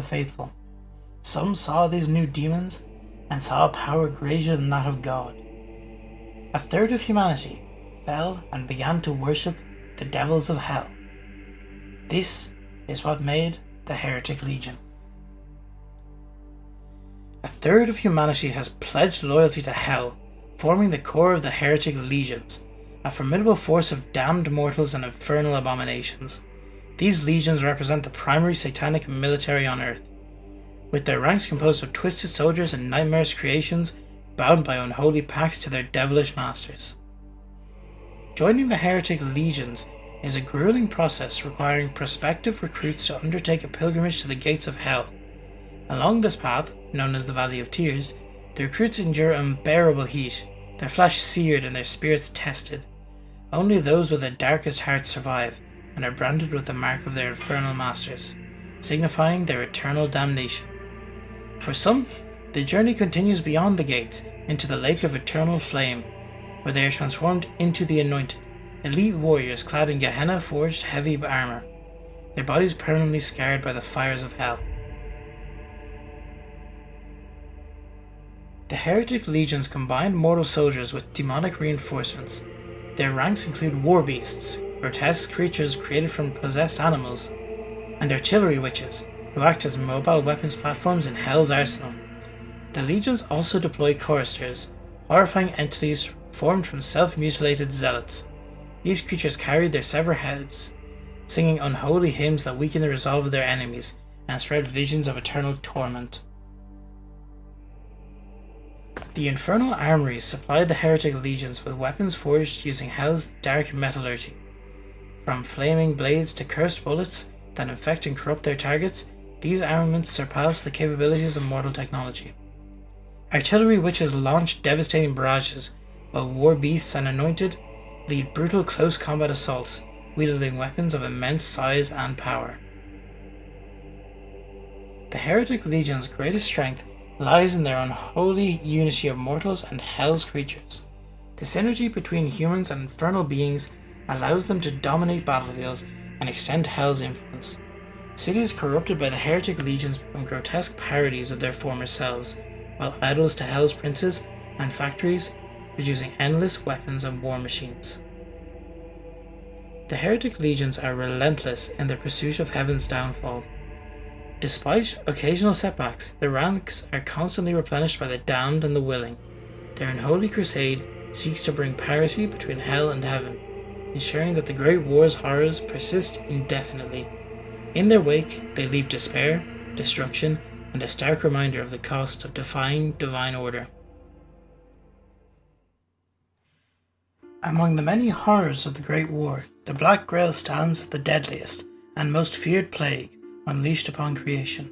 the faithful. Some saw these new demons and saw a power greater than that of God. A third of humanity fell and began to worship the devils of hell. This is what made the Heretic Legion. A third of humanity has pledged loyalty to hell, forming the core of the Heretic Legions, a formidable force of damned mortals and infernal abominations. These legions represent the primary satanic military on Earth, with their ranks composed of twisted soldiers and nightmarish creations bound by unholy pacts to their devilish masters. Joining the Heretic Legions is a grueling process requiring prospective recruits to undertake a pilgrimage to the gates of hell. Along this path, known as the Valley of Tears, the recruits endure unbearable heat, their flesh seared and their spirits tested. Only those with the darkest hearts survive and are branded with the mark of their infernal masters, signifying their eternal damnation. For some, the journey continues beyond the gates into the lake of eternal flame, where they are transformed into the anointed, elite warriors clad in Gehenna-forged heavy armor, their bodies permanently scarred by the fires of hell. The Heretic Legions combine mortal soldiers with demonic reinforcements. Their ranks include war beasts, grotesque creatures created from possessed animals, and artillery witches, who act as mobile weapons platforms in Hell's arsenal. The legions also deploy choristers, horrifying entities formed from self-mutilated zealots. These creatures carry their severed heads, singing unholy hymns that weaken the resolve of their enemies and spread visions of eternal torment. The Infernal armories supplied the Heretic Legions with weapons forged using Hell's dark metallurgy. From flaming blades to cursed bullets that infect and corrupt their targets, these armaments surpass the capabilities of mortal technology. Artillery witches launch devastating barrages, while war beasts and anointed lead brutal close combat assaults, wielding weapons of immense size and power. The Heretic Legion's greatest strength lies in their unholy unity of mortals and Hell's creatures. The synergy between humans and infernal beings allows them to dominate battlefields and extend Hell's influence. Cities corrupted by the Heretic Legions become grotesque parodies of their former selves, while idols to Hell's princes and factories producing endless weapons and war machines. The Heretic Legions are relentless in their pursuit of Heaven's downfall. Despite occasional setbacks, their ranks are constantly replenished by the damned and the willing. Their unholy crusade seeks to bring parity between Hell and Heaven, ensuring that the Great War's horrors persist indefinitely. In their wake, they leave despair, destruction, and a stark reminder of the cost of defying divine order. Among the many horrors of the Great War, the Black Grail stands as the deadliest and most feared plague unleashed upon creation.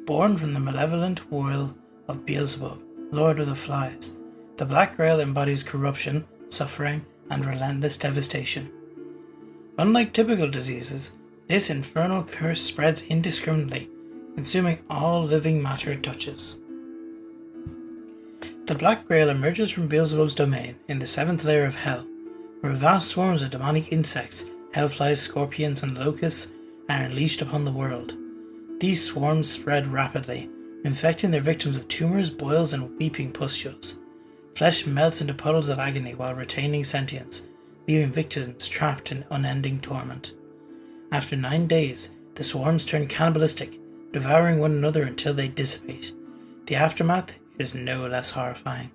Born from the malevolent will of Beelzebub, Lord of the Flies, the Black Grail embodies corruption, suffering, and relentless devastation. Unlike typical diseases, this infernal curse spreads indiscriminately, consuming all living matter it touches. The Black Grail emerges from Beelzebub's domain in the 7th layer of Hell, where vast swarms of demonic insects, hellflies, scorpions, and locusts are unleashed upon the world. These swarms spread rapidly, infecting their victims with tumors, boils, and weeping pustules. Flesh melts into puddles of agony while retaining sentience, leaving victims trapped in unending torment. After 9 days, the swarms turn cannibalistic, devouring one another until they dissipate. The aftermath is no less horrifying,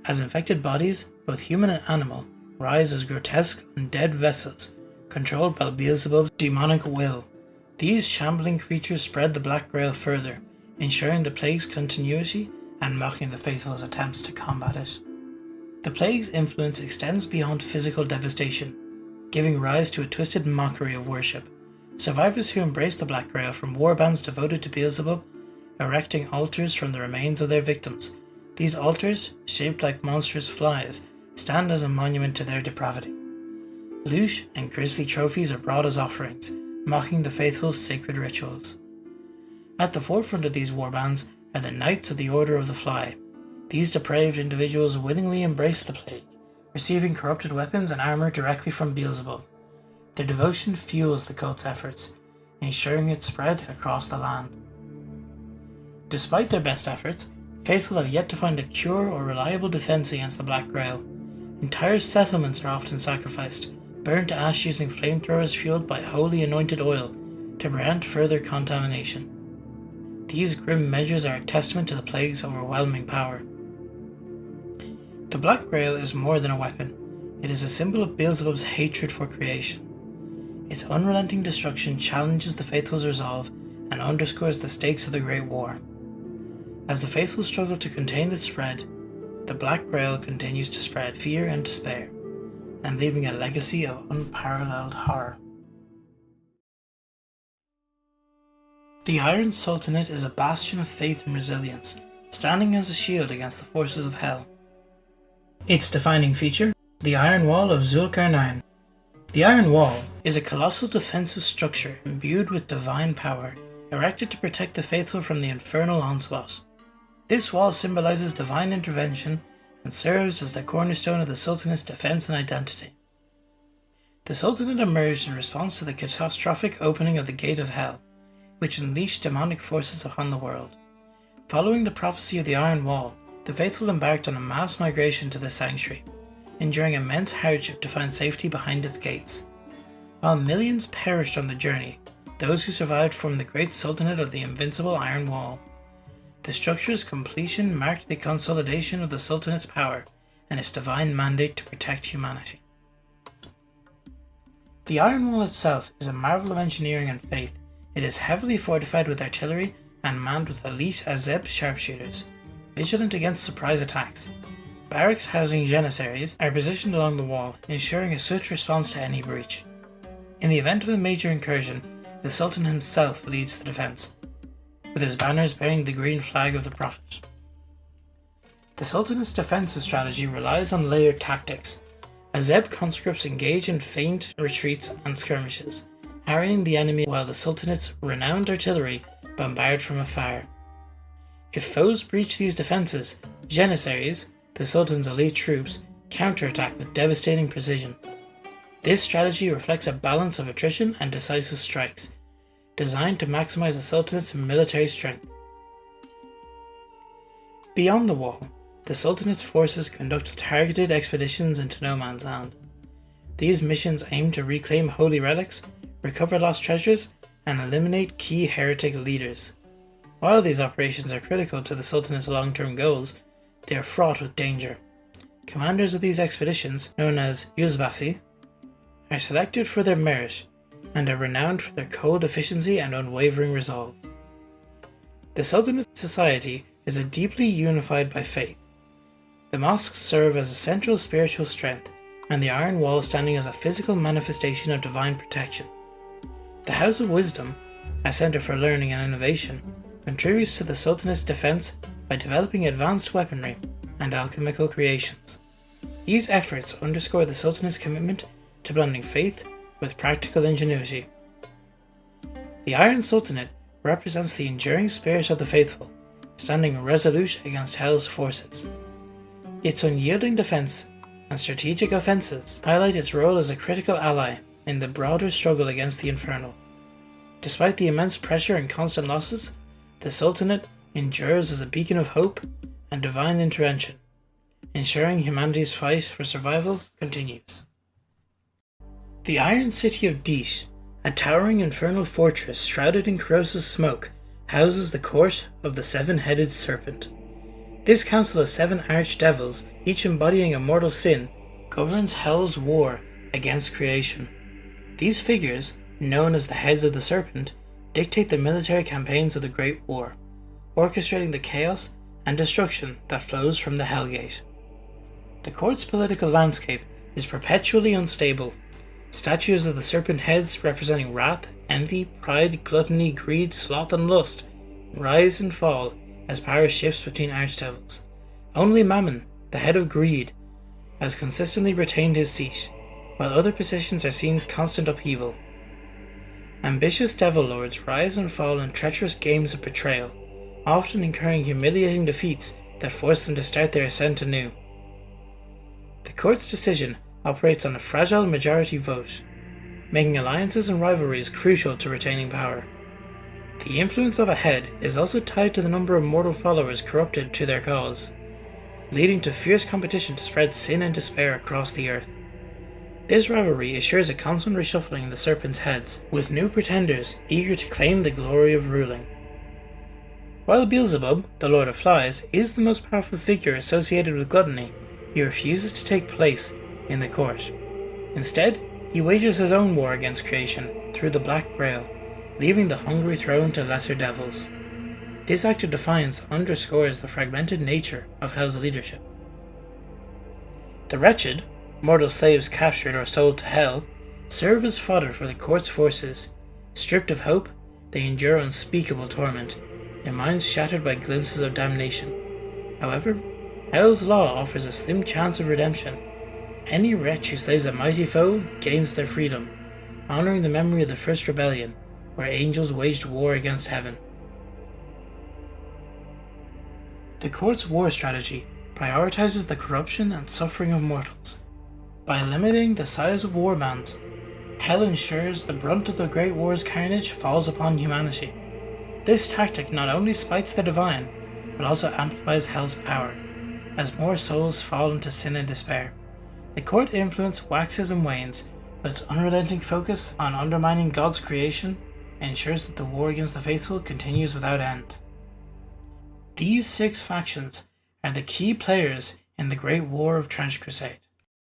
as infected bodies, both human and animal, rise as grotesque undead vessels, controlled by Beelzebub's demonic will. These shambling creatures spread the Black Grail further, ensuring the plague's continuity and mocking the faithful's attempts to combat it. The plague's influence extends beyond physical devastation, giving rise to a twisted mockery of worship. Survivors who embrace the Black Grail from warbands devoted to Beelzebub, erecting altars from the remains of their victims. These altars, shaped like monstrous flies, stand as a monument to their depravity. Loot and grisly trophies are brought as offerings, mocking the faithful's sacred rituals. At the forefront of these warbands are the Knights of the Order of the Fly. These depraved individuals willingly embrace the plague, receiving corrupted weapons and armor directly from Beelzebub. Their devotion fuels the cult's efforts, ensuring its spread across the land. Despite their best efforts, faithful have yet to find a cure or reliable defense against the Black Grail. Entire settlements are often sacrificed, burned to ash using flamethrowers fueled by holy anointed oil to prevent further contamination. These grim measures are a testament to the plague's overwhelming power. The Black Grail is more than a weapon. It is a symbol of Beelzebub's hatred for creation. Its unrelenting destruction challenges the faithful's resolve and underscores the stakes of the Great War. As the faithful struggle to contain its spread, the Black Grail continues to spread fear and despair, and leaving a legacy of unparalleled horror. The Iron Sultanate is a bastion of faith and resilience, standing as a shield against the forces of hell. Its defining feature, the Iron Wall of Zulkarnain. The Iron Wall is a colossal defensive structure imbued with divine power, erected to protect the faithful from the infernal onslaught. This wall symbolizes divine intervention and serves as the cornerstone of the Sultanate's defense and identity. The Sultanate emerged in response to the catastrophic opening of the Gate of Hell, which unleashed demonic forces upon the world. Following the prophecy of the Iron Wall, the faithful embarked on a mass migration to the sanctuary, enduring immense hardship to find safety behind its gates. While millions perished on the journey, those who survived formed the great Sultanate of the Invincible Iron Wall. The structure's completion marked the consolidation of the Sultanate's power and its divine mandate to protect humanity. The Iron Wall itself is a marvel of engineering and faith. It is heavily fortified with artillery and manned with elite Azeb sharpshooters, vigilant against surprise attacks. Barracks housing janissaries are positioned along the wall, ensuring a swift response to any breach. In the event of a major incursion, the Sultan himself leads the defense, with his banners bearing the green flag of the Prophet. The Sultanate's defensive strategy relies on layered tactics. Azeb conscripts engage in feint retreats and skirmishes, harrying the enemy while the Sultanate's renowned artillery bombard from afar. If foes breach these defences, janissaries, the Sultan's elite troops, counterattack with devastating precision. This strategy reflects a balance of attrition and decisive strikes, designed to maximize the Sultanate's military strength. Beyond the wall, the Sultanate's forces conduct targeted expeditions into no man's land. These missions aim to reclaim holy relics, recover lost treasures, and eliminate key heretic leaders. While these operations are critical to the Sultanate's long-term goals, they are fraught with danger. Commanders of these expeditions, known as Yuzbasi, are selected for their merit and are renowned for their cold efficiency and unwavering resolve. The Sultanate's society is deeply unified by faith. The mosques serve as a central spiritual strength, and the Iron Wall standing as a physical manifestation of divine protection. The House of Wisdom, a centre for learning and innovation, contributes to the Sultanate's defence by developing advanced weaponry and alchemical creations. These efforts underscore the Sultanate's commitment to blending faith with practical ingenuity. The Iron Sultanate represents the enduring spirit of the faithful, standing resolute against Hell's forces. Its unyielding defence and strategic offences highlight its role as a critical ally in the broader struggle against the Infernal. Despite the immense pressure and constant losses, the Sultanate endures as a beacon of hope and divine intervention, ensuring humanity's fight for survival continues. The Iron City of Deet, a towering infernal fortress shrouded in corrosive smoke, houses the court of the Seven-Headed Serpent. This council of 7 archdevils, each embodying a mortal sin, governs Hell's war against creation. These figures, known as the Heads of the Serpent, dictate the military campaigns of the Great War, orchestrating the chaos and destruction that flows from the Hellgate. The court's political landscape is perpetually unstable. Statues of the serpent heads representing wrath, envy, pride, gluttony, greed, sloth, and lust rise and fall as power shifts between archdevils. Only Mammon, the head of greed, has consistently retained his seat, while other positions are seen constant upheaval. Ambitious devil lords rise and fall in treacherous games of betrayal, often incurring humiliating defeats that force them to start their ascent anew. The court's decision operates on a fragile majority vote, making alliances and rivalries crucial to retaining power. The influence of a head is also tied to the number of mortal followers corrupted to their cause, leading to fierce competition to spread sin and despair across the earth. This rivalry assures a constant reshuffling of the serpent's heads, with new pretenders eager to claim the glory of ruling. While Beelzebub, the Lord of Flies, is the most powerful figure associated with gluttony, he refuses to take place in the court. Instead, he wages his own war against creation through the Black Grail, leaving the hungry throne to lesser devils. This act of defiance underscores the fragmented nature of Hell's leadership. The wretched, mortal slaves captured or sold to Hell, serve as fodder for the court's forces. Stripped of hope, they endure unspeakable torment, their minds shattered by glimpses of damnation. However, Hell's law offers a slim chance of redemption. Any wretch who slays a mighty foe gains their freedom, honouring the memory of the first rebellion, where angels waged war against heaven. The court's war strategy prioritizes the corruption and suffering of mortals. By limiting the size of war bands, Hell ensures the brunt of the Great War's carnage falls upon humanity. This tactic not only spites the divine, but also amplifies Hell's power, as more souls fall into sin and despair. The court influence waxes and wanes, but its unrelenting focus on undermining God's creation ensures that the war against the faithful continues without end. These 6 factions are the key players in the Great War of Trench Crusade.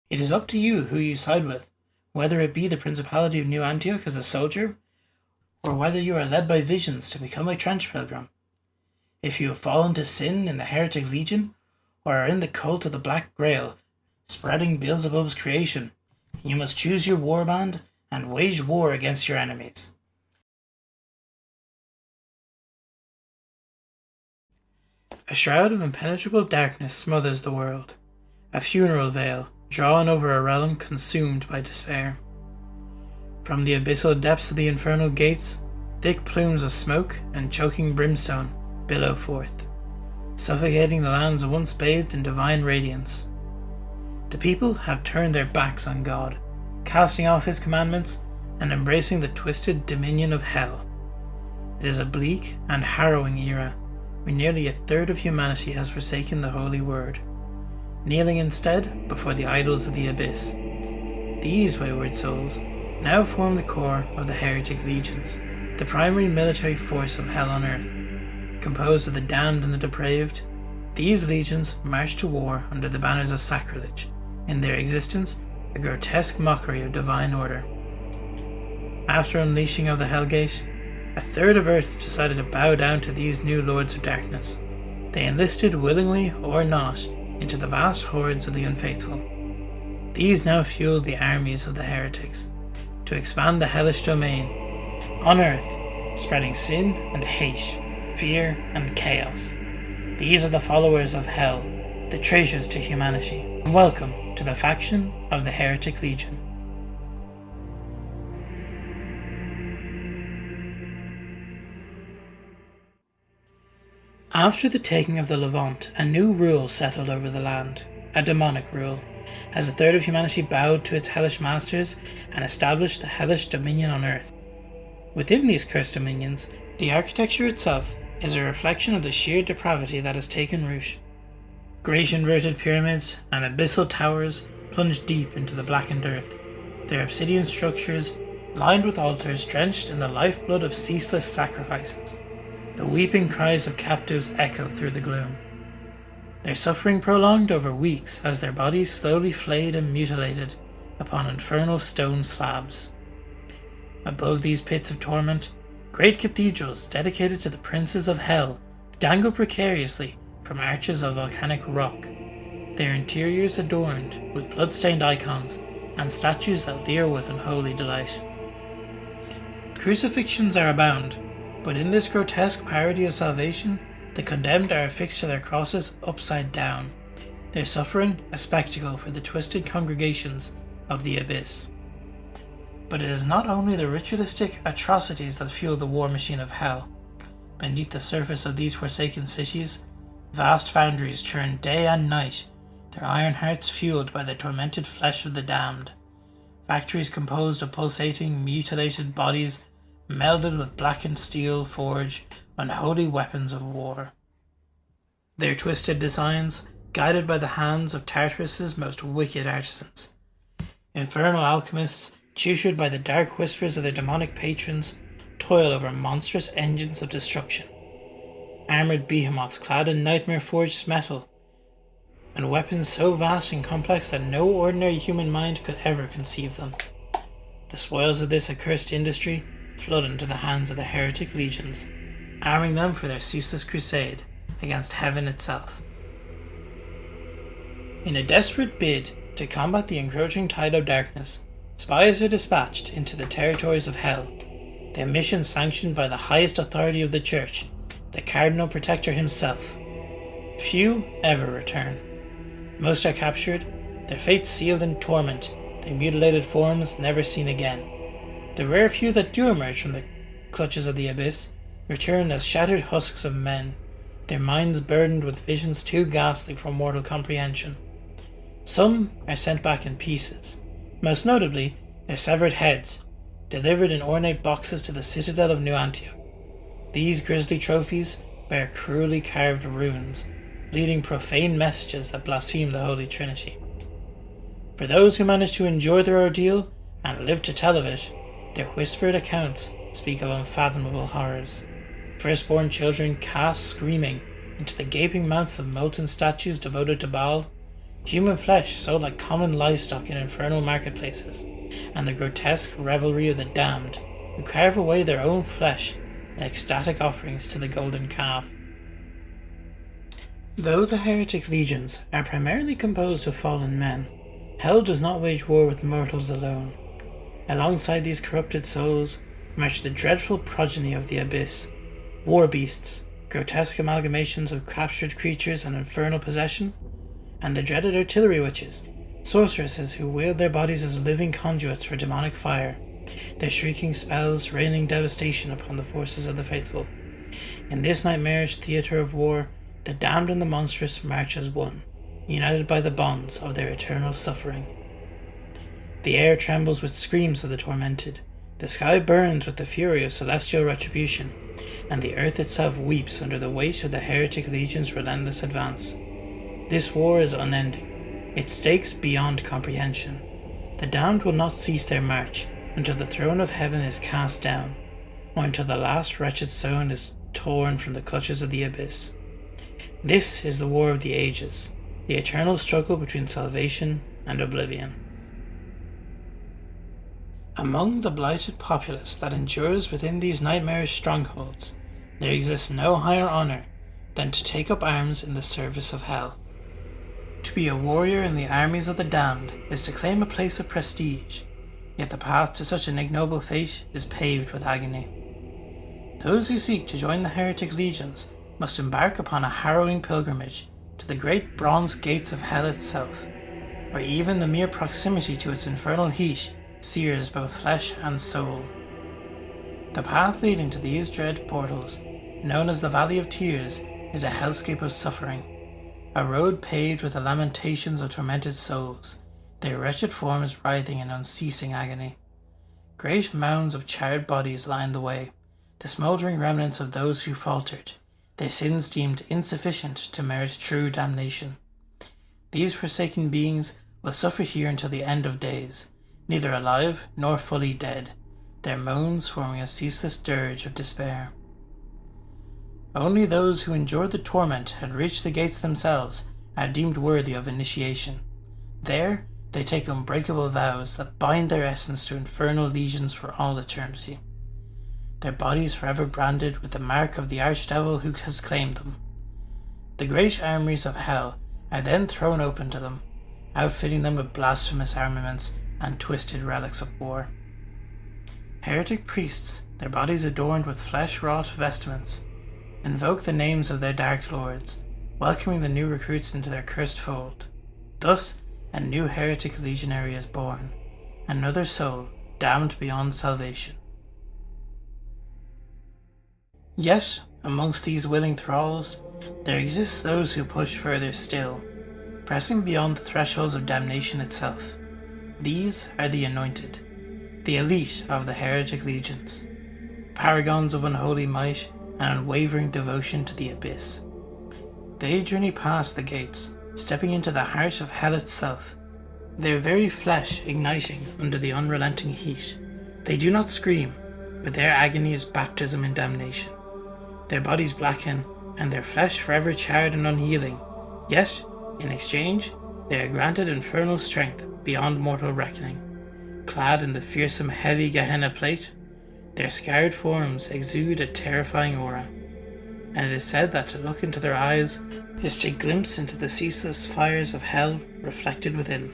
It is up to you who you side with, whether it be the Principality of New Antioch as a soldier, or whether you are led by visions to become a trench pilgrim. If you have fallen to sin in the Heretic Legion, or are in the cult of the Black Grail, spreading Beelzebub's creation, you must choose your warband and wage war against your enemies. A shroud of impenetrable darkness smothers the world, a funeral veil drawn over a realm consumed by despair. From the abyssal depths of the infernal gates, thick plumes of smoke and choking brimstone billow forth, suffocating the lands once bathed in divine radiance. The people have turned their backs on God, casting off his commandments and embracing the twisted dominion of Hell. It is a bleak and harrowing era, where nearly a third of humanity has forsaken the holy word, kneeling instead before the idols of the abyss. These wayward souls now form the core of the Heretic Legions, the primary military force of Hell on earth. Composed of the damned and the depraved, these legions march to war under the banners of sacrilege, in their existence a grotesque mockery of divine order. After unleashing of the Hellgate, a third of Earth decided to bow down to these new lords of darkness. They enlisted willingly or not into the vast hordes of the unfaithful. These now fueled the armies of the heretics to expand the hellish domain on Earth, spreading sin and hate, fear and chaos. These are the followers of Hell, the traitors to humanity, and welcome to the faction of the Heretic Legion. After the taking of the Levant, a new rule settled over the land, a demonic rule, as a third of humanity bowed to its hellish masters and established the hellish dominion on Earth. Within these cursed dominions, the architecture itself is a reflection of the sheer depravity that has taken root. Great inverted pyramids and abyssal towers plunge deep into the blackened earth, their obsidian structures lined with altars drenched in the lifeblood of ceaseless sacrifices. The weeping cries of captives echo through the gloom, their suffering prolonged over weeks as their bodies slowly flayed and mutilated upon infernal stone slabs. Above these pits of torment, great cathedrals dedicated to the princes of Hell dangle precariously from arches of volcanic rock, their interiors adorned with blood-stained icons and statues that leer with unholy delight. Crucifixions are abound, but in this grotesque parody of salvation, the condemned are affixed to their crosses upside down, their suffering a spectacle for the twisted congregations of the abyss. But it is not only the ritualistic atrocities that fuel the war machine of Hell. Beneath the surface of these forsaken cities, vast foundries churn day and night, their iron hearts fueled by the tormented flesh of the damned. Factories composed of pulsating, mutilated bodies melded with blackened steel forge unholy weapons of war. Their twisted designs, guided by the hands of Tartarus's most wicked artisans. Infernal alchemists, tutored by the dark whispers of their demonic patrons, toil over monstrous engines of destruction. Armoured behemoths clad in nightmare-forged metal, and weapons so vast and complex that no ordinary human mind could ever conceive them. The spoils of this accursed industry flood into the hands of the heretic legions, arming them for their ceaseless crusade against heaven itself. In a desperate bid to combat the encroaching tide of darkness, spies are dispatched into the territories of hell, their mission sanctioned by the highest authority of the Church, the Cardinal Protector himself. Few ever return. Most are captured, their fates sealed in torment, their mutilated forms never seen again. The rare few that do emerge from the clutches of the abyss return as shattered husks of men, their minds burdened with visions too ghastly for mortal comprehension. Some are sent back in pieces, most notably their severed heads, delivered in ornate boxes to the citadel of New Antioch. These grisly trophies bear cruelly carved runes, bleeding profane messages that blaspheme the Holy Trinity. For those who manage to endure their ordeal and live to tell of it, their whispered accounts speak of unfathomable horrors. Firstborn children cast screaming into the gaping mouths of molten statues devoted to Baal, human flesh sold like common livestock in infernal marketplaces, and the grotesque revelry of the damned, who carve away their own flesh in ecstatic offerings to the golden calf. Though the heretic legions are primarily composed of fallen men, hell does not wage war with mortals alone. Alongside these corrupted souls march the dreadful progeny of the abyss, war beasts, grotesque amalgamations of captured creatures and infernal possession, and the dreaded artillery witches, sorceresses who wield their bodies as living conduits for demonic fire, their shrieking spells raining devastation upon the forces of the faithful. In this nightmarish theatre of war, the damned and the monstrous march as one, united by the bonds of their eternal suffering. The air trembles with screams of the tormented, the sky burns with the fury of celestial retribution, and the earth itself weeps under the weight of the heretic legion's relentless advance. This war is unending, its stakes beyond comprehension. The damned will not cease their march until the throne of heaven is cast down, or until the last wretched soul is torn from the clutches of the abyss. This is the war of the ages, the eternal struggle between salvation and oblivion. Among the blighted populace that endures within these nightmarish strongholds, there exists no higher honour than to take up arms in the service of hell. To be a warrior in the armies of the damned is to claim a place of prestige, yet the path to such an ignoble fate is paved with agony. Those who seek to join the heretic legions must embark upon a harrowing pilgrimage to the great bronze gates of hell itself, where even the mere proximity to its infernal heat sears both flesh and soul. The path leading to these dread portals, known as the Valley of Tears, is a hellscape of suffering, a road paved with the lamentations of tormented souls, their wretched forms writhing in unceasing agony. Great mounds of charred bodies line the way, the smouldering remnants of those who faltered, their sins deemed insufficient to merit true damnation. These forsaken beings will suffer here until the end of days, neither alive nor fully dead, their moans forming a ceaseless dirge of despair. Only those who endured the torment and reached the gates themselves are deemed worthy of initiation. There they take unbreakable vows that bind their essence to infernal legions for all eternity, their bodies forever branded with the mark of the archdevil who has claimed them. The great armories of hell are then thrown open to them, outfitting them with blasphemous armaments and twisted relics of war. Heretic priests, their bodies adorned with flesh-wrought vestments, invoke the names of their dark lords, welcoming the new recruits into their cursed fold. Thus, a new heretic legionary is born, another soul damned beyond salvation. Yet, amongst these willing thralls, there exist those who push further still, pressing beyond the thresholds of damnation itself. These are the anointed, the elite of the heretic legions. paragons of unholy might and unwavering devotion to the abyss. They journey past the gates, stepping into the heart of hell itself, their very flesh igniting under the unrelenting heat. They do not scream, but their agony is baptism in damnation. Their bodies blacken, and their flesh forever charred and unhealing, yet, in exchange, they are granted infernal strength beyond mortal reckoning. Clad in the fearsome heavy Gehenna plate, their scarred forms exude a terrifying aura, and it is said that to look into their eyes is to glimpse into the ceaseless fires of hell reflected within.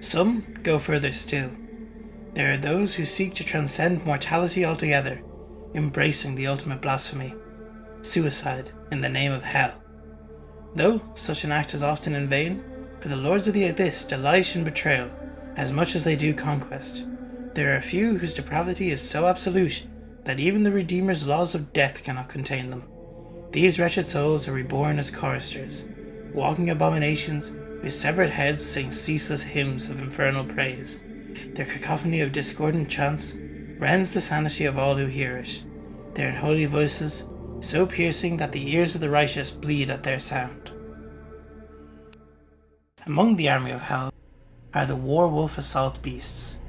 Some go further still. There are those who seek to transcend mortality altogether, embracing the ultimate blasphemy, suicide in the name of hell. Though such an act is often in vain, for the Lords of the Abyss delight in betrayal as much as they do conquest. There are a few whose depravity is so absolute that even the Redeemer's laws of death cannot contain them. These wretched souls are reborn as choristers, walking abominations whose severed heads sing ceaseless hymns of infernal praise. Their cacophony of discordant chants rends the sanity of all who hear it, their unholy voices so piercing that the ears of the righteous bleed at their sound. Among the army of hell are the Werewolf Assault Beasts.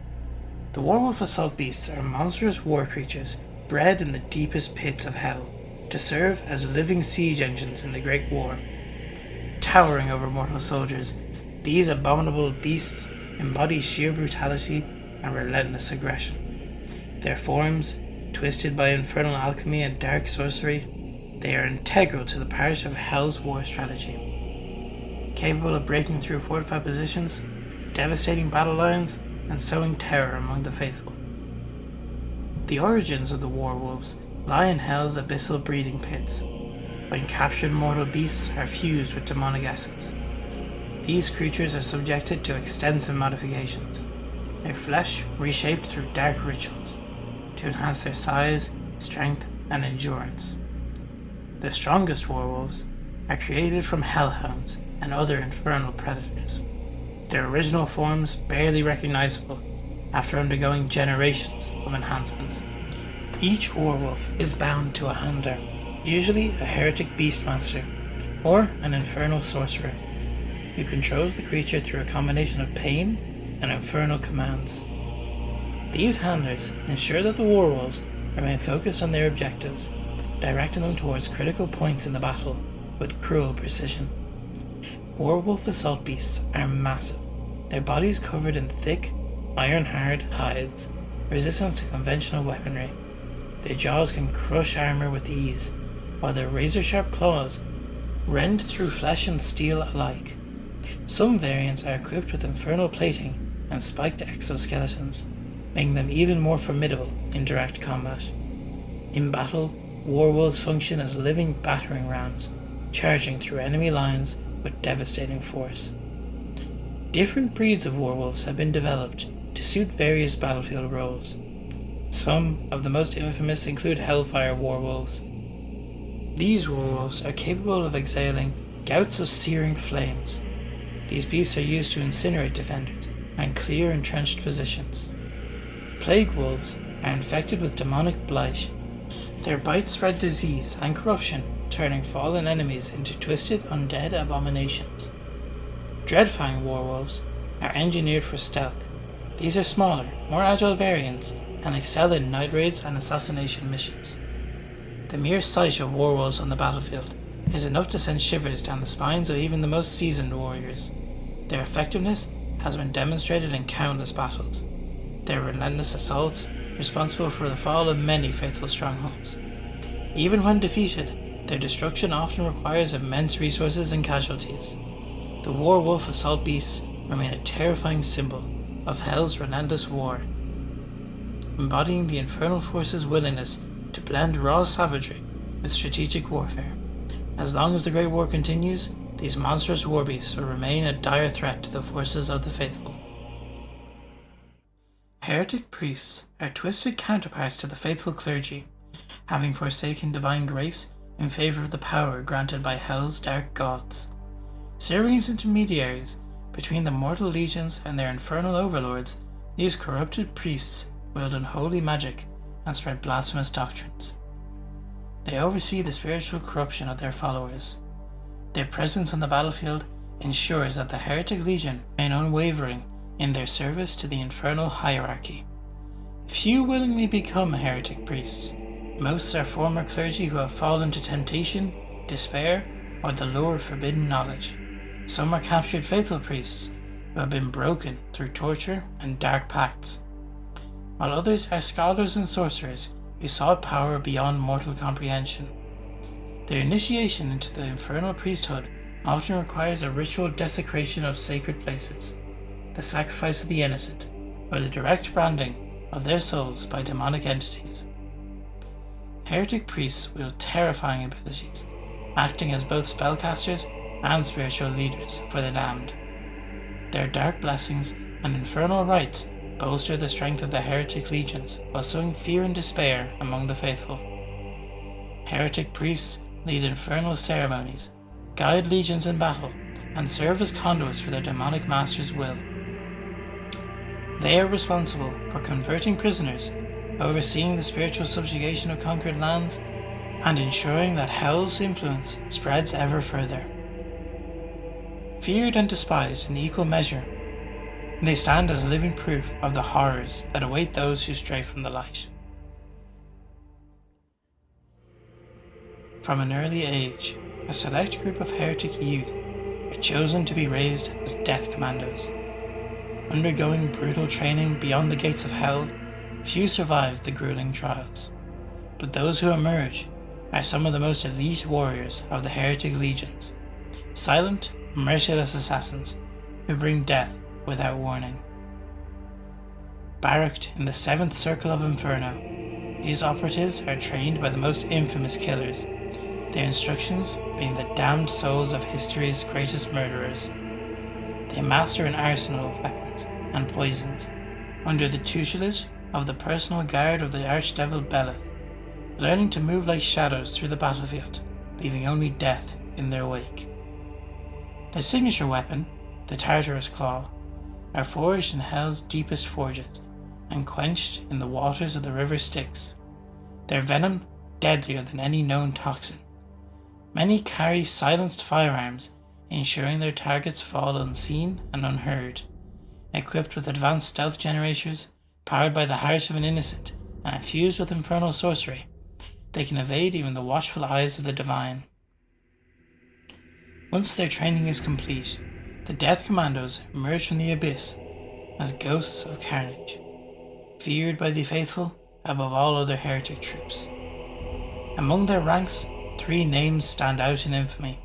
The Werewolf Assault Beasts are monstrous war creatures bred in the deepest pits of hell to serve as living siege engines in the Great War. Towering over mortal soldiers, these abominable beasts embody sheer brutality and relentless aggression. Their forms, twisted by infernal alchemy and dark sorcery, they are integral to the part of hell's war strategy. Capable of breaking through fortified positions, devastating battle lines, and sowing terror among the faithful. The origins of the werewolves lie in hell's abyssal breeding pits, when captured mortal beasts are fused with demonic essence. These creatures are subjected to extensive modifications, their flesh reshaped through dark rituals, to enhance their size, strength, and endurance. The strongest werewolves are created from hellhounds and other infernal predators, their original forms barely recognizable after undergoing generations of enhancements. Each werewolf is bound to a handler, usually a heretic beastmaster or an infernal sorcerer, who controls the creature through a combination of pain and infernal commands. These handlers ensure that the werewolves remain focused on their objectives, directing them towards critical points in the battle with cruel precision. Werewolf assault beasts are massive, their bodies covered in thick, iron-hard hides, resistant to conventional weaponry. Their jaws can crush armor with ease, while their razor-sharp claws rend through flesh and steel alike. Some variants are equipped with infernal plating and spiked exoskeletons, making them even more formidable in direct combat. In battle, werewolves function as living battering rams, charging through enemy lines with devastating force. Different breeds of werewolves have been developed to suit various battlefield roles. Some of the most infamous include Hellfire werewolves. These werewolves are capable of exhaling gouts of searing flames. These beasts are used to incinerate defenders and clear entrenched positions. Plague wolves are infected with demonic blight. Their bites spread disease and corruption, turning fallen enemies into twisted undead abominations. Dreadfang werewolves are engineered for stealth. These are smaller, more agile variants and excel in night raids and assassination missions. The mere sight of werewolves on the battlefield is enough to send shivers down the spines of even the most seasoned warriors. Their effectiveness has been demonstrated in countless battles, their relentless assaults responsible for the fall of many faithful strongholds. Even when defeated, their destruction often requires immense resources and casualties. The werewolf assault beasts remain a terrifying symbol of hell's relentless war, embodying the infernal force's willingness to blend raw savagery with strategic warfare. As long as the Great War continues, these monstrous war beasts will remain a dire threat to the forces of the faithful. Heretic priests are twisted counterparts to the faithful clergy, having forsaken divine grace in favour of the power granted by hell's dark gods. Serving as intermediaries between the mortal legions and their infernal overlords, these corrupted priests wield unholy magic and spread blasphemous doctrines. They oversee the spiritual corruption of their followers. Their presence on the battlefield ensures that the heretic legion remain unwavering in their service to the infernal hierarchy. Few willingly become heretic priests. Most are former clergy who have fallen to temptation, despair, or the lure of forbidden knowledge. Some are captured faithful priests who have been broken through torture and dark pacts, while others are scholars and sorcerers who sought power beyond mortal comprehension. Their initiation into the infernal priesthood often requires a ritual desecration of sacred places, the sacrifice of the innocent, or the direct branding of their souls by demonic entities. Heretic priests wield terrifying abilities, acting as both spellcasters and spiritual leaders for the damned. Their dark blessings and infernal rites bolster the strength of the heretic legions while sowing fear and despair among the faithful. Heretic priests lead infernal ceremonies, guide legions in battle, and serve as conduits for their demonic master's will. They are responsible for converting prisoners, overseeing the spiritual subjugation of conquered lands, and ensuring that hell's influence spreads ever further. Feared and despised in equal measure, they stand as living proof of the horrors that await those who stray from the light. From an early age, a select group of heretic youth are chosen to be raised as death commandos. Undergoing brutal training beyond the gates of hell, few survive the grueling trials. But those who emerge are some of the most elite warriors of the heretic legions, silent, merciless assassins who bring death without warning. Barracked in the 7th circle of Inferno, these operatives are trained by the most infamous killers, their instructions being the damned souls of history's greatest murderers. They master an arsenal of weapons and poisons under the tutelage of the personal guard of the archdevil Belith, learning to move like shadows through the battlefield, leaving only death in their wake. Their signature weapon, the Tartarus Claw, are forged in hell's deepest forges and quenched in the waters of the river Styx, their venom deadlier than any known toxin. Many carry silenced firearms, ensuring their targets fall unseen and unheard. Equipped with advanced stealth generators, powered by the heart of an innocent and infused with infernal sorcery, they can evade even the watchful eyes of the divine. Once their training is complete, the Death Commandos emerge from the abyss as ghosts of carnage, feared by the faithful above all other heretic troops. Among their ranks, 3 names stand out in infamy: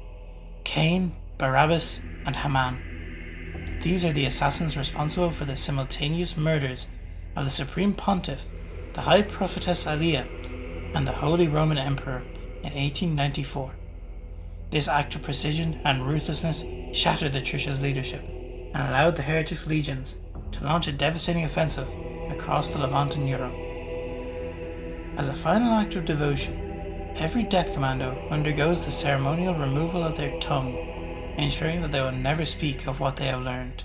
Cain, Barabbas, and Haman. These are the assassins responsible for the simultaneous murders of the Supreme Pontiff, the High Prophetess Aliyah, and the Holy Roman Emperor in 1894. This act of precision and ruthlessness shattered the Church's leadership and allowed the heretics' legions to launch a devastating offensive across the Levant and Europe. As a final act of devotion, every Death Commando undergoes the ceremonial removal of their tongue, ensuring that they will never speak of what they have learned.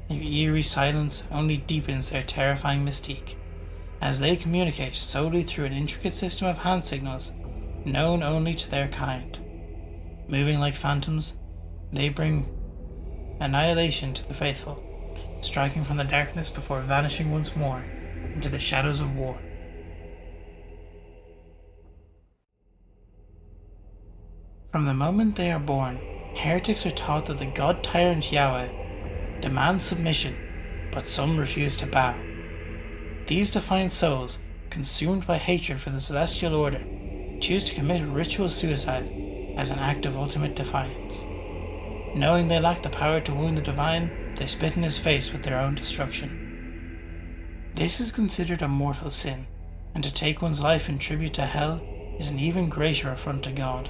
Their eerie silence only deepens their terrifying mystique, as they communicate solely through an intricate system of hand signals known only to their kind. Moving like phantoms, they bring annihilation to the faithful, striking from the darkness before vanishing once more into the shadows of war. From the moment they are born, heretics are taught that the god-tyrant Yahweh demands submission, but some refuse to bow. These defiant souls, consumed by hatred for the celestial order, choose to commit ritual suicide as an act of ultimate defiance. Knowing they lack the power to wound the divine, they spit in his face with their own destruction. This is considered a mortal sin, and to take one's life in tribute to hell is an even greater affront to God.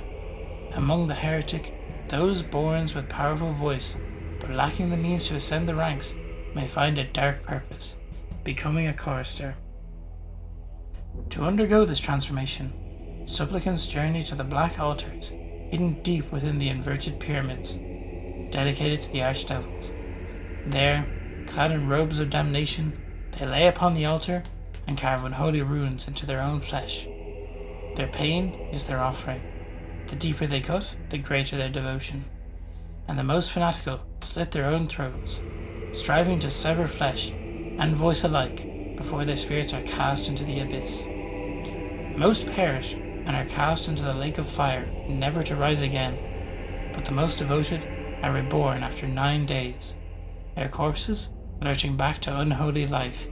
Among the heretic, those born with powerful voice, but lacking the means to ascend the ranks, may find a dark purpose, becoming a chorister. To undergo this transformation, supplicants journey to the black altars hidden deep within the inverted pyramids, dedicated to the archdevils. There, clad in robes of damnation, they lay upon the altar and carve unholy runes into their own flesh. Their pain is their offering. The deeper they cut, the greater their devotion. And the most fanatical slit their own throats, striving to sever flesh and voice alike before their spirits are cast into the abyss. Most perish and are cast into the lake of fire, never to rise again, but the most devoted are reborn after 9 days, their corpses lurching back to unholy life.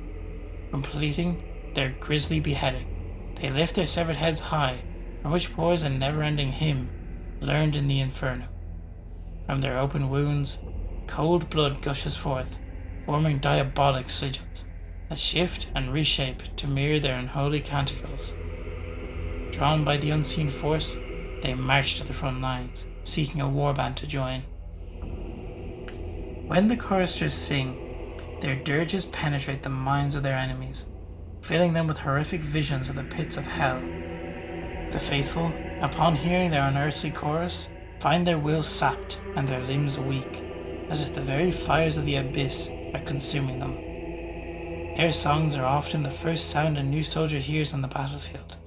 Completing their grisly beheading, they lift their severed heads high, from which pours a never-ending hymn learned in the Infernal. From their open wounds, cold blood gushes forth, forming diabolic sigils that shift and reshape to mirror their unholy canticles. Drawn by the unseen force, they march to the front lines, seeking a warband to join. When the choristers sing, their dirges penetrate the minds of their enemies, filling them with horrific visions of the pits of hell. The faithful, upon hearing their unearthly chorus, find their wills sapped and their limbs weak, as if the very fires of the abyss are consuming them. Their songs are often the first sound a new soldier hears on the battlefield,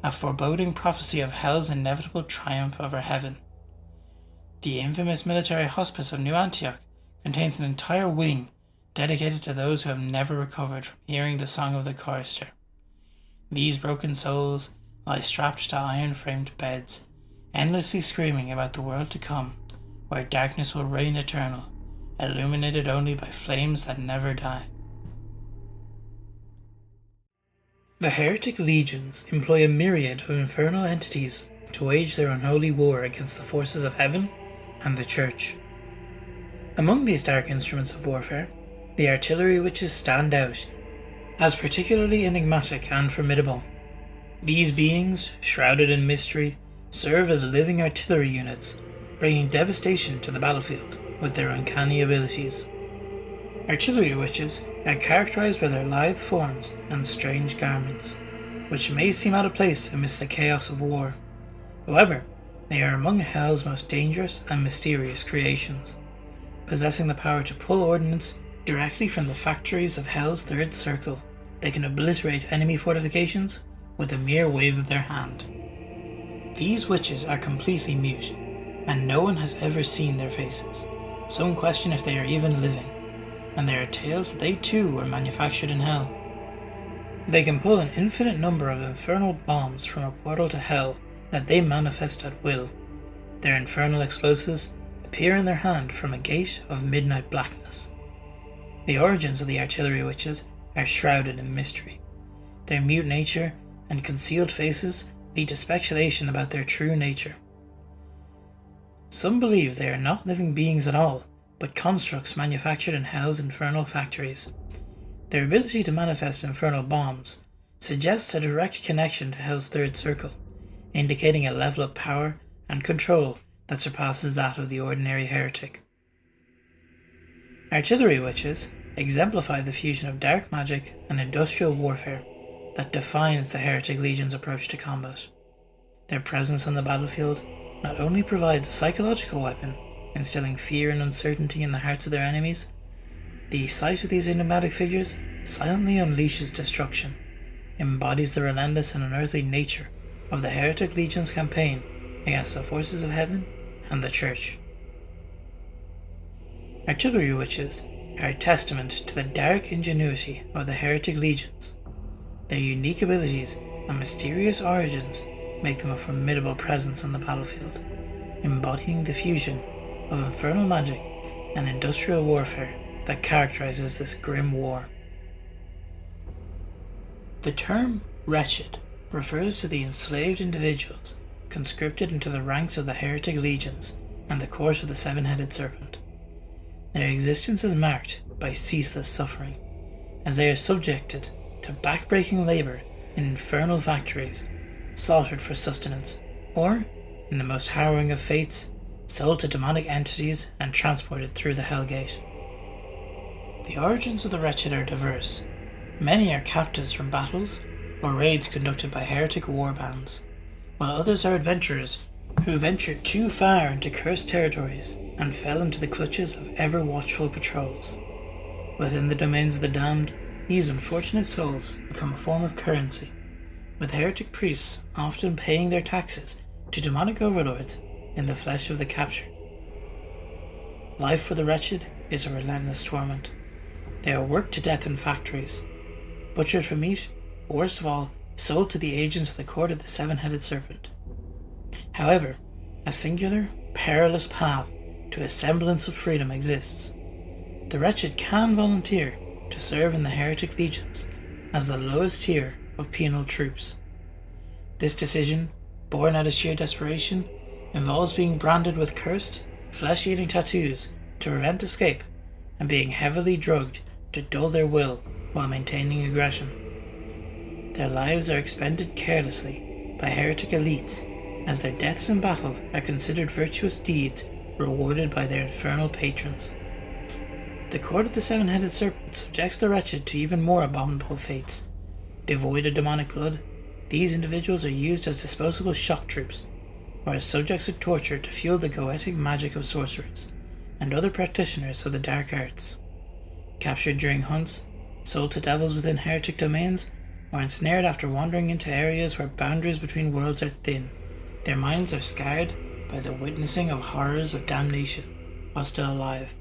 a foreboding prophecy of hell's inevitable triumph over heaven. The infamous military hospice of New Antioch contains an entire wing dedicated to those who have never recovered from hearing the song of the chorister. These broken souls lie strapped to iron-framed beds, endlessly screaming about the world to come, where darkness will reign eternal, illuminated only by flames that never die. The heretic legions employ a myriad of infernal entities to wage their unholy war against the forces of heaven and the church. Among these dark instruments of warfare, the artillery witches stand out as particularly enigmatic and formidable. These beings, shrouded in mystery, serve as living artillery units, bringing devastation to the battlefield with their uncanny abilities. Artillery witches are characterized by their lithe forms and strange garments, which may seem out of place amidst the chaos of war. However, they are among Hell's most dangerous and mysterious creations, possessing the power to pull ordnance directly from the factories of Hell's third circle. They can obliterate enemy fortifications with a mere wave of their hand. These witches are completely mute, and no one has ever seen their faces. Some question if they are even living, and there are tales that they too were manufactured in Hell. They can pull an infinite number of infernal bombs from a portal to Hell that they manifest at will. Their infernal explosives appear in their hand from a gate of midnight blackness. The origins of the artillery witches are shrouded in mystery. Their mute nature and concealed faces lead to speculation about their true nature. Some believe they are not living beings at all, but constructs manufactured in Hell's infernal factories. Their ability to manifest infernal bombs suggests a direct connection to Hell's third circle, indicating a level of power and control that surpasses that of the ordinary heretic. Artillery witches exemplify the fusion of dark magic and industrial warfare that defines the heretic legion's approach to combat. Their presence on the battlefield not only provides a psychological weapon, instilling fear and uncertainty in the hearts of their enemies, the sight of these enigmatic figures silently unleashes destruction, embodies the relentless and unearthly nature of the heretic legion's campaign against the forces of heaven and the church. Artillery witches are a testament to the dark ingenuity of the heretic legions. Their unique abilities and mysterious origins make them a formidable presence on the battlefield, embodying the fusion of infernal magic and industrial warfare that characterizes this grim war. The term wretched refers to the enslaved individuals conscripted into the ranks of the heretic legions and the court of the seven-headed serpent. Their existence is marked by ceaseless suffering, as they are subjected to backbreaking labor in infernal factories, slaughtered for sustenance, or, in the most harrowing of fates, sold to demonic entities and transported through the Hellgate. The origins of the wretched are diverse. Many are captives from battles or raids conducted by heretic warbands, while others are adventurers who ventured too far into cursed territories and fell into the clutches of ever-watchful patrols. Within the domains of the damned, These unfortunate souls become a form of currency, with heretic priests often paying their taxes to demonic overlords in the flesh of the captured. Life for the wretched is a relentless torment. They are worked to death in factories, butchered for meat, or worst of all, sold to the agents of the court of the seven-headed serpent. However, a singular, perilous path to a semblance of freedom exists. The wretched can volunteer to serve in the heretic legions as the lowest tier of penal troops. This decision, born out of sheer desperation, involves being branded with cursed, flesh-eating tattoos to prevent escape, and being heavily drugged to dull their will while maintaining aggression. Their lives are expended carelessly by heretic elites, as their deaths in battle are considered virtuous deeds rewarded by their infernal patrons. The court of the seven-headed serpent subjects the wretched to even more abominable fates. Devoid of demonic blood, these individuals are used as disposable shock troops, or as subjects of torture to fuel the goetic magic of sorcerers and other practitioners of the dark arts. Captured during hunts, sold to devils within heretic domains, or ensnared after wandering into areas where boundaries between worlds are thin, their minds are scarred by the witnessing of horrors of damnation while still alive.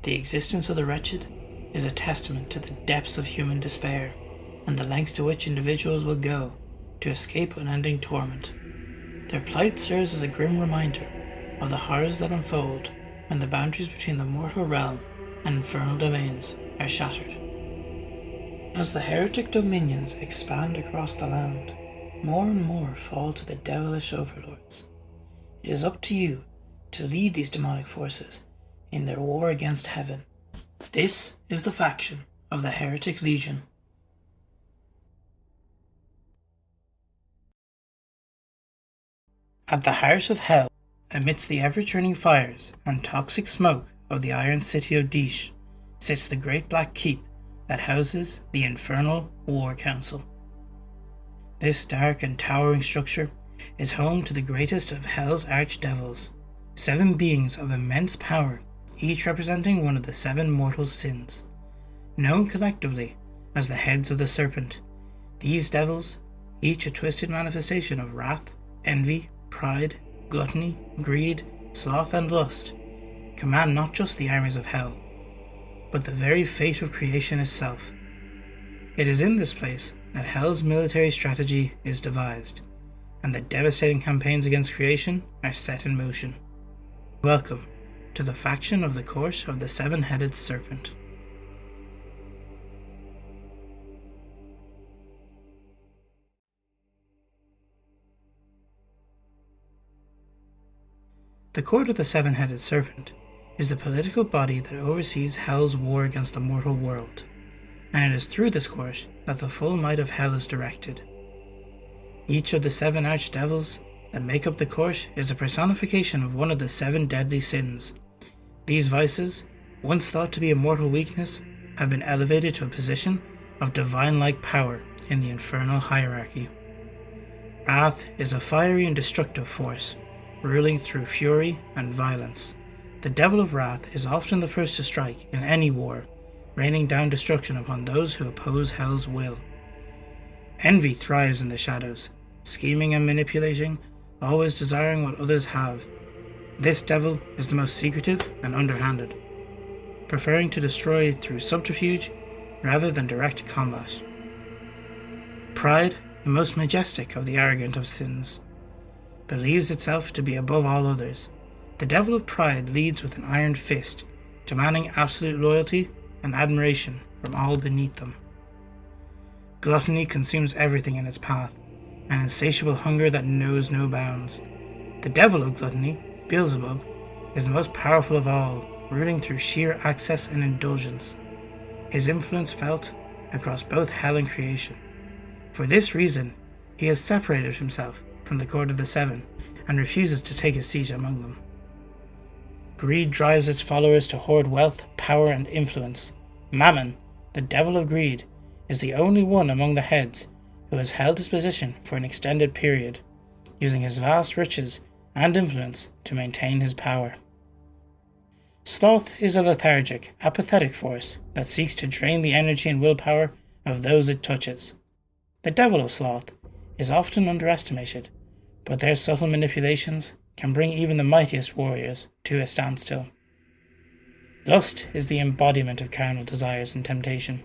The existence of the wretched is a testament to the depths of human despair and the lengths to which individuals will go to escape unending torment. Their plight serves as a grim reminder of the horrors that unfold when the boundaries between the mortal realm and infernal domains are shattered. As the heretic dominions expand across the land, more and more fall to the devilish overlords. It is up to you to lead these demonic forces in their war against heaven. This is the faction of the Heretic Legion. At the heart of hell, amidst the ever-churning fires and toxic smoke of the iron city of Dish, sits the great black keep that houses the Infernal War Council. This dark and towering structure is home to the greatest of hell's archdevils, 7 beings of immense power, each representing one of the 7 mortal sins. Known collectively as the Heads of the Serpent, these devils, each a twisted manifestation of wrath, envy, pride, gluttony, greed, sloth and lust, command not just the armies of hell, but the very fate of creation itself. It is in this place that hell's military strategy is devised, and the devastating campaigns against creation are set in motion. Welcome to the faction of the Court of the Seven-Headed Serpent. The Court of the Seven-Headed Serpent is the political body that oversees Hell's war against the mortal world, and it is through this court that the full might of Hell is directed. Each of the 7 archdevils that make up the court is a personification of one of the 7 deadly sins. These vices, once thought to be a mortal weakness, have been elevated to a position of divine-like power in the infernal hierarchy. Wrath is a fiery and destructive force, ruling through fury and violence. The Devil of Wrath is often the first to strike in any war, raining down destruction upon those who oppose Hell's will. Envy thrives in the shadows, scheming and manipulating, always desiring what others have. This devil is the most secretive and underhanded, preferring to destroy through subterfuge rather than direct combat. Pride, the most majestic of the arrogant of sins, believes itself to be above all others. The devil of pride leads with an iron fist, demanding absolute loyalty and admiration from all beneath them. Gluttony consumes everything in its path, an insatiable hunger that knows no bounds. The devil of gluttony, Beelzebub, is the most powerful of all, ruling through sheer access and indulgence, his influence felt across both hell and creation. For this reason, he has separated himself from the Court of the Seven and refuses to take his seat among them. Greed drives its followers to hoard wealth, power, and influence. Mammon, the devil of greed, is the only one among the heads who has held his position for an extended period, using his vast riches and influence to maintain his power. Sloth is a lethargic, apathetic force that seeks to drain the energy and willpower of those it touches. The devil of sloth is often underestimated, but their subtle manipulations can bring even the mightiest warriors to a standstill. Lust is the embodiment of carnal desires and temptation.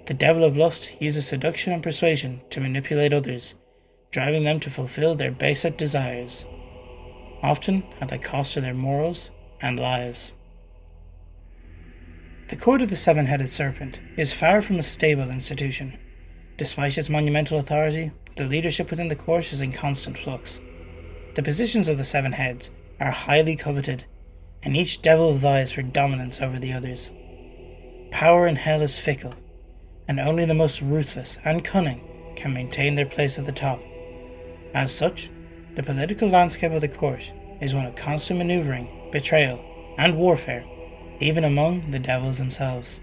The devil of lust uses seduction and persuasion to manipulate others, driving them to fulfill their basest desires, often at the cost of their morals and lives. The court of the seven-headed serpent is far from a stable institution. Despite its monumental authority, the leadership within the court is in constant flux. The positions of the seven heads are highly coveted, and each devil vies for dominance over the others. Power in hell is fickle, and only the most ruthless and cunning can maintain their place at the top. As such, the political landscape of the court is one of constant maneuvering, betrayal, and warfare, even among the devils themselves.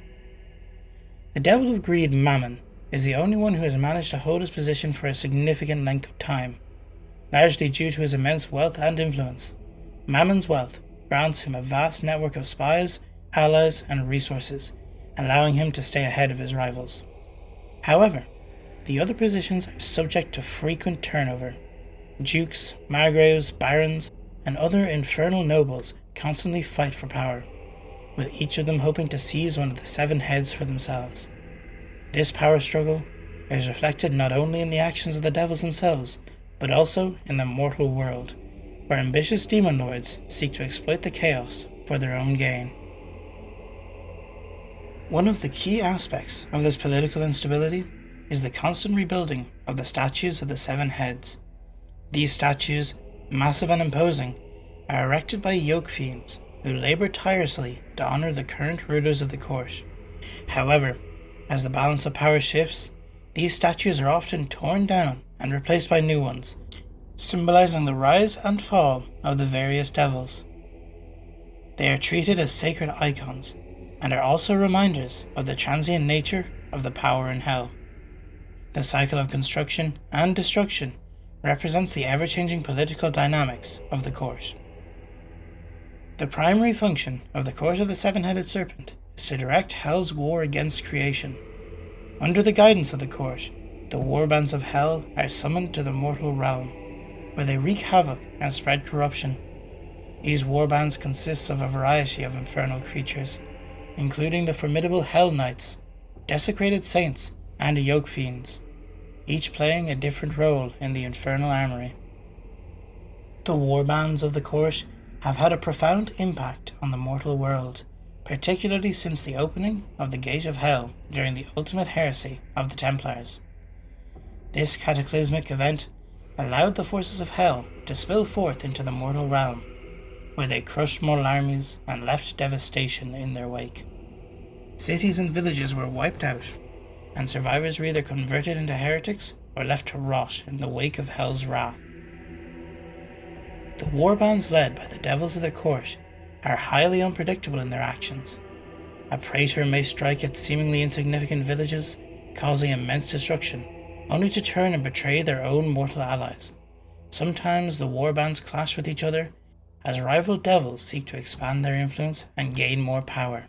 The devil of greed, Mammon, is the only one who has managed to hold his position for a significant length of time, largely due to his immense wealth and influence. Mammon's wealth grants him a vast network of spies, allies, and resources, allowing him to stay ahead of his rivals. However, the other positions are subject to frequent turnover. Dukes, margraves, barons, and other infernal nobles constantly fight for power, with each of them hoping to seize one of the seven heads for themselves. This power struggle is reflected not only in the actions of the devils themselves, but also in the mortal world, where ambitious demon lords seek to exploit the chaos for their own gain. One of the key aspects of this political instability is the constant rebuilding of the statues of the seven heads. These statues, massive and imposing, are erected by yoke fiends who labour tirelessly to honour the current rulers of the court. However, as the balance of power shifts, these statues are often torn down and replaced by new ones, symbolising the rise and fall of the various devils. They are treated as sacred icons, and are also reminders of the transient nature of the power in hell. The cycle of construction and destruction represents the ever-changing political dynamics of the court. The primary function of the Court of the Seven-Headed Serpent is to direct hell's war against creation. Under the guidance of the court, the warbands of hell are summoned to the mortal realm, where they wreak havoc and spread corruption. These warbands consist of a variety of infernal creatures, including the formidable Hell Knights, desecrated saints, and yoke fiends, each playing a different role in the infernal armory. The warbands of the court have had a profound impact on the mortal world, particularly since the opening of the Gate of Hell during the ultimate heresy of the Templars. This cataclysmic event allowed the forces of hell to spill forth into the mortal realm, where they crushed mortal armies and left devastation in their wake. Cities and villages were wiped out, and survivors were either converted into heretics or left to rot in the wake of hell's wrath. The warbands led by the devils of the court are highly unpredictable in their actions. A praetor may strike at seemingly insignificant villages, causing immense destruction, only to turn and betray their own mortal allies. Sometimes the warbands clash with each other, as rival devils seek to expand their influence and gain more power.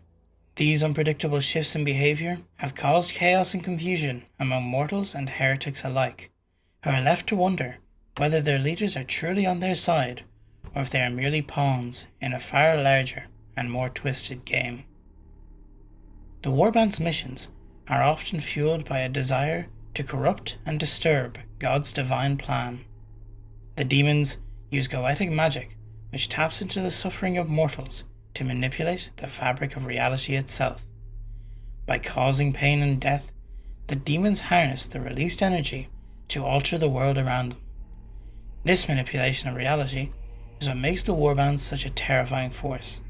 These unpredictable shifts in behaviour have caused chaos and confusion among mortals and heretics alike, who are left to wonder whether their leaders are truly on their side, or if they are merely pawns in a far larger and more twisted game. The warband's missions are often fueled by a desire to corrupt and disturb God's divine plan. The demons use goetic magic, which taps into the suffering of mortals to manipulate the fabric of reality itself. By causing pain and death, the demons harness the released energy to alter the world around them. This manipulation of reality is what makes the warbands such a terrifying force,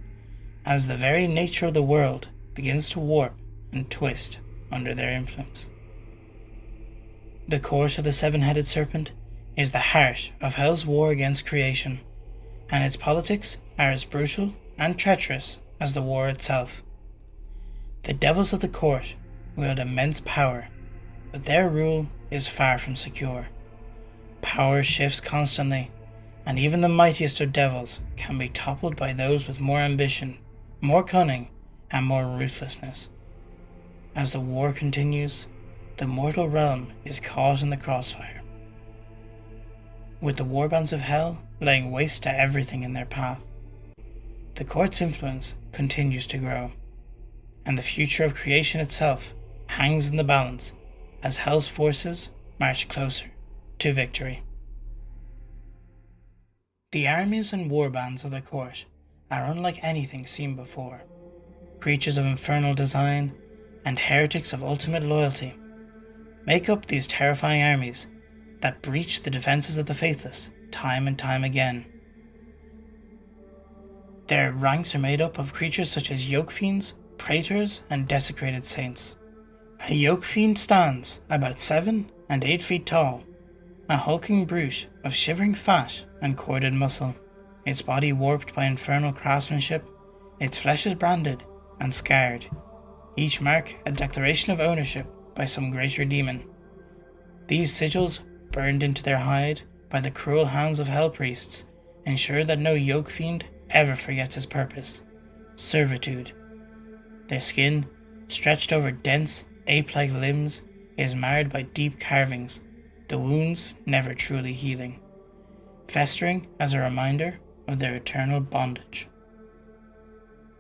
as the very nature of the world begins to warp and twist under their influence. The court of the seven-headed serpent is the heart of hell's war against creation, and its politics are as brutal and treacherous as the war itself. The devils of the court wield immense power, but their rule is far from secure. Power shifts constantly, and even the mightiest of devils can be toppled by those with more ambition, more cunning, and more ruthlessness. As the war continues, the mortal realm is caught in the crossfire, with the warbands of hell laying waste to everything in their path. The court's influence continues to grow, and the future of creation itself hangs in the balance as hell's forces march closer to victory. The armies and warbands of the court are unlike anything seen before. Creatures of infernal design and heretics of ultimate loyalty make up these terrifying armies that breach the defenses of the faithless time and time again. Their ranks are made up of creatures such as yoke fiends, praetors, and desecrated saints. A yoke fiend stands about 7 and 8 feet tall, a hulking brute of shivering fat and corded muscle, its body warped by infernal craftsmanship, its flesh is branded and scarred, each mark a declaration of ownership by some greater demon. These sigils, burned into their hide by the cruel hands of hell priests, ensure that no yoke fiend ever forgets his purpose: servitude. Their skin, stretched over dense, ape-like limbs, is marred by deep carvings, the wounds never truly healing, festering as a reminder of their eternal bondage.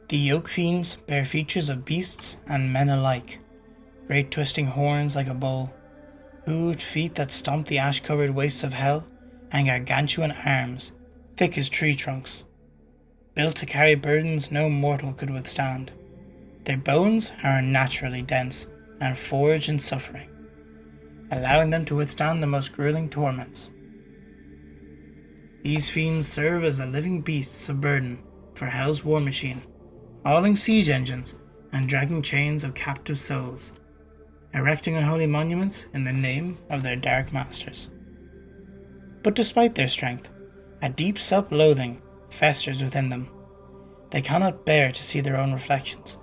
The yoke fiends bear features of beasts and men alike: great twisting horns like a bull, hooved feet that stomp the ash-covered wastes of hell, and gargantuan arms, thick as tree trunks, built to carry burdens no mortal could withstand. Their bones are unnaturally dense and forged in suffering, allowing them to withstand the most grueling torments. These fiends serve as the living beasts of burden for hell's war machine, hauling siege engines and dragging chains of captive souls, erecting unholy monuments in the name of their dark masters. But despite their strength, a deep self-loathing festers within them. They cannot bear to see their own reflections,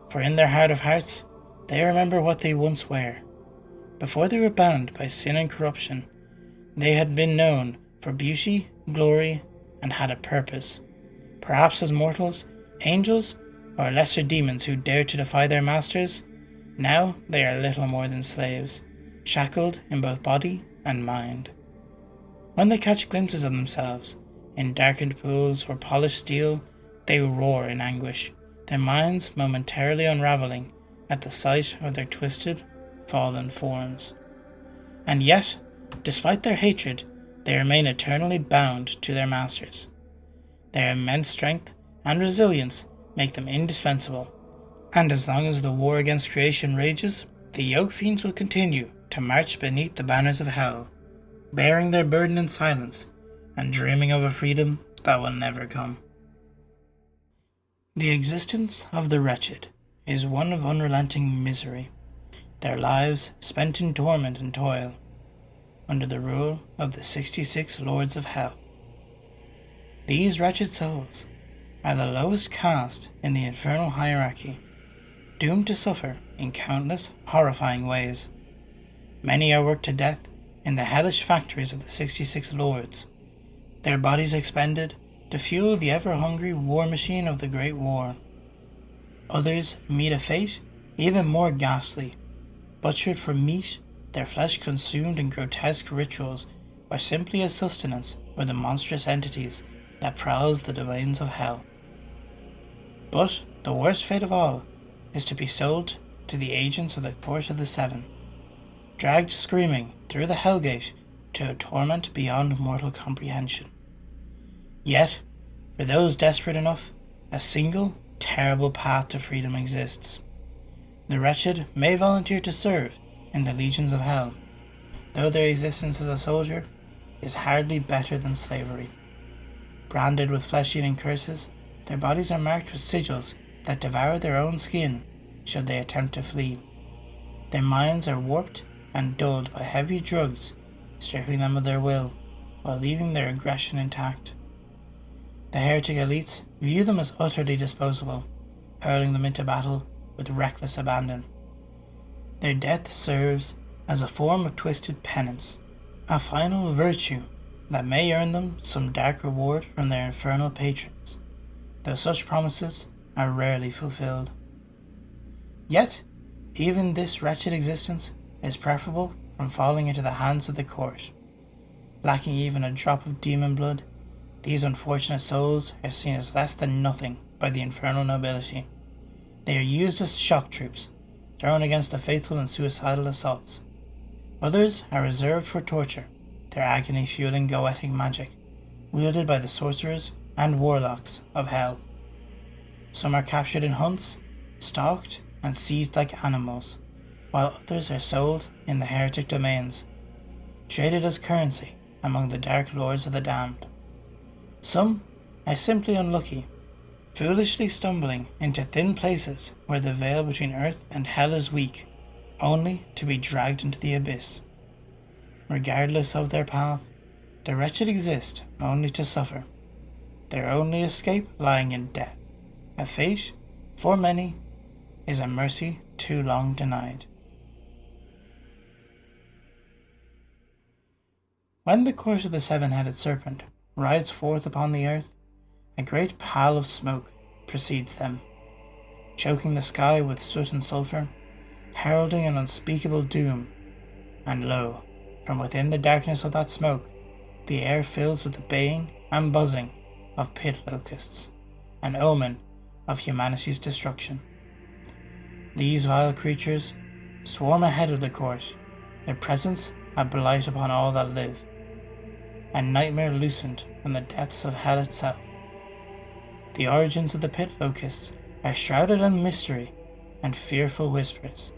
for in their heart of hearts, they remember what they once were. Before they were bound by sin and corruption, they had been known for beauty, glory, and had a purpose. Perhaps as mortals, angels, or lesser demons who dared to defy their masters, now they are little more than slaves, shackled in both body and mind. When they catch glimpses of themselves in darkened pools or polished steel, they roar in anguish, their minds momentarily unraveling at the sight of their twisted, fallen forms. And yet, despite their hatred, they remain eternally bound to their masters. Their immense strength and resilience make them indispensable, and as long as the war against creation rages, the yoke fiends will continue to march beneath the banners of hell, bearing their burden in silence and dreaming of a freedom that will never come. The existence of the wretched is one of unrelenting misery, their lives spent in torment and toil, under the rule of the 66 Lords of Hell. These wretched souls are the lowest caste in the infernal hierarchy, doomed to suffer in countless horrifying ways. Many are worked to death in the hellish factories of the 66 Lords, their bodies expended to fuel the ever-hungry war machine of the Great War. Others meet a fate even more ghastly, butchered for meat, their flesh consumed in grotesque rituals, or simply as sustenance for the monstrous entities that prowls the domains of hell. But the worst fate of all is to be sold to the agents of the Court of the Seven, dragged screaming through the Hellgate to a torment beyond mortal comprehension. Yet, for those desperate enough, a single, terrible path to freedom exists. The wretched may volunteer to serve in the legions of hell, though their existence as a soldier is hardly better than slavery. Branded with flesh-eating curses, their bodies are marked with sigils that devour their own skin should they attempt to flee. Their minds are warped and dulled by heavy drugs, stripping them of their will, while leaving their aggression intact. The heretic elites view them as utterly disposable, hurling them into battle with reckless abandon. Their death serves as a form of twisted penance, a final virtue that may earn them some dark reward from their infernal patrons, though such promises are rarely fulfilled. Yet, even this wretched existence is preferable from falling into the hands of the court. Lacking even a drop of demon blood, these unfortunate souls are seen as less than nothing by the infernal nobility. They are used as shock troops, thrown against the faithful in suicidal assaults. Others are reserved for torture, their agony fueling goetic magic, wielded by the sorcerers and warlocks of hell. Some are captured in hunts, stalked, and seized like animals, while others are sold in the heretic domains, traded as currency among the dark lords of the damned. Some are simply unlucky, foolishly stumbling into thin places where the veil between earth and hell is weak, only to be dragged into the abyss. Regardless of their path, the wretched exist only to suffer, their only escape lying in death, a fate, for many, is a mercy too long denied. When the course of the seven-headed serpent rides forth upon the earth, a great pall of smoke precedes them, choking the sky with soot and sulphur, heralding an unspeakable doom, and lo, from within the darkness of that smoke, the air fills with the baying and buzzing of pit locusts, an omen of humanity's destruction. These vile creatures swarm ahead of the court, their presence a blight upon all that live, a nightmare loosened from the depths of hell itself. The origins of the pit locusts are shrouded in mystery and fearful whispers.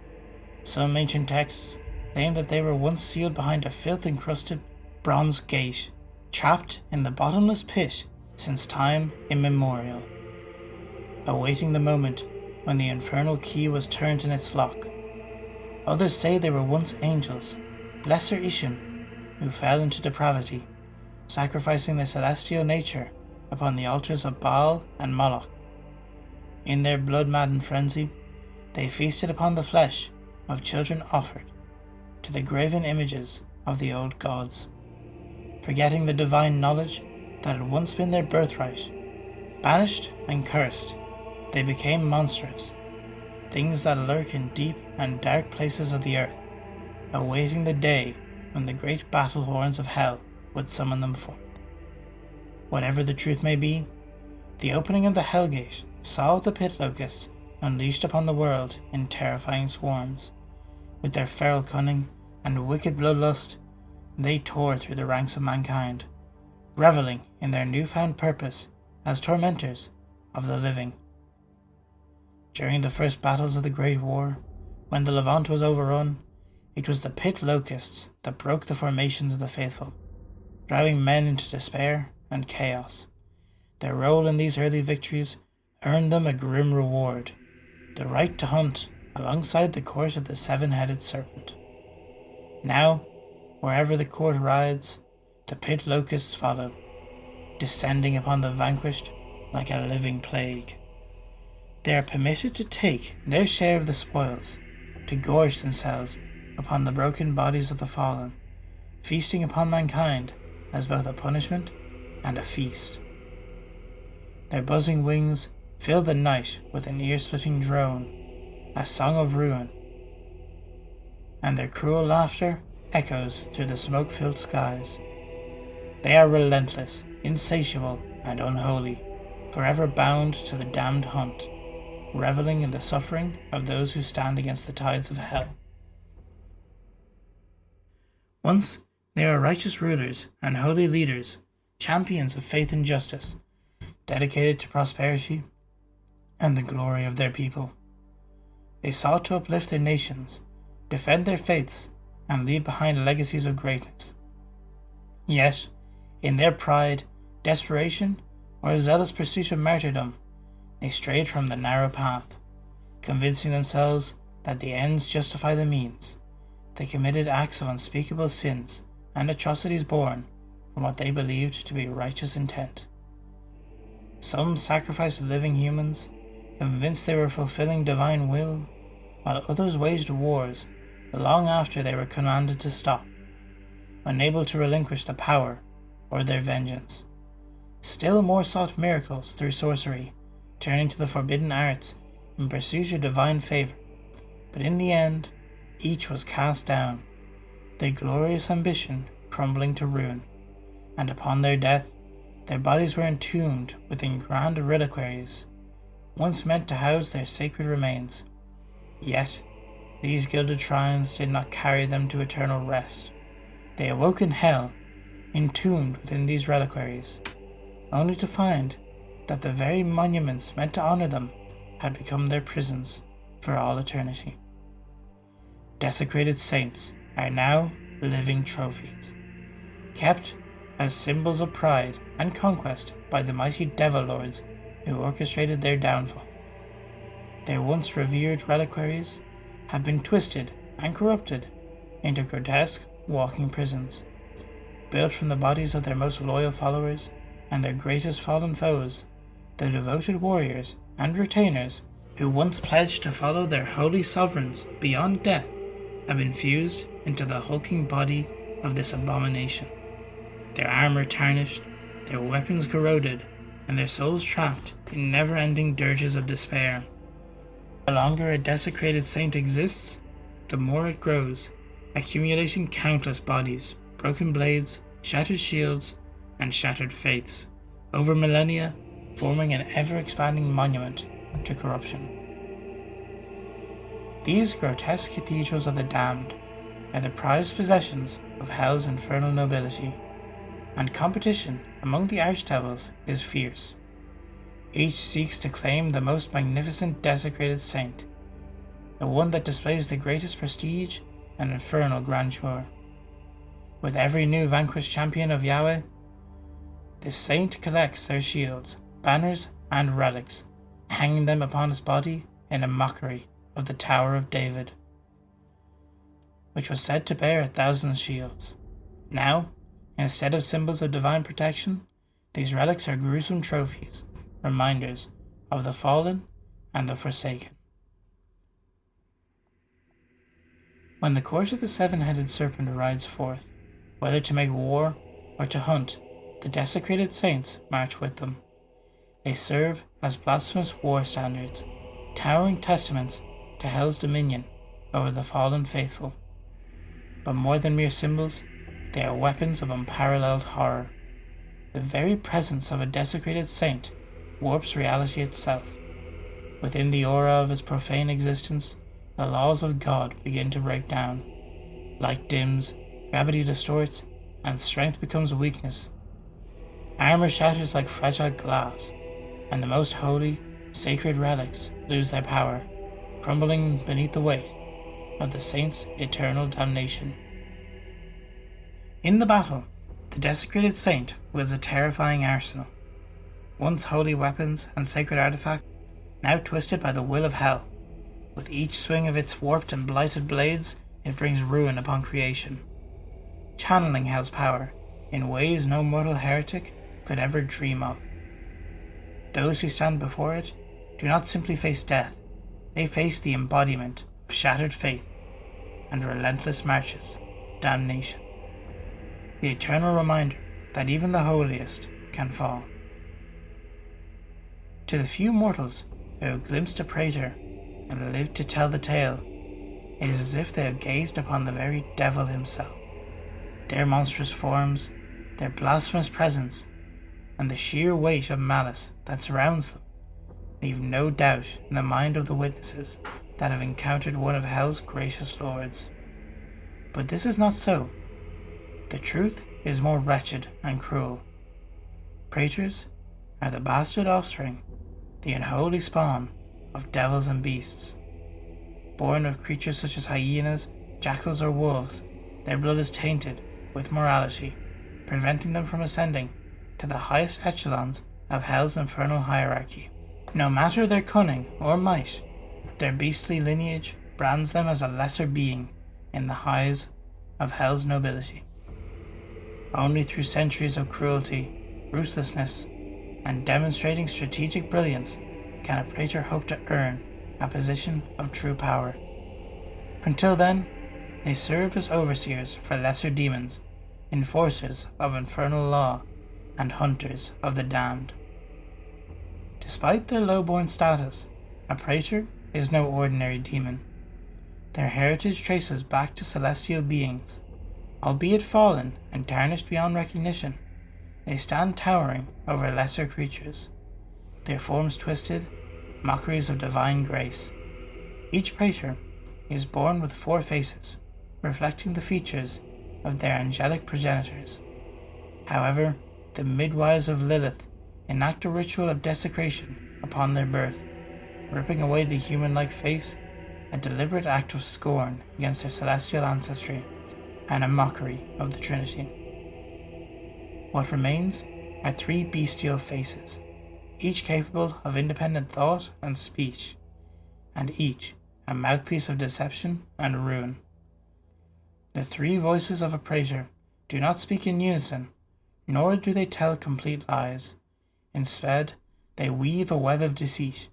Some ancient texts claim that they were once sealed behind a filth-encrusted bronze gate, trapped in the bottomless pit since time immemorial, awaiting the moment when the infernal key was turned in its lock. Others say they were once angels, lesser Ishim, who fell into depravity, sacrificing their celestial nature upon the altars of Baal and Moloch. In their blood-maddened frenzy, they feasted upon the flesh of children offered to the graven images of the old gods, forgetting the divine knowledge that had once been their birthright. Banished and cursed, they became monstrous, things that lurk in deep and dark places of the earth, awaiting the day when the great battle horns of hell would summon them forth. Whatever the truth may be, the opening of the Hellgate saw the pit locusts unleashed upon the world in terrifying swarms. With their feral cunning and wicked bloodlust, they tore through the ranks of mankind, reveling in their newfound purpose as tormentors of the living. During the first battles of the Great War, when the Levant was overrun, it was the pit locusts that broke the formations of the faithful, driving men into despair and chaos. Their role in these early victories earned them a grim reward, the right to hunt alongside the court of the seven-headed serpent. Now, wherever the court rides, the pit locusts follow, descending upon the vanquished like a living plague. They are permitted to take their share of the spoils, to gorge themselves upon the broken bodies of the fallen, feasting upon mankind as both a punishment and a feast. Their buzzing wings fill the night with an ear-splitting drone, a song of ruin, and their cruel laughter echoes through the smoke-filled skies. They are relentless, insatiable, and unholy, forever bound to the damned hunt, reveling in the suffering of those who stand against the tides of hell. Once they are righteous rulers and holy leaders, champions of faith and justice, dedicated to prosperity and the glory of their people. They sought to uplift their nations, defend their faiths, and leave behind legacies of greatness. Yet, in their pride, desperation, or a zealous pursuit of martyrdom, they strayed from the narrow path. Convincing themselves that the ends justify the means, they committed acts of unspeakable sins and atrocities born from what they believed to be righteous intent. Some sacrificed living humans, convinced they were fulfilling divine will, while others waged wars long after they were commanded to stop, unable to relinquish the power or their vengeance. Still more sought miracles through sorcery, turning to the forbidden arts in pursuit of divine favor, but in the end, each was cast down, their glorious ambition crumbling to ruin, and upon their death, their bodies were entombed within grand reliquaries, once meant to house their sacred remains. Yet, these gilded shrines did not carry them to eternal rest. They awoke in hell, entombed within these reliquaries, only to find that the very monuments meant to honor them had become their prisons for all eternity. Desecrated saints are now living trophies, kept as symbols of pride and conquest by the mighty devil lords who orchestrated their downfall. Their once revered reliquaries have been twisted and corrupted into grotesque walking prisons, built from the bodies of their most loyal followers and their greatest fallen foes, the devoted warriors and retainers who once pledged to follow their holy sovereigns beyond death have been fused into the hulking body of this abomination, their armor tarnished, their weapons corroded, and their souls trapped in never-ending dirges of despair. The longer a desecrated saint exists, the more it grows, accumulating countless bodies, broken blades, shattered shields, and shattered faiths, over millennia, forming an ever-expanding monument to corruption. These grotesque cathedrals of the damned are the prized possessions of hell's infernal nobility, and competition among the archdevils is fierce. Each seeks to claim the most magnificent desecrated saint, the one that displays the greatest prestige and infernal grandeur. With every new vanquished champion of Yahweh, the saint collects their shields, banners, and relics, hanging them upon his body in a mockery of the Tower of David, which was said to bear 1,000 shields. Now, instead of symbols of divine protection, these relics are gruesome trophies, reminders of the fallen and the forsaken. When the court of the seven-headed serpent rides forth, whether to make war or to hunt, the desecrated saints march with them. They serve as blasphemous war standards, towering testaments to hell's dominion over the fallen faithful. But more than mere symbols, they are weapons of unparalleled horror. The very presence of a desecrated saint warps reality itself. Within the aura of its profane existence, the laws of God begin to break down. Light dims, gravity distorts, and strength becomes weakness. Armor shatters like fragile glass, and the most holy, sacred relics lose their power, crumbling beneath the weight of the saint's eternal damnation. In the battle, the desecrated saint wields a terrifying arsenal. Once holy weapons and sacred artifacts, now twisted by the will of hell. With each swing of its warped and blighted blades, it brings ruin upon creation, channeling hell's power in ways no mortal heretic could ever dream of. Those who stand before it do not simply face death, they face the embodiment of shattered faith and relentless marches of damnation. The eternal reminder that even the holiest can fall. To the few mortals who have glimpsed a praetor and lived to tell the tale, it is as if they have gazed upon the very devil himself. Their monstrous forms, their blasphemous presence, and the sheer weight of malice that surrounds them leave no doubt in the mind of the witnesses that have encountered one of hell's gracious lords. But this is not so. The truth is more wretched and cruel. Praetors are the bastard offspring, the unholy spawn of devils and beasts. Born of creatures such as hyenas, jackals, or wolves, their blood is tainted with morality, preventing them from ascending to the highest echelons of hell's infernal hierarchy. No matter their cunning or might, their beastly lineage brands them as a lesser being in the eyes of hell's nobility. Only through centuries of cruelty, ruthlessness, and demonstrating strategic brilliance can a praetor hope to earn a position of true power. Until then, they serve as overseers for lesser demons, enforcers of infernal law, and hunters of the damned. To Despite their low-born status, a praetor is no ordinary demon. Their heritage traces back to celestial beings. Albeit fallen and tarnished beyond recognition, they stand towering over lesser creatures, their forms twisted, mockeries of divine grace. Each praetor is born with 4 faces, reflecting the features of their angelic progenitors. However, the midwives of Lilith enact a ritual of desecration upon their birth, ripping away the human-like face, a deliberate act of scorn against their celestial ancestry, and a mockery of the Trinity. What remains are 3 bestial faces, each capable of independent thought and speech, and each a mouthpiece of deception and ruin. The 3 voices of a praetor do not speak in unison, nor do they tell complete lies. Instead, they weave a web of deceit,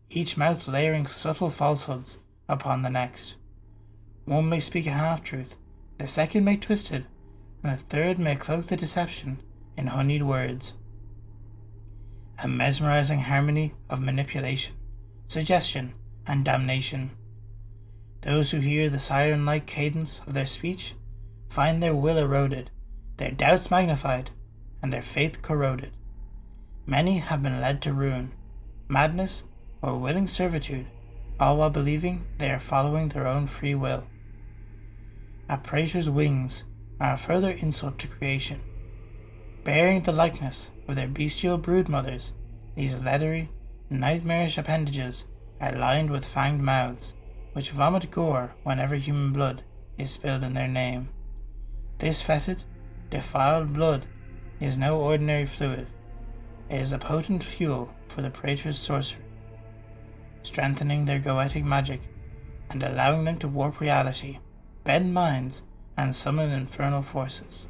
each mouth layering subtle falsehoods upon the next. One may speak a half-truth, the second may twist it, and the third may cloak the deception in honeyed words. A mesmerizing harmony of manipulation, suggestion, and damnation. Those who hear the siren-like cadence of their speech find their will eroded, their doubts magnified, and their faith corroded. Many have been led to ruin, madness, or willing servitude, all while believing they are following their own free will. A praetor's wings are a further insult to creation. Bearing the likeness of their bestial broodmothers, these leathery, nightmarish appendages are lined with fanged mouths, which vomit gore whenever human blood is spilled in their name. This fetid, defiled blood is no ordinary fluid. It is a potent fuel for the praetor's sorcery, strengthening their goetic magic and allowing them to warp reality, bend minds, and summon infernal forces.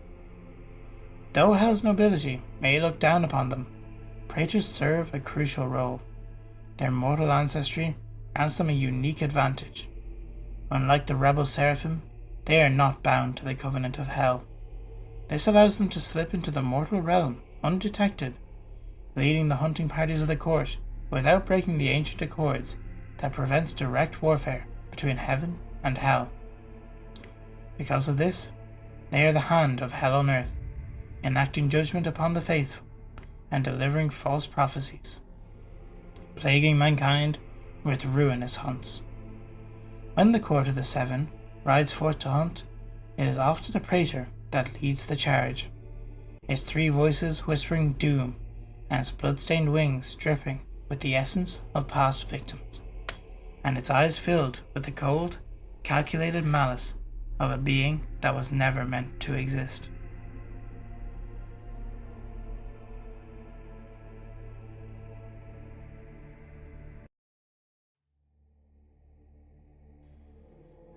Though Hell's nobility may look down upon them, praetors serve a crucial role. Their mortal ancestry grants them a unique advantage. Unlike the rebel seraphim, they are not bound to the covenant of Hell. This allows them to slip into the mortal realm undetected, leading the hunting parties of the court without breaking the ancient accords that prevents direct warfare between heaven and hell. Because of this, they are the hand of hell on earth, enacting judgment upon the faithful and delivering false prophecies, plaguing mankind with ruinous hunts. When the court of the Seven rides forth to hunt, it is often a praetor that leads the charge, its 3 voices whispering doom and its blood-stained wings dripping with the essence of past victims, and its eyes filled with the cold, calculated malice of a being that was never meant to exist.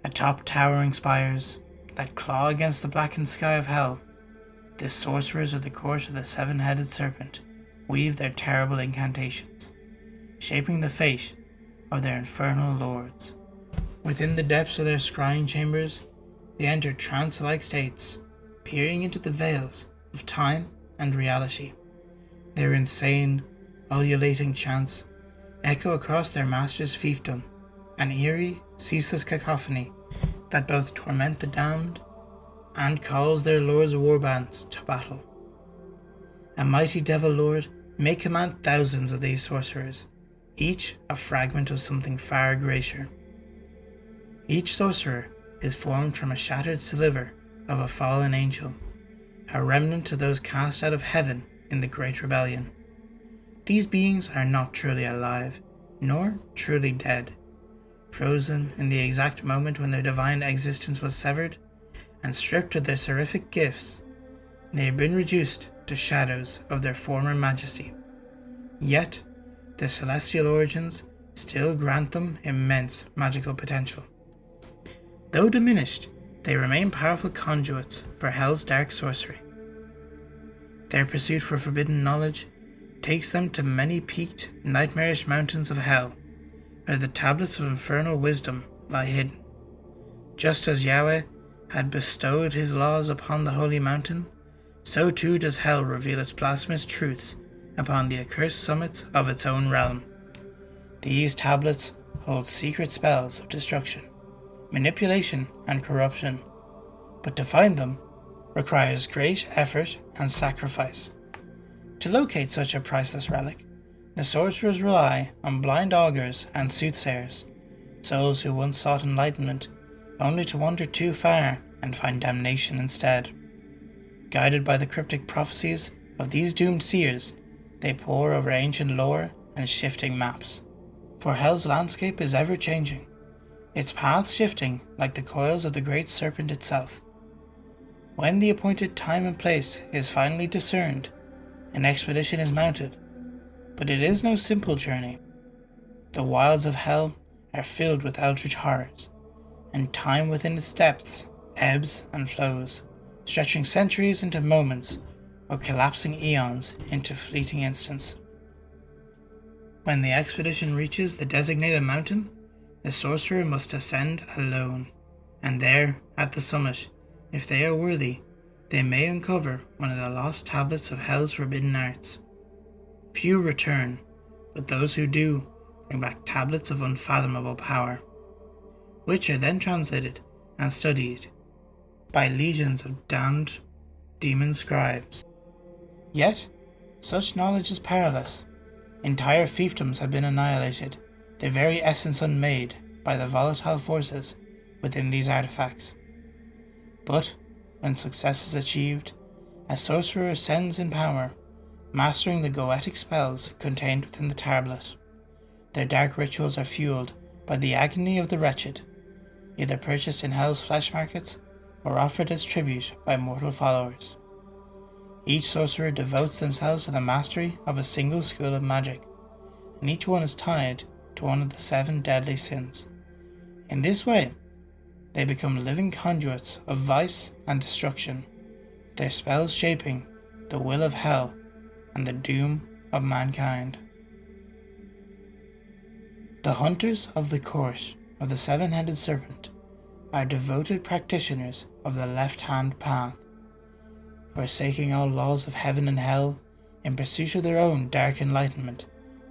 Atop towering spires that claw against the blackened sky of hell, the sorcerers of the court of the 7-headed serpent weave their terrible incantations, shaping the fate of their infernal lords. Within the depths of their scrying chambers, they enter trance-like states, peering into the veils of time and reality. Their insane, ululating chants echo across their master's fiefdom, an eerie, ceaseless cacophony that both torment the damned and calls their lord's warbands to battle. A mighty devil lord may command thousands of these sorcerers, each a fragment of something far greater. Each sorcerer is formed from a shattered sliver of a fallen angel, a remnant of those cast out of heaven in the Great Rebellion. These beings are not truly alive, nor truly dead. Frozen in the exact moment when their divine existence was severed, and stripped of their seraphic gifts, they have been reduced to shadows of their former majesty. Yet, their celestial origins still grant them immense magical potential. Though diminished, they remain powerful conduits for Hell's dark sorcery. Their pursuit for forbidden knowledge takes them to many peaked, nightmarish mountains of Hell, where the tablets of infernal wisdom lie hidden. Just as Yahweh had bestowed his laws upon the holy mountain, so too does Hell reveal its blasphemous truths upon the accursed summits of its own realm. These tablets hold secret spells of destruction, manipulation, and corruption, but to find them requires great effort and sacrifice. To locate such a priceless relic, the sorcerers rely on blind augurs and soothsayers, souls who once sought enlightenment only to wander too far and find damnation instead. Guided by the cryptic prophecies of these doomed seers, they pore over ancient lore and shifting maps. For Hell's landscape is ever changing, its paths shifting like the coils of the great serpent itself. When the appointed time and place is finally discerned, an expedition is mounted, but it is no simple journey. The wilds of Hell are filled with eldritch horrors, and time within its depths ebbs and flows, stretching centuries into moments or collapsing eons into fleeting instants. When the expedition reaches the designated mountain, the sorcerer must ascend alone, and there, at the summit, if they are worthy, they may uncover one of the lost tablets of Hell's forbidden arts. Few return, but those who do bring back tablets of unfathomable power, which are then translated and studied by legions of damned demon scribes. Yet, such knowledge is powerless. Entire fiefdoms have been annihilated, their very essence unmade by the volatile forces within these artifacts. But, when success is achieved, a sorcerer ascends in power, mastering the goetic spells contained within the tablet. Their dark rituals are fueled by the agony of the wretched, either purchased in Hell's flesh markets or offered as tribute by mortal followers. Each sorcerer devotes themselves to the mastery of a single school of magic, and each one is tied to one of the 7 deadly sins. In this way, they become living conduits of vice and destruction, their spells shaping the will of Hell and the doom of mankind. The hunters of the court of the 7-headed serpent are devoted practitioners of the left-hand path. Forsaking all laws of heaven and hell, in pursuit of their own dark enlightenment,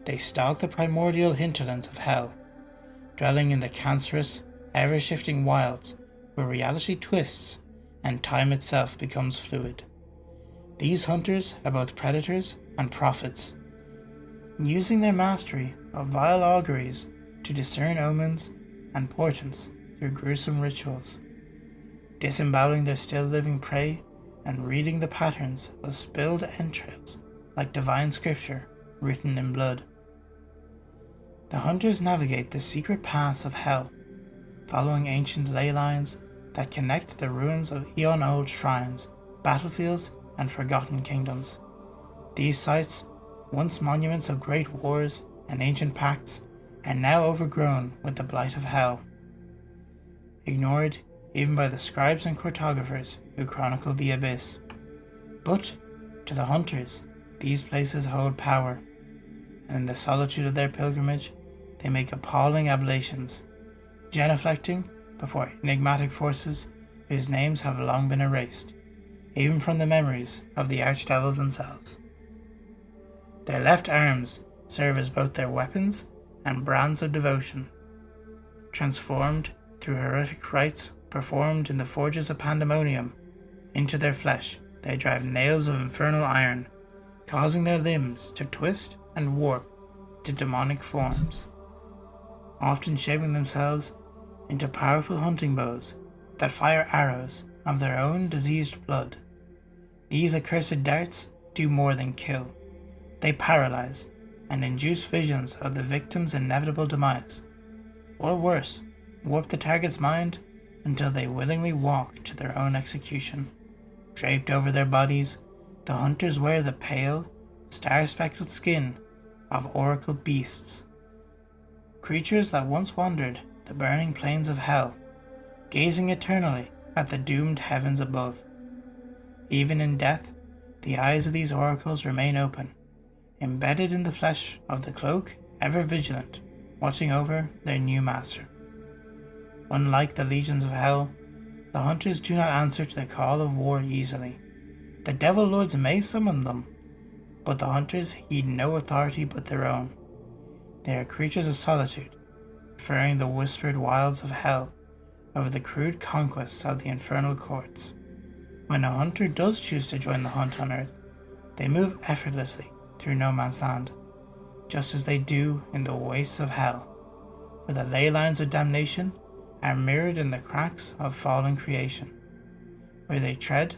they stalk the primordial hinterlands of Hell, dwelling in the cancerous, ever-shifting wilds where reality twists and time itself becomes fluid. These hunters are both predators and prophets, using their mastery of vile auguries to discern omens and portents through gruesome rituals, disemboweling their still-living prey and reading the patterns of spilled entrails like divine scripture written in blood. The hunters navigate the secret paths of Hell, following ancient ley lines that connect the ruins of eon-old shrines, battlefields, and forgotten kingdoms. These sites, once monuments of great wars and ancient pacts, are now overgrown with the blight of Hell, ignored even by the scribes and cartographers who chronicle the abyss. But, to the hunters, these places hold power, and in the solitude of their pilgrimage, they make appalling ablations, genuflecting before enigmatic forces whose names have long been erased, even from the memories of the archdevils themselves. Their left arms serve as both their weapons and brands of devotion. Transformed through horrific rites performed in the forges of pandemonium, into their flesh they drive nails of infernal iron, causing their limbs to twist and warp to demonic forms, often shaping themselves into powerful hunting bows that fire arrows of their own diseased blood. These accursed darts do more than kill. They paralyze and induce visions of the victim's inevitable demise, or worse, warp the target's mind until they willingly walk to their own execution. Draped over their bodies, the hunters wear the pale, star-speckled skin of oracle beasts, creatures that once wandered the burning plains of Hell, gazing eternally at the doomed heavens above. Even in death, the eyes of these oracles remain open, embedded in the flesh of the cloak, ever vigilant, watching over their new master. Unlike the legions of Hell, the hunters do not answer to the call of war easily. The devil lords may summon them, but the hunters heed no authority but their own. They are creatures of solitude, preferring the whispered wilds of hell over the crude conquests of the infernal courts. When a hunter does choose to join the hunt on earth, they move effortlessly through no man's land, just as they do in the wastes of hell, for the ley lines of damnation are mirrored in the cracks of fallen creation. Where they tread,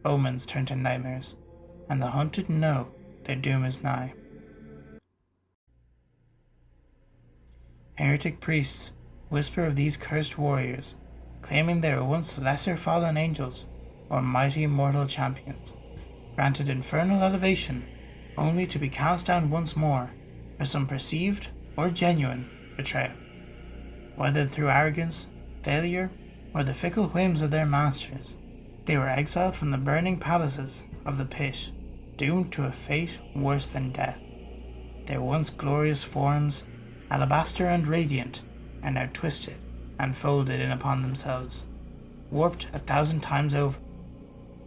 omens turn to nightmares, and the hunted know their doom is nigh. Heretic priests whisper of these cursed warriors, claiming they were once lesser fallen angels or mighty mortal champions, granted infernal elevation only to be cast down once more for some perceived or genuine betrayal. Whether through arrogance, failure, or the fickle whims of their masters, they were exiled from the burning palaces of the pit, doomed to a fate worse than death. Their once glorious forms, alabaster and radiant, are now twisted and folded in upon themselves, warped 1,000 times over,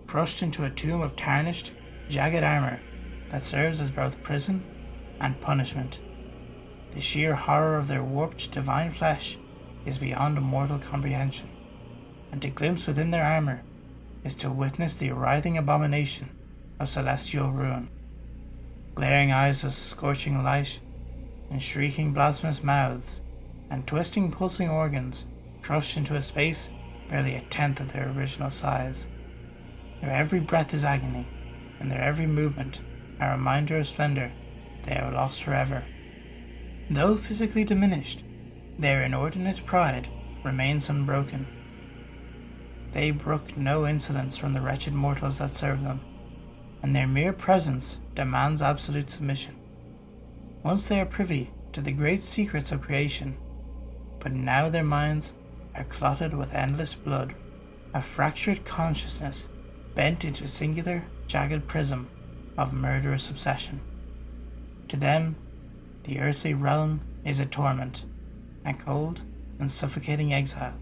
crushed into a tomb of tarnished, jagged armor that serves as both prison and punishment. The sheer horror of their warped divine flesh is beyond mortal comprehension, and to glimpse within their armor is to witness the writhing abomination of celestial ruin. Glaring eyes of scorching light, and shrieking blasphemous mouths, and twisting pulsing organs crushed into a space barely 1/10 of their original size. Their every breath is agony, and their every movement a reminder of splendor they are lost forever. Though physically diminished, their inordinate pride remains unbroken. They brook no insolence from the wretched mortals that serve them, and their mere presence demands absolute submission. Once they are privy to the great secrets of creation, but now their minds are clotted with endless blood, a fractured consciousness bent into a singular, jagged prism of murderous obsession. To them, the earthly realm is a torment, a cold and suffocating exile,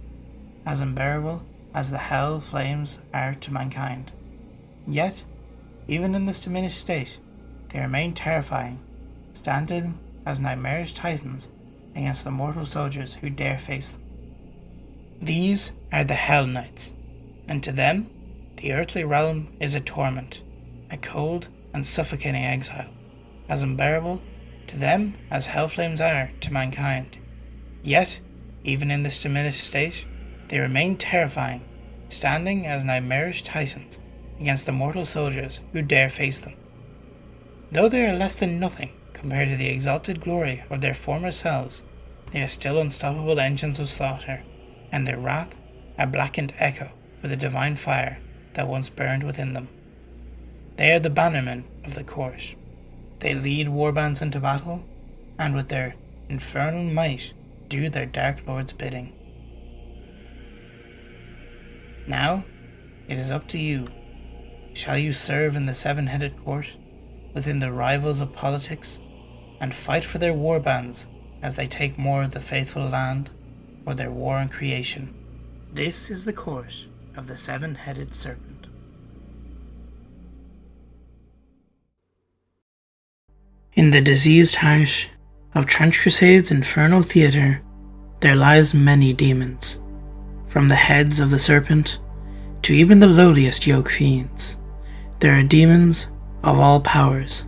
as unbearable as the hell flames are to mankind. Yet, even in this diminished state, they remain terrifying, standing as nightmarish titans against the mortal soldiers who dare face them. These are the Hell Knights, and to them, the earthly realm is a torment, a cold and suffocating exile, as unbearable to them as hell flames are to mankind. Yet, even in this diminished state, they remain terrifying, standing as nightmarish titans against the mortal soldiers who dare face them. Though they are less than nothing compared to the exalted glory of their former selves, they are still unstoppable engines of slaughter, and their wrath a blackened echo for the divine fire that once burned within them. They are the bannermen of the court. They lead warbands into battle, and with their infernal might do their Dark Lord's bidding. Now, it is up to you. Shall you serve in the seven-headed court, within the rivals of politics, and fight for their warbands as they take more of the faithful land, or their war on creation? This is the court of the seven-headed serpent. In the diseased heart of Trench Crusade's infernal theatre, there lies many demons, from the heads of the serpent to even the lowliest yoke fiends. There are demons of all powers.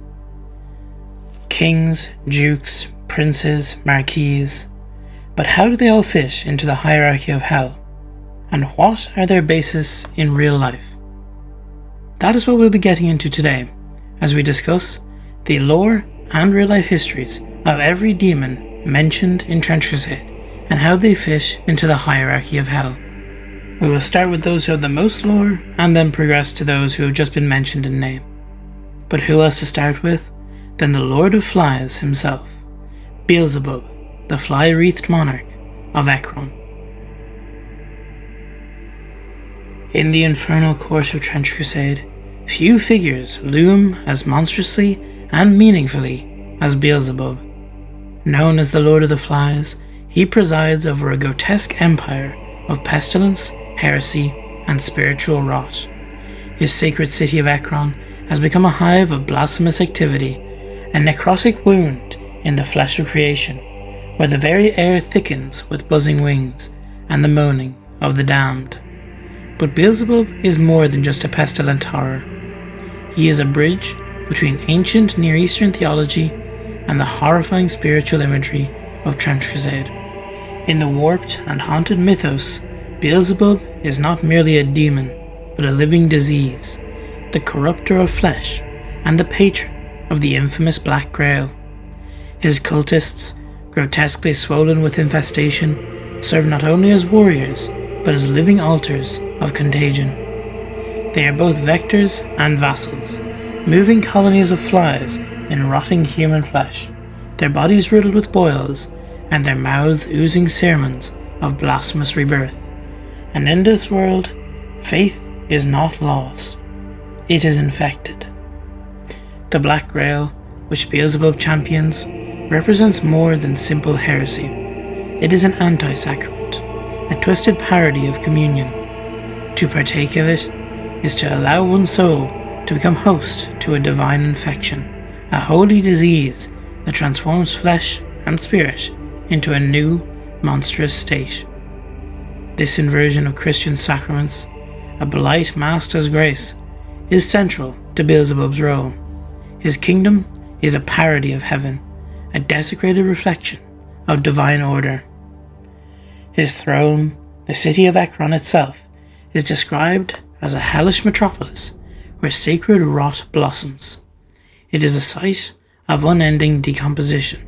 Kings, dukes, princes, marquises. But how do they all fit into the hierarchy of hell? And what are their bases in real life? That is what we'll be getting into today, as we discuss the lore and real life histories of every demon mentioned in Trench Crusade, and how they fit into the hierarchy of hell. We will start with those who have the most lore, and then progress to those who have just been mentioned in name. But who else to start with than the Lord of Flies himself, Beelzebub, the fly-wreathed monarch of Ekron. In the infernal court of Trench Crusade, few figures loom as monstrously and meaningfully as Beelzebub. Known as the Lord of the Flies, he presides over a grotesque empire of pestilence, heresy, and spiritual rot. His sacred city of Ekron has become a hive of blasphemous activity, a necrotic wound in the flesh of creation, where the very air thickens with buzzing wings and the moaning of the damned. But Beelzebub is more than just a pestilent horror. He is a bridge between ancient Near Eastern theology and the horrifying spiritual imagery of Trench Crusade. In the warped and haunted mythos, Beelzebub is not merely a demon, but a living disease, the corrupter of flesh and the patron of the infamous Black Grail. His cultists, grotesquely swollen with infestation, serve not only as warriors, but as living altars of contagion. They are both vectors and vassals, moving colonies of flies in rotting human flesh, their bodies riddled with boils, and their mouths oozing sermons of blasphemous rebirth. And in this world, faith is not lost, it is infected. The Black Grail, which Beelzebub champions, represents more than simple heresy. It is an anti-sacrament, a twisted parody of communion. To partake of it is to allow one's soul to become host to a divine infection, a holy disease that transforms flesh and spirit into a new, monstrous state. This inversion of Christian sacraments, a blight masked as grace, is central to Beelzebub's role. His kingdom is a parody of heaven, a desecrated reflection of divine order. His throne, the city of Ekron itself, is described as a hellish metropolis where sacred rot blossoms. It is a site of unending decomposition,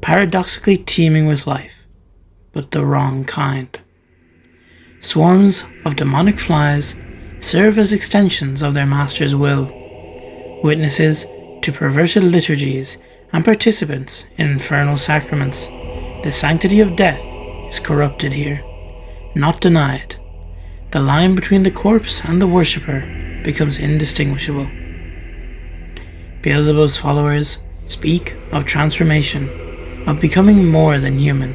paradoxically teeming with life, but the wrong kind. Swarms of demonic flies serve as extensions of their master's will, witnesses to perverted liturgies and participants in infernal sacraments. The sanctity of death is corrupted here, not denied. The line between the corpse and the worshipper becomes indistinguishable. Beelzebub's followers speak of transformation, of becoming more than human.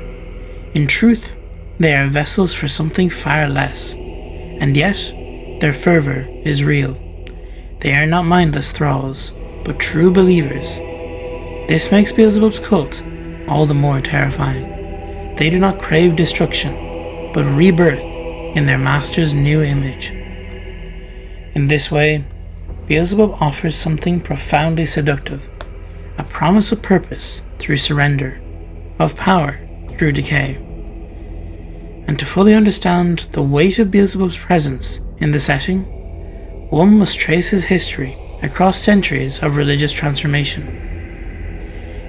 In truth, they are vessels for something far less, and yet their fervour is real. They are not mindless thralls, but true believers. This makes Beelzebub's cult all the more terrifying. They do not crave destruction, but rebirth in their master's new image. In this way, Beelzebub offers something profoundly seductive, a promise of purpose through surrender, of power through decay. And to fully understand the weight of Beelzebub's presence in the setting, one must trace his history across centuries of religious transformation.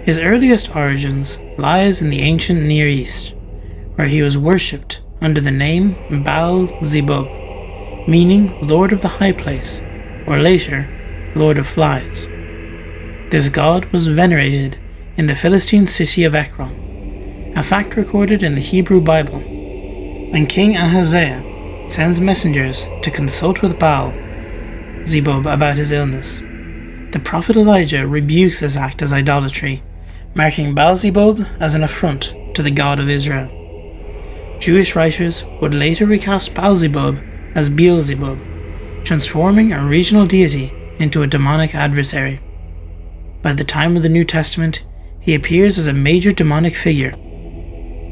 His earliest origins lies in the ancient Near East, where he was worshipped under the name Baal-zebub, meaning Lord of the High Place, or later, Lord of Flies. This god was venerated in the Philistine city of Ekron, a fact recorded in the Hebrew Bible. When King Ahaziah sends messengers to consult with Baal-zebub about his illness, the prophet Elijah rebukes this act as idolatry, marking Baal-zebub as an affront to the God of Israel. Jewish writers would later recast Baal-zebub as Beelzebub, transforming a regional deity into a demonic adversary. By the time of the New Testament, he appears as a major demonic figure.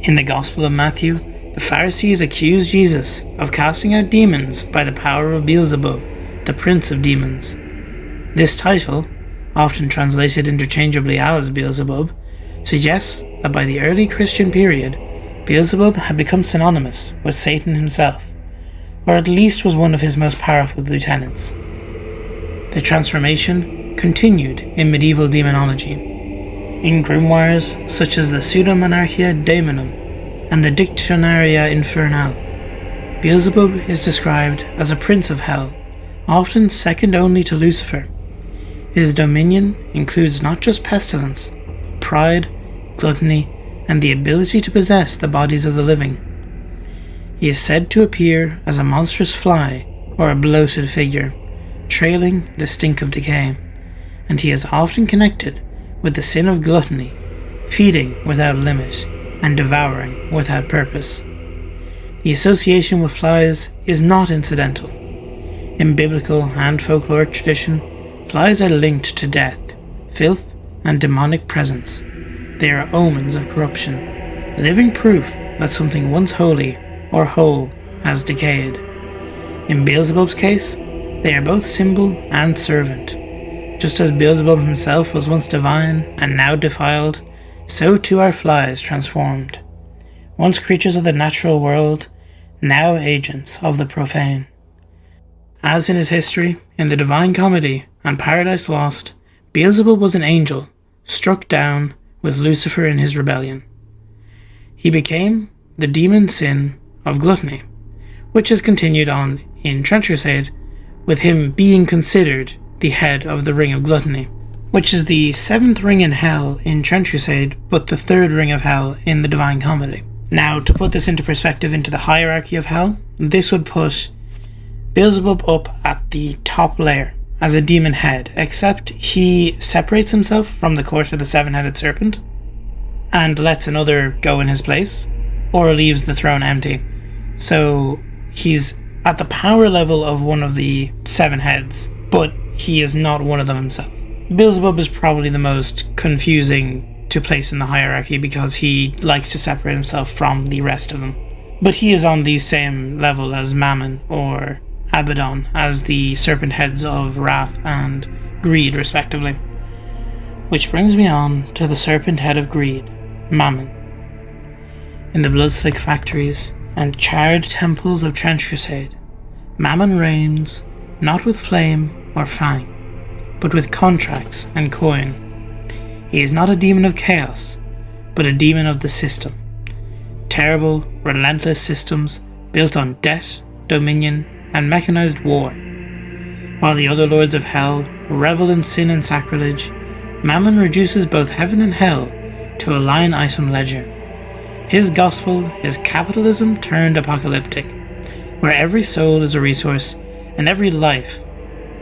In the Gospel of Matthew, the Pharisees accuse Jesus of casting out demons by the power of Beelzebub, the prince of demons. This title, often translated interchangeably as Beelzebub, suggests that by the early Christian period, Beelzebub had become synonymous with Satan himself, or at least was one of his most powerful lieutenants. The transformation continued in medieval demonology. In grimoires such as the Pseudomonarchia Daemonum and the Dictionaria Infernal, Beelzebub is described as a prince of hell, often second only to Lucifer. His dominion includes not just pestilence, but pride, gluttony, and the ability to possess the bodies of the living. He is said to appear as a monstrous fly or a bloated figure, trailing the stink of decay, and he is often connected with the sin of gluttony, feeding without limit and devouring without purpose. The association with flies is not incidental. In biblical and folkloric tradition, Flies are linked to death, filth, and demonic presence. They are omens of corruption, living proof that something once holy or whole has decayed. In Beelzebub's case, they are both symbol and servant. Just as Beelzebub himself was once divine and now defiled, so too are flies transformed. Once creatures of the natural world, now agents of the profane. As in his history, in the Divine Comedy and Paradise Lost, Beelzebub was an angel, struck down with Lucifer in his rebellion. He became the demon sin of gluttony, which has continued on in Trench Crusade, with him being considered the head of the Ring of Gluttony, which is the 7th ring in Hell in Trench Crusade, but the 3rd ring of Hell in the Divine Comedy. Now, to put this into perspective into the hierarchy of Hell, this would put Beelzebub up at the top layer as a demon head, except he separates himself from the court of the 7-headed serpent and lets another go in his place, or leaves the throne empty. So he's at the power level of one of the 7 heads, but he is not one of them himself. Beelzebub is probably the most confusing to place in the hierarchy because he likes to separate himself from the rest of them. But he is on the same level as Mammon or Abaddon as the serpent heads of Wrath and Greed respectively. Which brings me on to the serpent head of Greed, Mammon. In the Bloodslick factories and charred temples of Trench Crusade, Mammon reigns not with flame or fang, but with contracts and coin. He is not a demon of chaos, but a demon of the system. Terrible, relentless systems built on debt, dominion, and mechanized war. While the other lords of hell revel in sin and sacrilege, Mammon reduces both heaven and hell to a line item ledger. His gospel is capitalism turned apocalyptic, where every soul is a resource and every life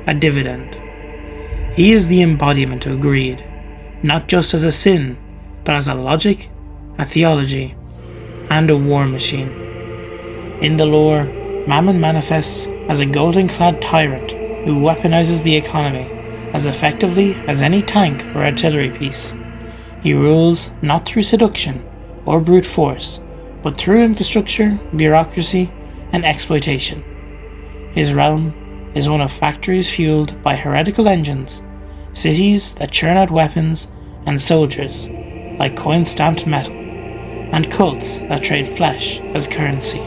a dividend. He is the embodiment of greed, not just as a sin, but as a logic, a theology, and a war machine. In the lore, Mammon manifests as a golden-clad tyrant who weaponizes the economy as effectively as any tank or artillery piece. He rules not through seduction or brute force, but through infrastructure, bureaucracy, and exploitation. His realm is one of factories fueled by heretical engines, cities that churn out weapons and soldiers like coin-stamped metal, and cults that trade flesh as currency.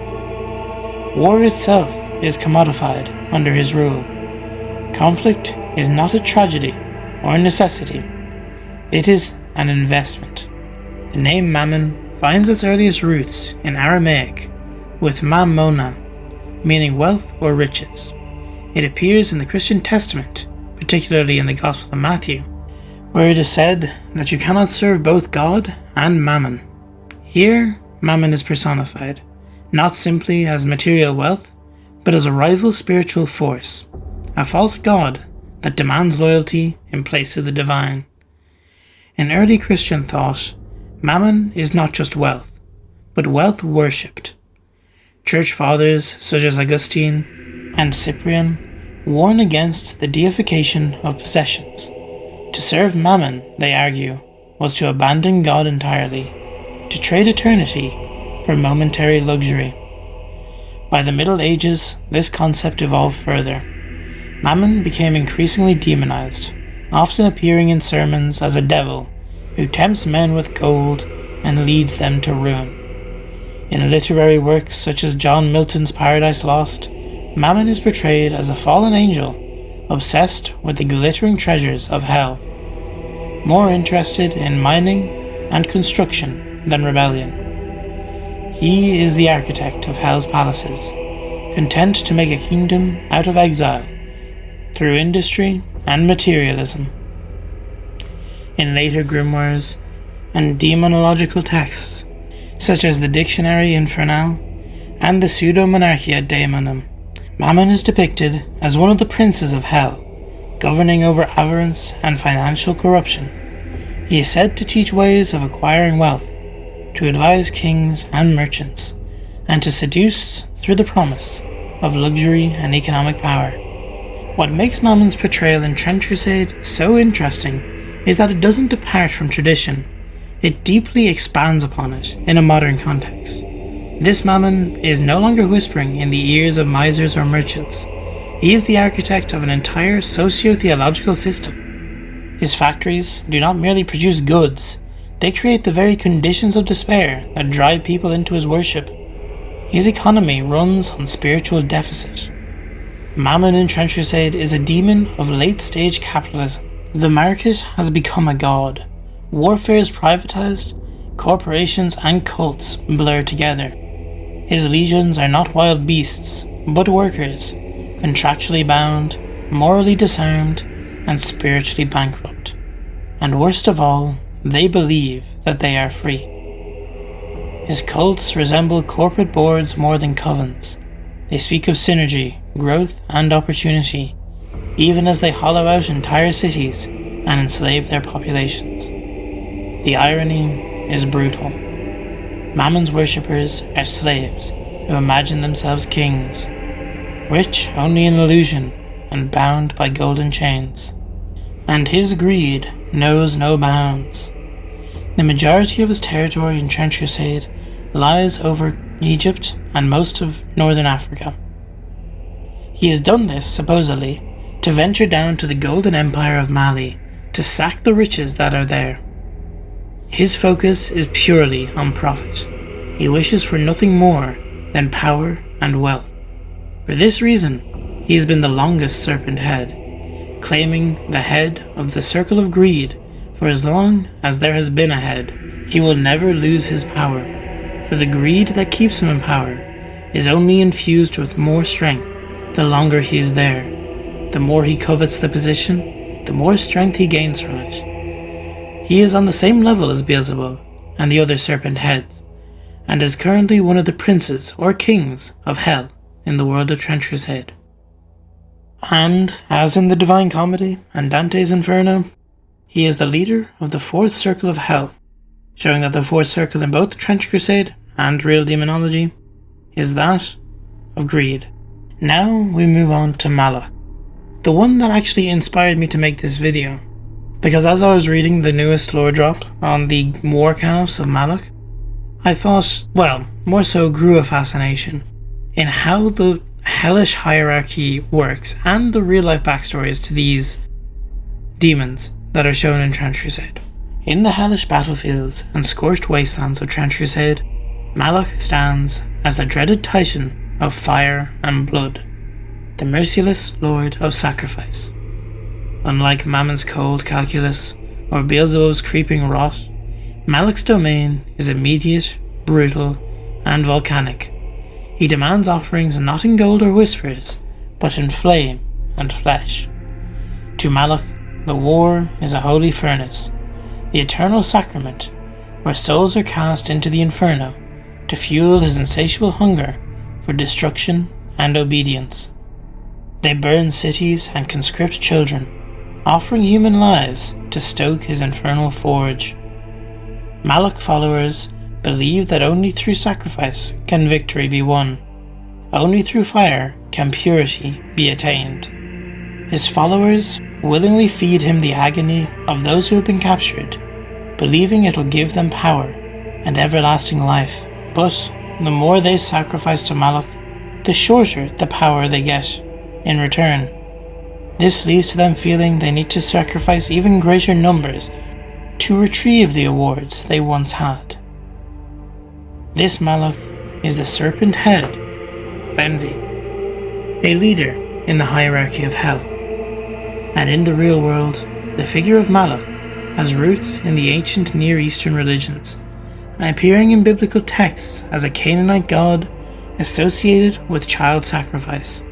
War itself is commodified under his rule. Conflict is not a tragedy or a necessity, it is an investment. The name Mammon finds its earliest roots in Aramaic, with mammona, meaning wealth or riches. It appears in the Christian Testament, particularly in the Gospel of Matthew, where it is said that you cannot serve both God and Mammon. Here, Mammon is personified, not simply as material wealth, but as a rival spiritual force, a false god that demands loyalty in place of the divine. In early Christian thought, Mammon is not just wealth, but wealth worshipped. Church fathers such as Augustine and Cyprian warn against the deification of possessions. To serve Mammon, they argue, was to abandon God entirely, to trade eternity for momentary luxury. By the Middle Ages, this concept evolved further. Mammon became increasingly demonized, often appearing in sermons as a devil who tempts men with gold and leads them to ruin. In literary works such as John Milton's Paradise Lost, Mammon is portrayed as a fallen angel, obsessed with the glittering treasures of hell, more interested in mining and construction than rebellion. He is the architect of hell's palaces, content to make a kingdom out of exile, through industry and materialism. In later grimoires and demonological texts, such as the Dictionary Infernal and the Pseudo-Monarchia Daemonum, Mammon is depicted as one of the princes of hell, governing over avarice and financial corruption. He is said to teach ways of acquiring wealth, to advise kings and merchants, and to seduce through the promise of luxury and economic power. What makes Mammon's portrayal in Trench Crusade so interesting is that it doesn't depart from tradition, it deeply expands upon it in a modern context. This Mammon is no longer whispering in the ears of misers or merchants. He is the architect of an entire socio-theological system. His factories do not merely produce goods, they create the very conditions of despair that drive people into his worship. His economy runs on spiritual deficit. Mammon in Trench Crusade is a demon of late-stage capitalism. The market has become a god. Warfare is privatized, corporations and cults blur together. His legions are not wild beasts, but workers, contractually bound, morally disarmed, and spiritually bankrupt. And worst of all, they believe that they are free. His cults resemble corporate boards more than covens. They speak of synergy, growth, and opportunity, even as they hollow out entire cities and enslave their populations. The irony is brutal. Mammon's worshippers are slaves who imagine themselves kings, rich only in illusion and bound by golden chains. And his greed knows no bounds. The majority of his territory in Trench Crusade lies over Egypt and most of northern Africa. He has done this, supposedly, to venture down to the Golden Empire of Mali to sack the riches that are there. His focus is purely on profit. He wishes for nothing more than power and wealth. For this reason, he has been the longest serpent head, claiming the head of the circle of greed. For as long as there has been a head, he will never lose his power, for the greed that keeps him in power is only infused with more strength the longer he is there. The more he covets the position, the more strength he gains from it. He is on the same level as Beelzebub and the other serpent heads, and is currently one of the princes or kings of hell in the world of Trench Crusade. And, as in the Divine Comedy and Dante's Inferno, he is the leader of the fourth circle of hell, showing that the fourth circle in both Trench Crusade and real demonology is that of greed. Now we move on to Malak, the one that actually inspired me to make this video, because as I was reading the newest lore drop on the Warcalves of Malak, I thought, well, more so grew a fascination in how the hellish hierarchy works and the real life backstories to these demons that are shown in Trench Crusade. In the hellish battlefields and scorched wastelands of Trench Crusade, Malak stands as the dreaded titan of fire and blood, the merciless lord of sacrifice. Unlike Mammon's cold calculus or Beelzebub's creeping rot, Malak's domain is immediate, brutal, and volcanic. He demands offerings not in gold or whispers, but in flame and flesh. To Malak, the war is a holy furnace, the eternal sacrament, where souls are cast into the inferno to fuel his insatiable hunger for destruction and obedience. They burn cities and conscript children, offering human lives to stoke his infernal forge. Malak followers believe that only through sacrifice can victory be won. Only through fire can purity be attained. His followers willingly feed him the agony of those who have been captured, believing it will give them power and everlasting life. But the more they sacrifice to Malak, the shorter the power they get in return. This leads to them feeling they need to sacrifice even greater numbers to retrieve the awards they once had. This Malak is the serpent head of envy, a leader in the hierarchy of hell. And in the real world, the figure of Malak has roots in the ancient Near Eastern religions, appearing in biblical texts as a Canaanite god associated with child sacrifice.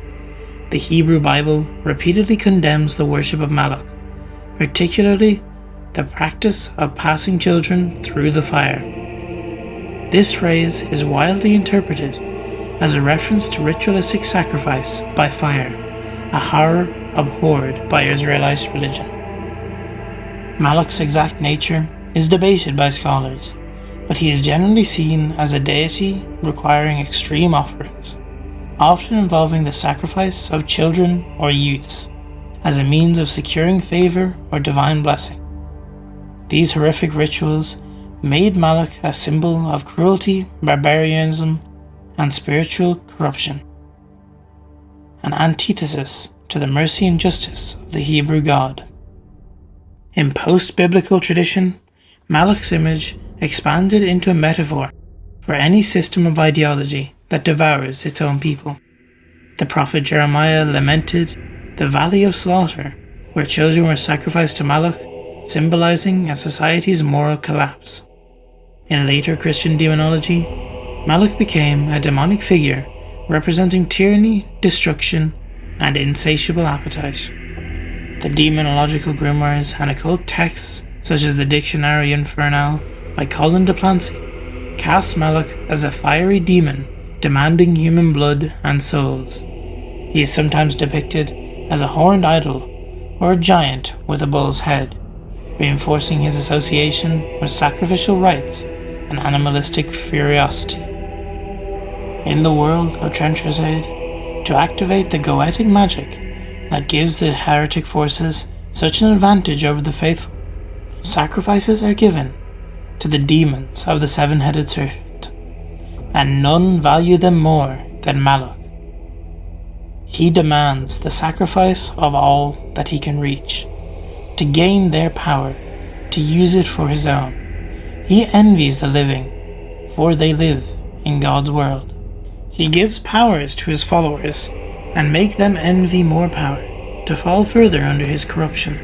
The Hebrew Bible repeatedly condemns the worship of Malak, particularly the practice of passing children through the fire. This phrase is widely interpreted as a reference to ritualistic sacrifice by fire, a horror abhorred by Israelite religion. Malak's exact nature is debated by scholars, but he is generally seen as a deity requiring extreme offerings, often involving the sacrifice of children or youths. as a means of securing favor or divine blessing. These horrific rituals made Malak a symbol of cruelty, barbarism, and spiritual corruption, an antithesis to the mercy and justice of the Hebrew God. In post-biblical tradition, Malak's image expanded into a metaphor for any system of ideology that devours its own people. The prophet Jeremiah lamented the valley of slaughter, where children were sacrificed to Malak, symbolizing a society's moral collapse. In later Christian demonology, Malak became a demonic figure representing tyranny, destruction, and insatiable appetite. The demonological grimoires and occult texts, such as the Dictionary Infernal by Colin de Plancy, cast Malak as a fiery demon demanding human blood and souls. He is sometimes depicted as a horned idol or a giant with a bull's head, reinforcing his association with sacrificial rites and animalistic ferocity. In the world of Trench Crusade, to activate the goetic magic that gives the heretic forces such an advantage over the faithful, sacrifices are given to the demons of the seven-headed serpent, and none value them more than Malak. He demands the sacrifice of all that he can reach, to gain their power, to use it for his own. He envies the living, for they live in God's world. He gives powers to his followers, and make them envy more power, to fall further under his corruption.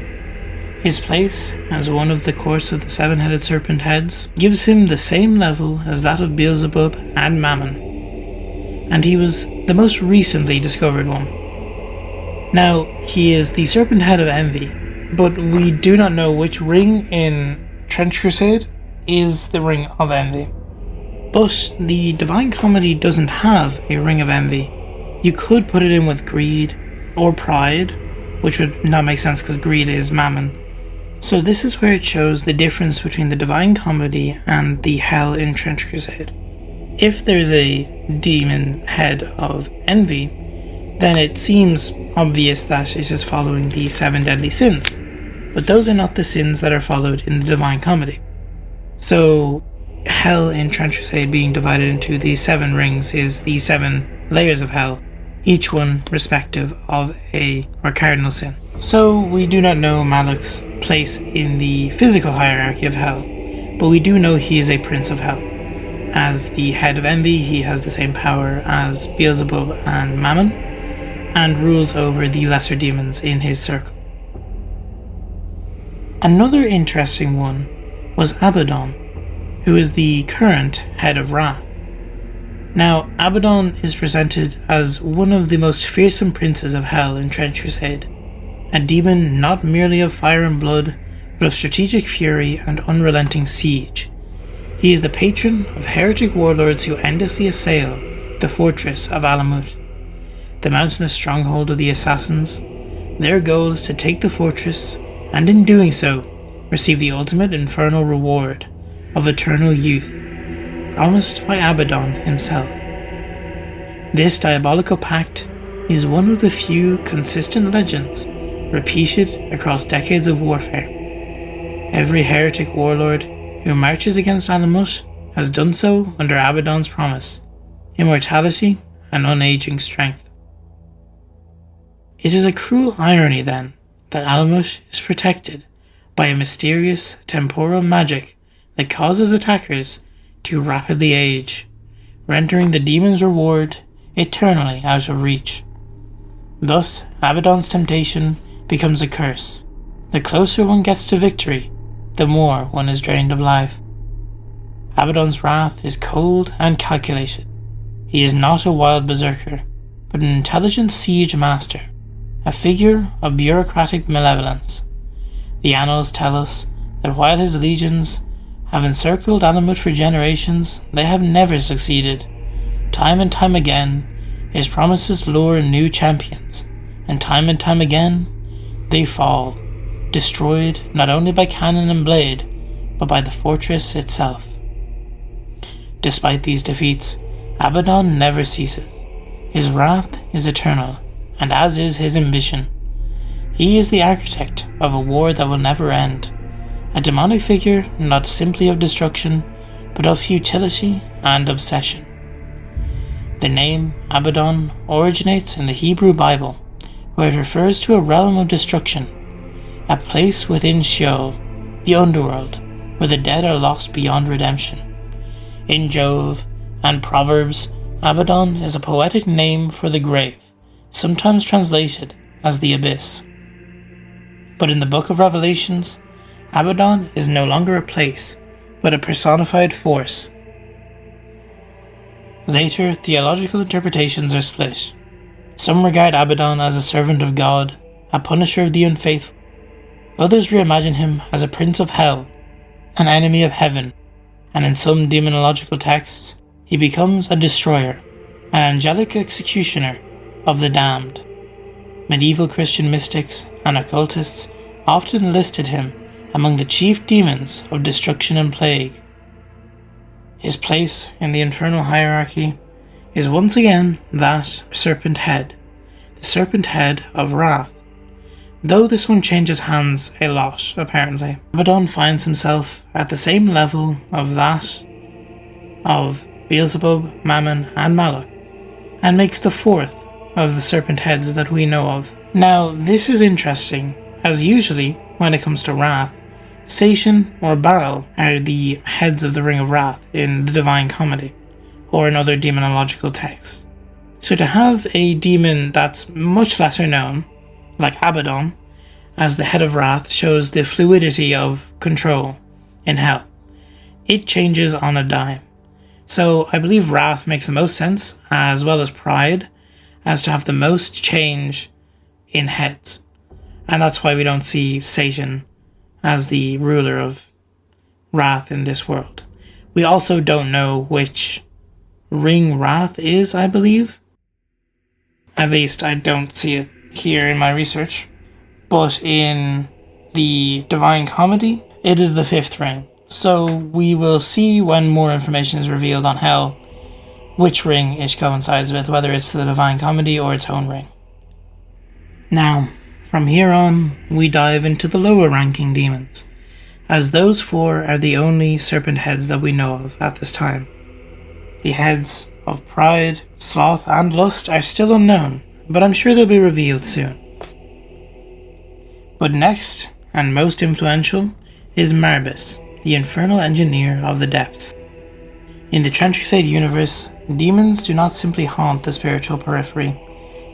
His place as one of the course of the seven-headed serpent heads gives him the same level as that of Beelzebub and Mammon, and he was the most recently discovered one. Now, he is the serpent head of envy, but we do not know which ring in Trench Crusade is the ring of envy. But the Divine Comedy doesn't have a ring of envy. You could put it in with greed or pride, which would not make sense because greed is Mammon. So this is where it shows the difference between the Divine Comedy and the Hell in Trench Crusade. If there's a demon head of envy, then it seems obvious that it is following the 7 deadly sins, but those are not the sins that are followed in the Divine Comedy. So Hell in Trench Crusade being divided into these 7 rings is the 7 layers of hell, each one respective of a or cardinal sin. So we do not know Malak's place in the physical hierarchy of hell, but we do know he is a prince of hell. As the head of envy, he has the same power as Beelzebub and Mammon, and rules over the lesser demons in his circle. Another interesting one was Abaddon, who is the current head of Wrath. Now, Abaddon is presented as one of the most fearsome princes of hell in Trench Crusade, a demon not merely of fire and blood, but of strategic fury and unrelenting siege. He is the patron of heretic warlords who endlessly assail the fortress of Alamut, the mountainous stronghold of the assassins. Their goal is to take the fortress, and in doing so, receive the ultimate infernal reward of eternal youth, promised by Abaddon himself. This diabolical pact is one of the few consistent legends repeated across decades of warfare. Every heretic warlord who marches against Alamut has done so under Abaddon's promise, immortality and unaging strength. It is a cruel irony then that Alamut is protected by a mysterious temporal magic that causes attackers to rapidly age, rendering the demon's reward eternally out of reach. Thus, Abaddon's temptation becomes a curse. The closer one gets to victory, the more one is drained of life. Abaddon's wrath is cold and calculated. He is not a wild berserker, but an intelligent siege master, a figure of bureaucratic malevolence. The annals tell us that while his legions have encircled Alamut for generations, they have never succeeded. Time and time again, his promises lure new champions, and time again, they fall, destroyed not only by cannon and blade, but by the fortress itself. Despite these defeats, Abaddon never ceases. His wrath is eternal, and as is his ambition. He is the architect of a war that will never end, a demonic figure not simply of destruction, but of futility and obsession. The name Abaddon originates in the Hebrew Bible, where it refers to a realm of destruction, a place within Sheol, the underworld, where the dead are lost beyond redemption. In Job and Proverbs, Abaddon is a poetic name for the grave, sometimes translated as the abyss. But in the book of Revelations, Abaddon is no longer a place, but a personified force. Later, theological interpretations are split. Some regard Abaddon as a servant of God, a punisher of the unfaithful. Others reimagine him as a prince of hell, an enemy of heaven, and in some demonological texts, he becomes a destroyer, an angelic executioner of the damned. Medieval Christian mystics and occultists often listed him among the chief demons of destruction and plague. His place in the infernal hierarchy is once again that serpent head, the serpent head of wrath. Though this one changes hands a lot, apparently, Abaddon finds himself at the same level of that of Beelzebub, Mammon, and Malak, and makes the fourth of the serpent heads that we know of. Now, this is interesting, as usually, when it comes to wrath, Satan or Baal are the heads of the Ring of Wrath in the Divine Comedy, or in other demonological texts. So to have a demon that's much lesser known, like Abaddon, as the head of wrath shows the fluidity of control in hell. It changes on a dime. So I believe wrath makes the most sense, as well as pride, as to have the most change in heads. And that's why we don't see Satan as the ruler of wrath in this world. We also don't know which ring wrath is, I believe. At least I don't see it here in my research. But in the Divine Comedy, it is the fifth ring. So we will see when more information is revealed on hell which ring it coincides with, whether it's the Divine Comedy or its own ring. Now, from here on, we dive into the lower ranking demons, as those four are the only serpent heads that we know of at this time. The heads of pride, sloth, and lust are still unknown, but I'm sure they'll be revealed soon. But next, and most influential, is Marbus, the infernal engineer of the depths. In the Trench Crusade universe, demons do not simply haunt the spiritual periphery,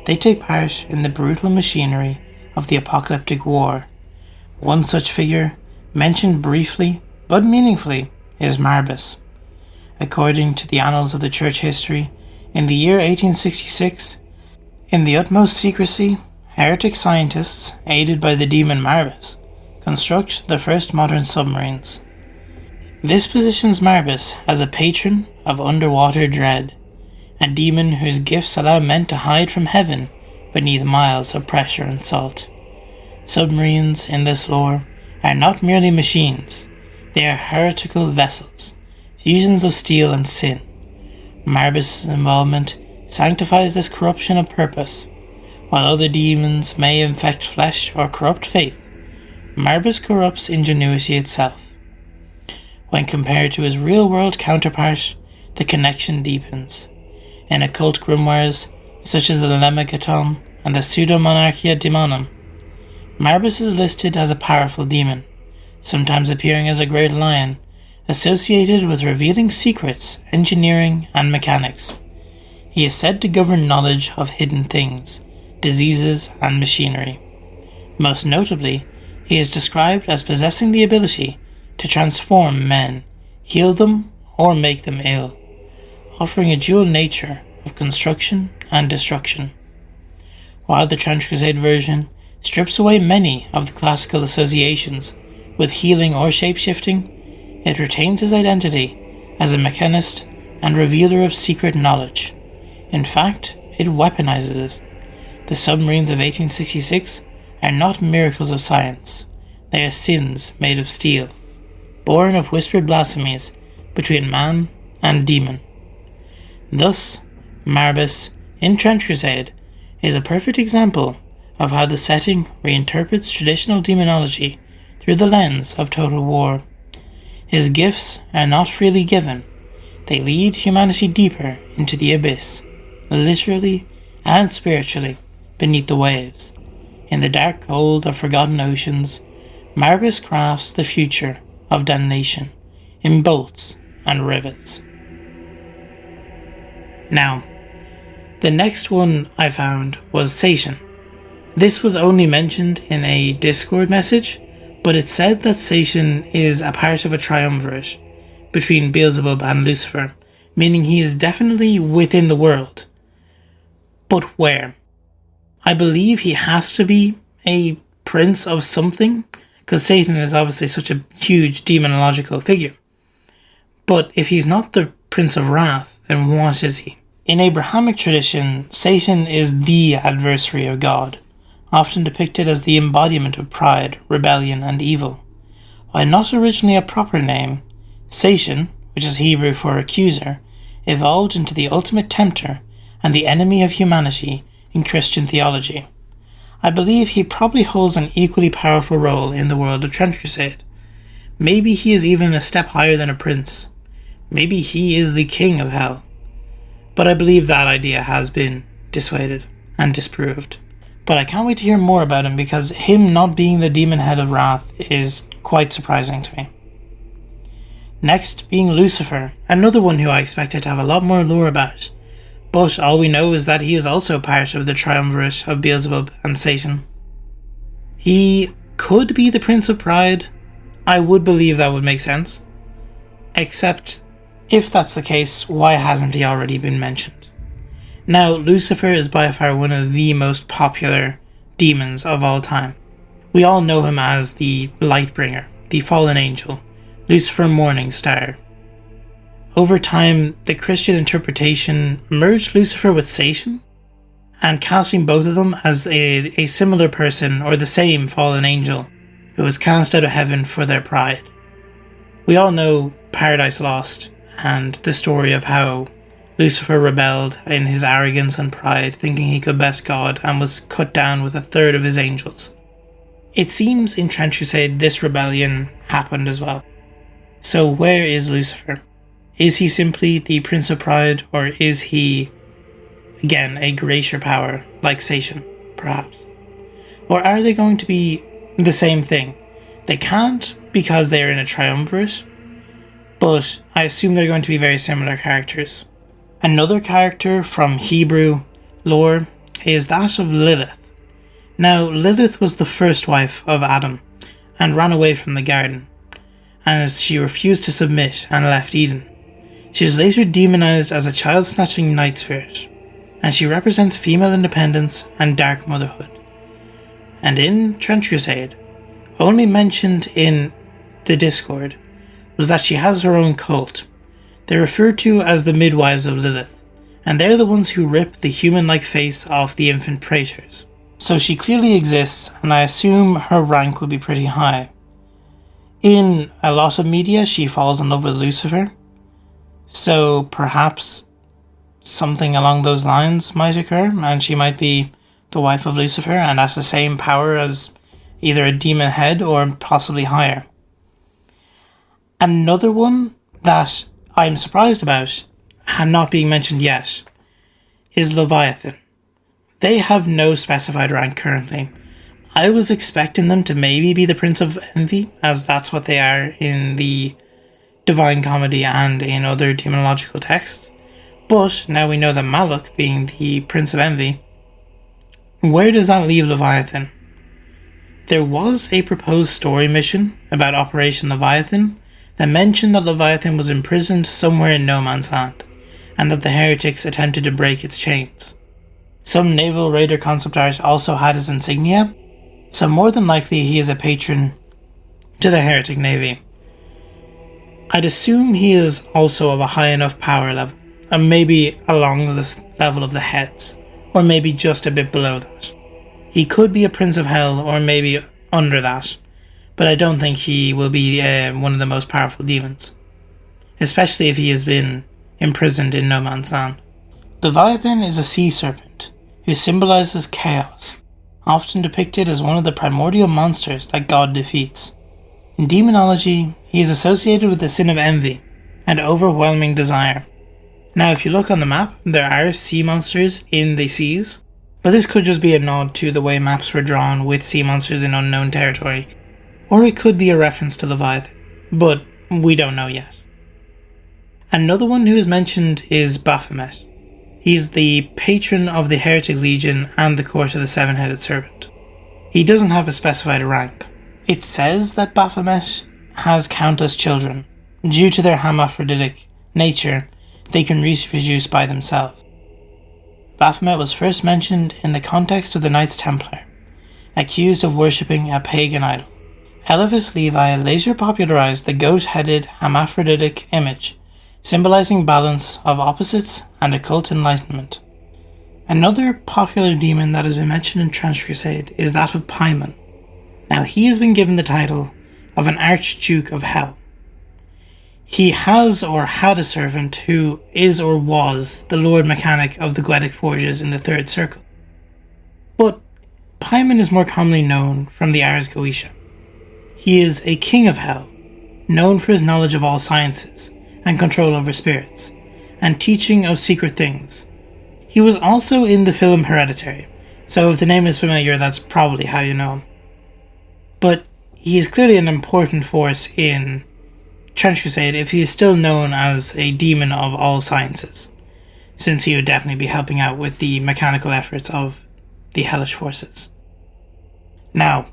they take part in the brutal machinery of the apocalyptic war. One such figure, mentioned briefly but meaningfully, is Marbus. According to the annals of the church history, in the year 1866, in the utmost secrecy, heretic scientists, aided by the demon Marbus, construct the first modern submarines. This positions Marbus as a patron of underwater dread, a demon whose gifts allow men to hide from heaven beneath miles of pressure and salt. Submarines, in this lore, are not merely machines, they are heretical vessels, fusions of steel and sin. Marbus' involvement sanctifies this corruption of purpose. While other demons may infect flesh or corrupt faith, Marbus corrupts ingenuity itself. When compared to his real-world counterpart, the connection deepens. In occult grimoires, such as the Lemmigaton and the Pseudomonarchia Demonum, Marbus is listed as a powerful demon, sometimes appearing as a great lion, associated with revealing secrets, engineering, and mechanics. He is said to govern knowledge of hidden things, diseases, and machinery. Most notably, he is described as possessing the ability to transform men, heal them, or make them ill, offering a dual nature of construction and destruction. While the Trench Crusade version strips away many of the classical associations with healing or shapeshifting, it retains his identity as a mechanist and revealer of secret knowledge. In fact, it weaponizes it. The submarines of 1866 are not miracles of science, they are sins made of steel, born of whispered blasphemies between man and demon. Thus, Marbus, in Trench Crusade, is a perfect example of how the setting reinterprets traditional demonology through the lens of total war. His gifts are not freely given, they lead humanity deeper into the abyss, literally and spiritually, beneath the waves. In the dark cold of forgotten oceans, Marbus crafts the future of damnation in bolts and rivets. Now, the next one I found was Satan. This was only mentioned in a Discord message, but it said that Satan is a part of a triumvirate between Beelzebub and Lucifer, meaning he is definitely within the world. But where? I believe he has to be a prince of something, because Satan is obviously such a huge demonological figure. But if he's not the Prince of Wrath, then what is he? In Abrahamic tradition, Satan is the adversary of God, often depicted as the embodiment of pride, rebellion, and evil. While not originally a proper name, Satan, which is Hebrew for accuser, evolved into the ultimate tempter and the enemy of humanity in Christian theology. I believe he probably holds an equally powerful role in the world of Trench Crusade. Maybe he is even a step higher than a prince. Maybe he is the king of hell. But I believe that idea has been dissuaded and disproved. But I can't wait to hear more about him, because him not being the demon head of wrath is quite surprising to me. Next being Lucifer, another one who I expected to have a lot more lore about. But all we know is that he is also part of the triumvirate of Beelzebub and Satan. He could be the Prince of Pride. I would believe that would make sense. Except, if that's the case, why hasn't he already been mentioned? Now, Lucifer is by far one of the most popular demons of all time. We all know him as the Lightbringer, the fallen angel, Lucifer Morning Star. Over time, the Christian interpretation merged Lucifer with Satan, and casting both of them as a similar person or the same fallen angel who was cast out of heaven for their pride. We all know Paradise Lost and the story of how Lucifer rebelled in his arrogance and pride, thinking he could best God, and was cut down with a third of his angels. It seems in Trench Crusade this rebellion happened as well. So where is Lucifer? Is he simply the Prince of Pride, or is he, again, a greater power like Satan, perhaps? Or are they going to be the same thing? They can't, because they are in a triumvirate, but I assume they're going to be very similar characters. Another character from Hebrew lore is that of Lilith. Now, Lilith was the first wife of Adam and ran away from the garden, as she refused to submit and left Eden. She was later demonized as a child-snatching night spirit, and she represents female independence and dark motherhood. And in Trench Crusade, only mentioned in the Discord, was that she has her own cult. They're referred to as the midwives of Lilith, and they're the ones who rip the human-like face off the infant praetors. So she clearly exists, and I assume her rank would be pretty high. In a lot of media, she falls in love with Lucifer, so perhaps something along those lines might occur, and she might be the wife of Lucifer and at the same power as either a demon head or possibly higher. Another one that I'm surprised about, and not being mentioned yet, is Leviathan. They have no specified rank currently. I was expecting them to maybe be the Prince of Envy, as that's what they are in the Divine Comedy and in other demonological texts. But now we know that Malak being the Prince of Envy, where does that leave Leviathan? There was a proposed story mission about Operation Leviathan that mentioned that Leviathan was imprisoned somewhere in no man's land, and that the heretics attempted to break its chains. Some naval raider concept art also had his insignia, so more than likely he is a patron to the heretic navy. I'd assume he is also of a high enough power level, and maybe along this level of the heads, or maybe just a bit below that. He could be a Prince of Hell, or maybe under that, but I don't think he will be one of the most powerful demons, especially if he has been imprisoned in no man's land. Leviathan is a sea serpent, who symbolizes chaos, often depicted as one of the primordial monsters that God defeats. In demonology, he is associated with the sin of envy and overwhelming desire. Now, if you look on the map, there are sea monsters in the seas, but this could just be a nod to the way maps were drawn with sea monsters in unknown territory, or it could be a reference to Leviathan, but we don't know yet. Another one who is mentioned is Baphomet. He's the patron of the Heretic Legion and the Court of the Seven-Headed Serpent. He doesn't have a specified rank. It says that Baphomet has countless children. Due to their hermaphroditic nature, they can reproduce by themselves. Baphomet was first mentioned in the context of the Knights Templar, accused of worshipping a pagan idol. Eliphas Levi later popularized the goat-headed hermaphroditic image, symbolizing balance of opposites and occult enlightenment. Another popular demon that has been mentioned in Trench Crusade is that of Paimon. Now, he has been given the title of an Archduke of Hell. He has or had a servant who is or was the Lord Mechanic of the Goetic Forges in the Third Circle. But Paimon is more commonly known from the Ars Goetia. He is a king of hell, known for his knowledge of all sciences and control over spirits, and teaching of secret things. He was also in the film Hereditary, so if the name is familiar, that's probably how you know him. But he is clearly an important force in Trench Crusade if he is still known as a demon of all sciences, since he would definitely be helping out with the mechanical efforts of the hellish forces. Now,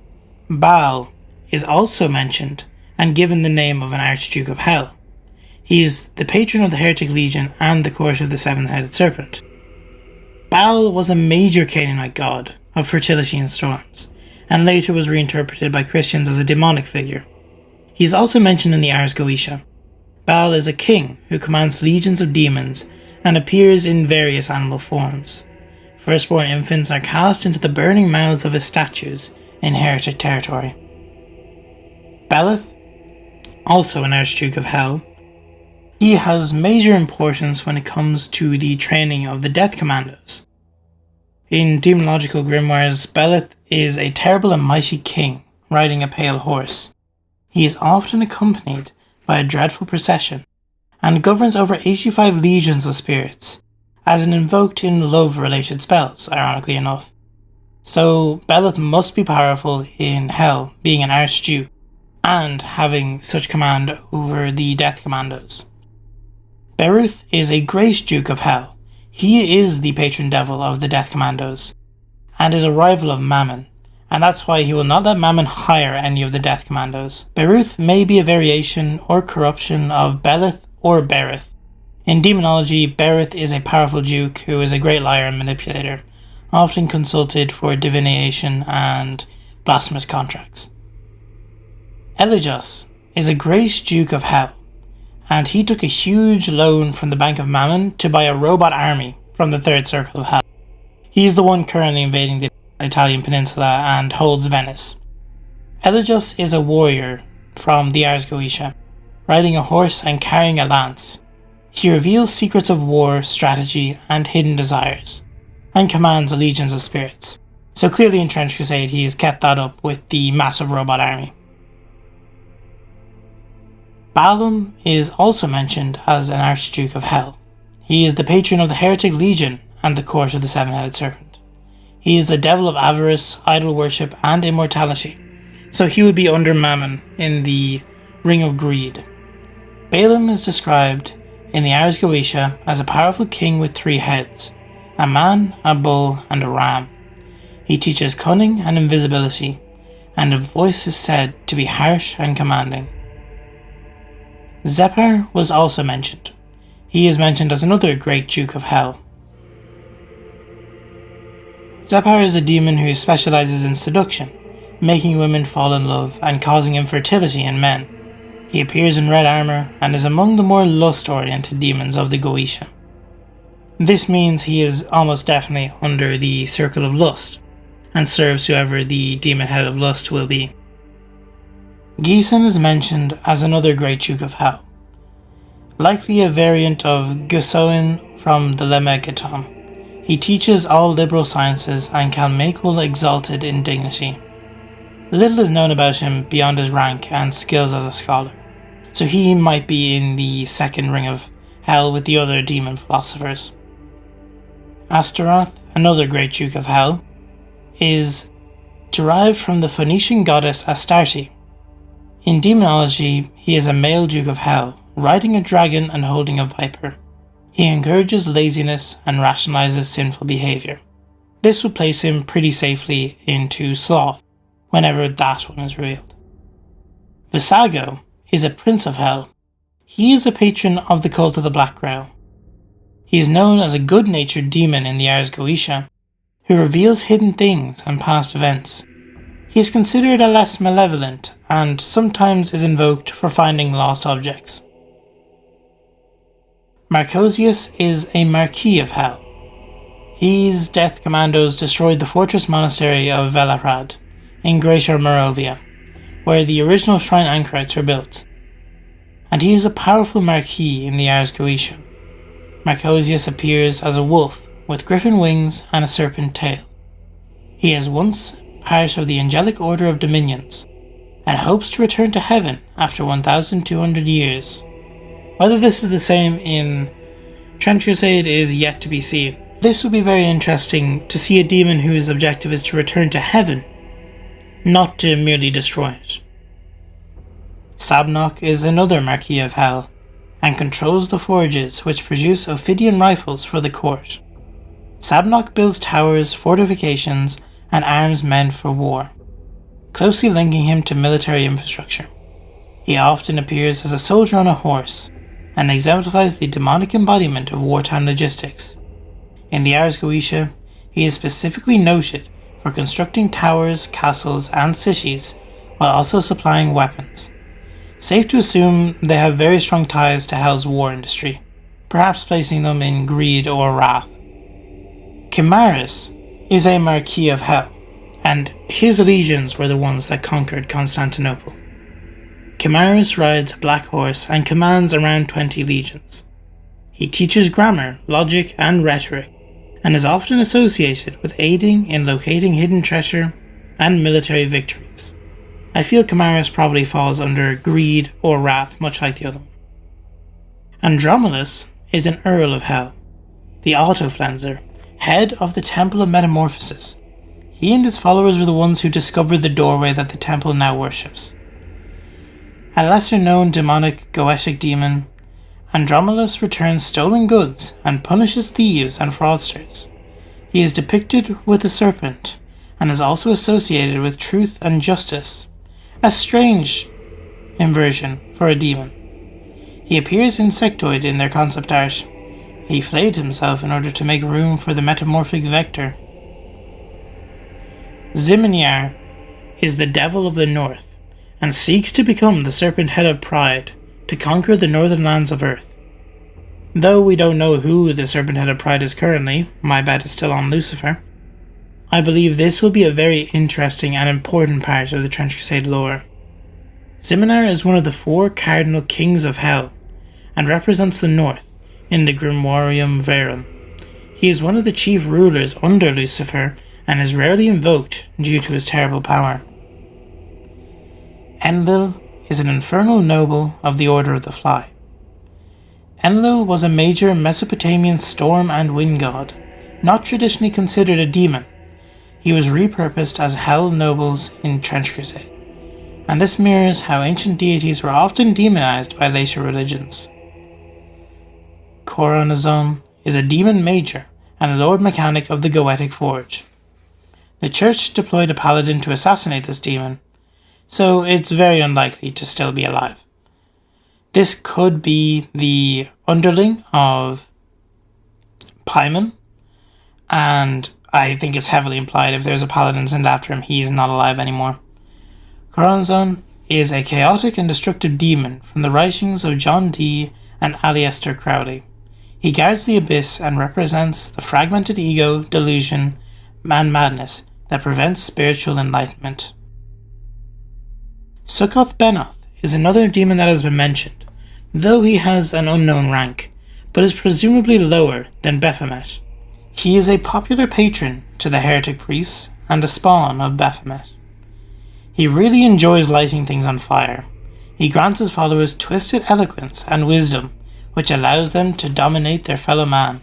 Baal is also mentioned and given the name of an Archduke of Hell. He is the patron of the Heretic Legion and the Court of the Seven-Headed Serpent. Baal was a major Canaanite god of fertility and storms, and later was reinterpreted by Christians as a demonic figure. He is also mentioned in the Ars Goetia. Baal is a king who commands legions of demons and appears in various animal forms. Firstborn infants are cast into the burning mouths of his statues in heretic territory. Beleth, also an Archduke of Hell, he has major importance when it comes to the training of the Death Commandos. In demonological grimoires, Beleth is a terrible and mighty king riding a pale horse. He is often accompanied by a dreadful procession, and governs over 85 legions of spirits, as an invoked in love-related spells, ironically enough. So Beleth must be powerful in hell, being an Archduke, and having such command over the Death Commandos. Beruth is a great Duke of Hell. He is the patron devil of the Death Commandos, and is a rival of Mammon, and that's why he will not let Mammon hire any of the Death Commandos. Beruth may be a variation or corruption of Beleth or Berith. In demonology, Berith is a powerful duke who is a great liar and manipulator, often consulted for divination and blasphemous contracts. Eligios is a great Duke of Hell, and he took a huge loan from the Bank of Mammon to buy a robot army from the Third Circle of Hell. He's the one currently invading the Italian peninsula and holds Venice. Eligios is a warrior from the Ars Goetia, riding a horse and carrying a lance. He reveals secrets of war, strategy, and hidden desires, and commands legions of spirits. So clearly in Trench Crusade he's kept that up with the massive robot army. Balaam is also mentioned as an Archduke of Hell. He is the patron of the Heretic Legion and the Court of the Seven-Headed Serpent. He is the devil of avarice, idol worship, and immortality, so he would be under Mammon in the Ring of Greed. Balaam is described in the Ars Goetia as a powerful king with 3 heads, a man, a bull, and a ram. He teaches cunning and invisibility, and his voice is said to be harsh and commanding. Zephyr was also mentioned. He is mentioned as another great Duke of Hell. Zephyr is a demon who specializes in seduction, making women fall in love and causing infertility in men. He appears in red armor and is among the more lust-oriented demons of the Goetia. This means he is almost definitely under the Circle of Lust, and serves whoever the demon head of lust will be. Geeson is mentioned as another great Duke of Hell, likely a variant of Gusoin from the Lemegeton. He teaches all liberal sciences and can make one exalted in dignity. Little is known about him beyond his rank and skills as a scholar, so he might be in the second ring of hell with the other demon philosophers. Astaroth, another great Duke of Hell, is derived from the Phoenician goddess Astarte. In demonology, he is a male Duke of Hell, riding a dragon and holding a viper. He encourages laziness and rationalizes sinful behavior. This would place him pretty safely into sloth, whenever that one is revealed. Visago is a prince of hell. He is a patron of the cult of the Black Grail. He is known as a good-natured demon in the Ars Goetia, who reveals hidden things and past events. He is considered a less malevolent and sometimes is invoked for finding lost objects. Marcosius is a Marquis of Hell. His death commandos destroyed the fortress monastery of Velahrad in Greater Moravia, where the original shrine anchorites were built, and he is a powerful Marquis in the Ars Goetia. Marcosius appears as a wolf with griffin wings and a serpent tail. He is once part of the Angelic Order of Dominions, and hopes to return to heaven after 1,200 years. Whether this is the same in Trench Crusade is yet to be seen. This would be very interesting to see a demon whose objective is to return to heaven, not to merely destroy it. Sabnok is another Marquis of Hell, and controls the forges which produce Ophidian rifles for the court. Sabnok builds towers, fortifications, and arms men for war, closely linking him to military infrastructure. He often appears as a soldier on a horse, and exemplifies the demonic embodiment of wartime logistics. In the Ars Goetia, he is specifically noted for constructing towers, castles, and cities, while also supplying weapons. Safe to assume they have very strong ties to Hell's war industry, perhaps placing them in greed or wrath. Chimaris is a Marquis of Hell, and his legions were the ones that conquered Constantinople. Chimaris rides a black horse and commands around 20 legions. He teaches grammar, logic, and rhetoric, and is often associated with aiding in locating hidden treasure and military victories. I feel Chimaris probably falls under greed or wrath, much like the other one. Andromedus is an Earl of Hell, the Autoflenser, head of the Temple of Metamorphosis. He and his followers were the ones who discovered the doorway that the temple now worships. A lesser-known demonic Goetic demon, Andromedus returns stolen goods and punishes thieves and fraudsters. He is depicted with a serpent, and is also associated with truth and justice, a strange inversion for a demon. He appears insectoid in their concept art. He flayed himself in order to make room for the metamorphic vector. Zimniar is the devil of the north, and seeks to become the serpent head of pride to conquer the northern lands of Earth. Though we don't know who the serpent head of pride is currently, my bet is still on Lucifer, I believe this will be a very interesting and important part of the Trench Crusade lore. Zimniar is one of the 4 cardinal kings of hell, and represents the north in the Grimoirium Verum. He is one of the chief rulers under Lucifer, and is rarely invoked due to his terrible power. Enlil is an infernal noble of the Order of the Fly. Enlil was a major Mesopotamian storm and wind god, not traditionally considered a demon. He was repurposed as hell nobles in Trench Crusade, and this mirrors how ancient deities were often demonized by later religions. Coronazon is a demon major and a lord mechanic of the Goetic Forge. The church deployed a paladin to assassinate this demon, so it's very unlikely to still be alive. This could be the underling of Paimon, and I think it's heavily implied if there's a paladin sent after him, he's not alive anymore. Coronazon is a chaotic and destructive demon from the writings of John Dee and Aleister Crowley. He guards the abyss and represents the fragmented ego, delusion, and madness that prevents spiritual enlightenment. Sukkoth Benoth is another demon that has been mentioned, though he has an unknown rank, but is presumably lower than Baphomet. He is a popular patron to the heretic priests and a spawn of Baphomet. He really enjoys lighting things on fire. He grants his followers twisted eloquence and wisdom, which allows them to dominate their fellow man.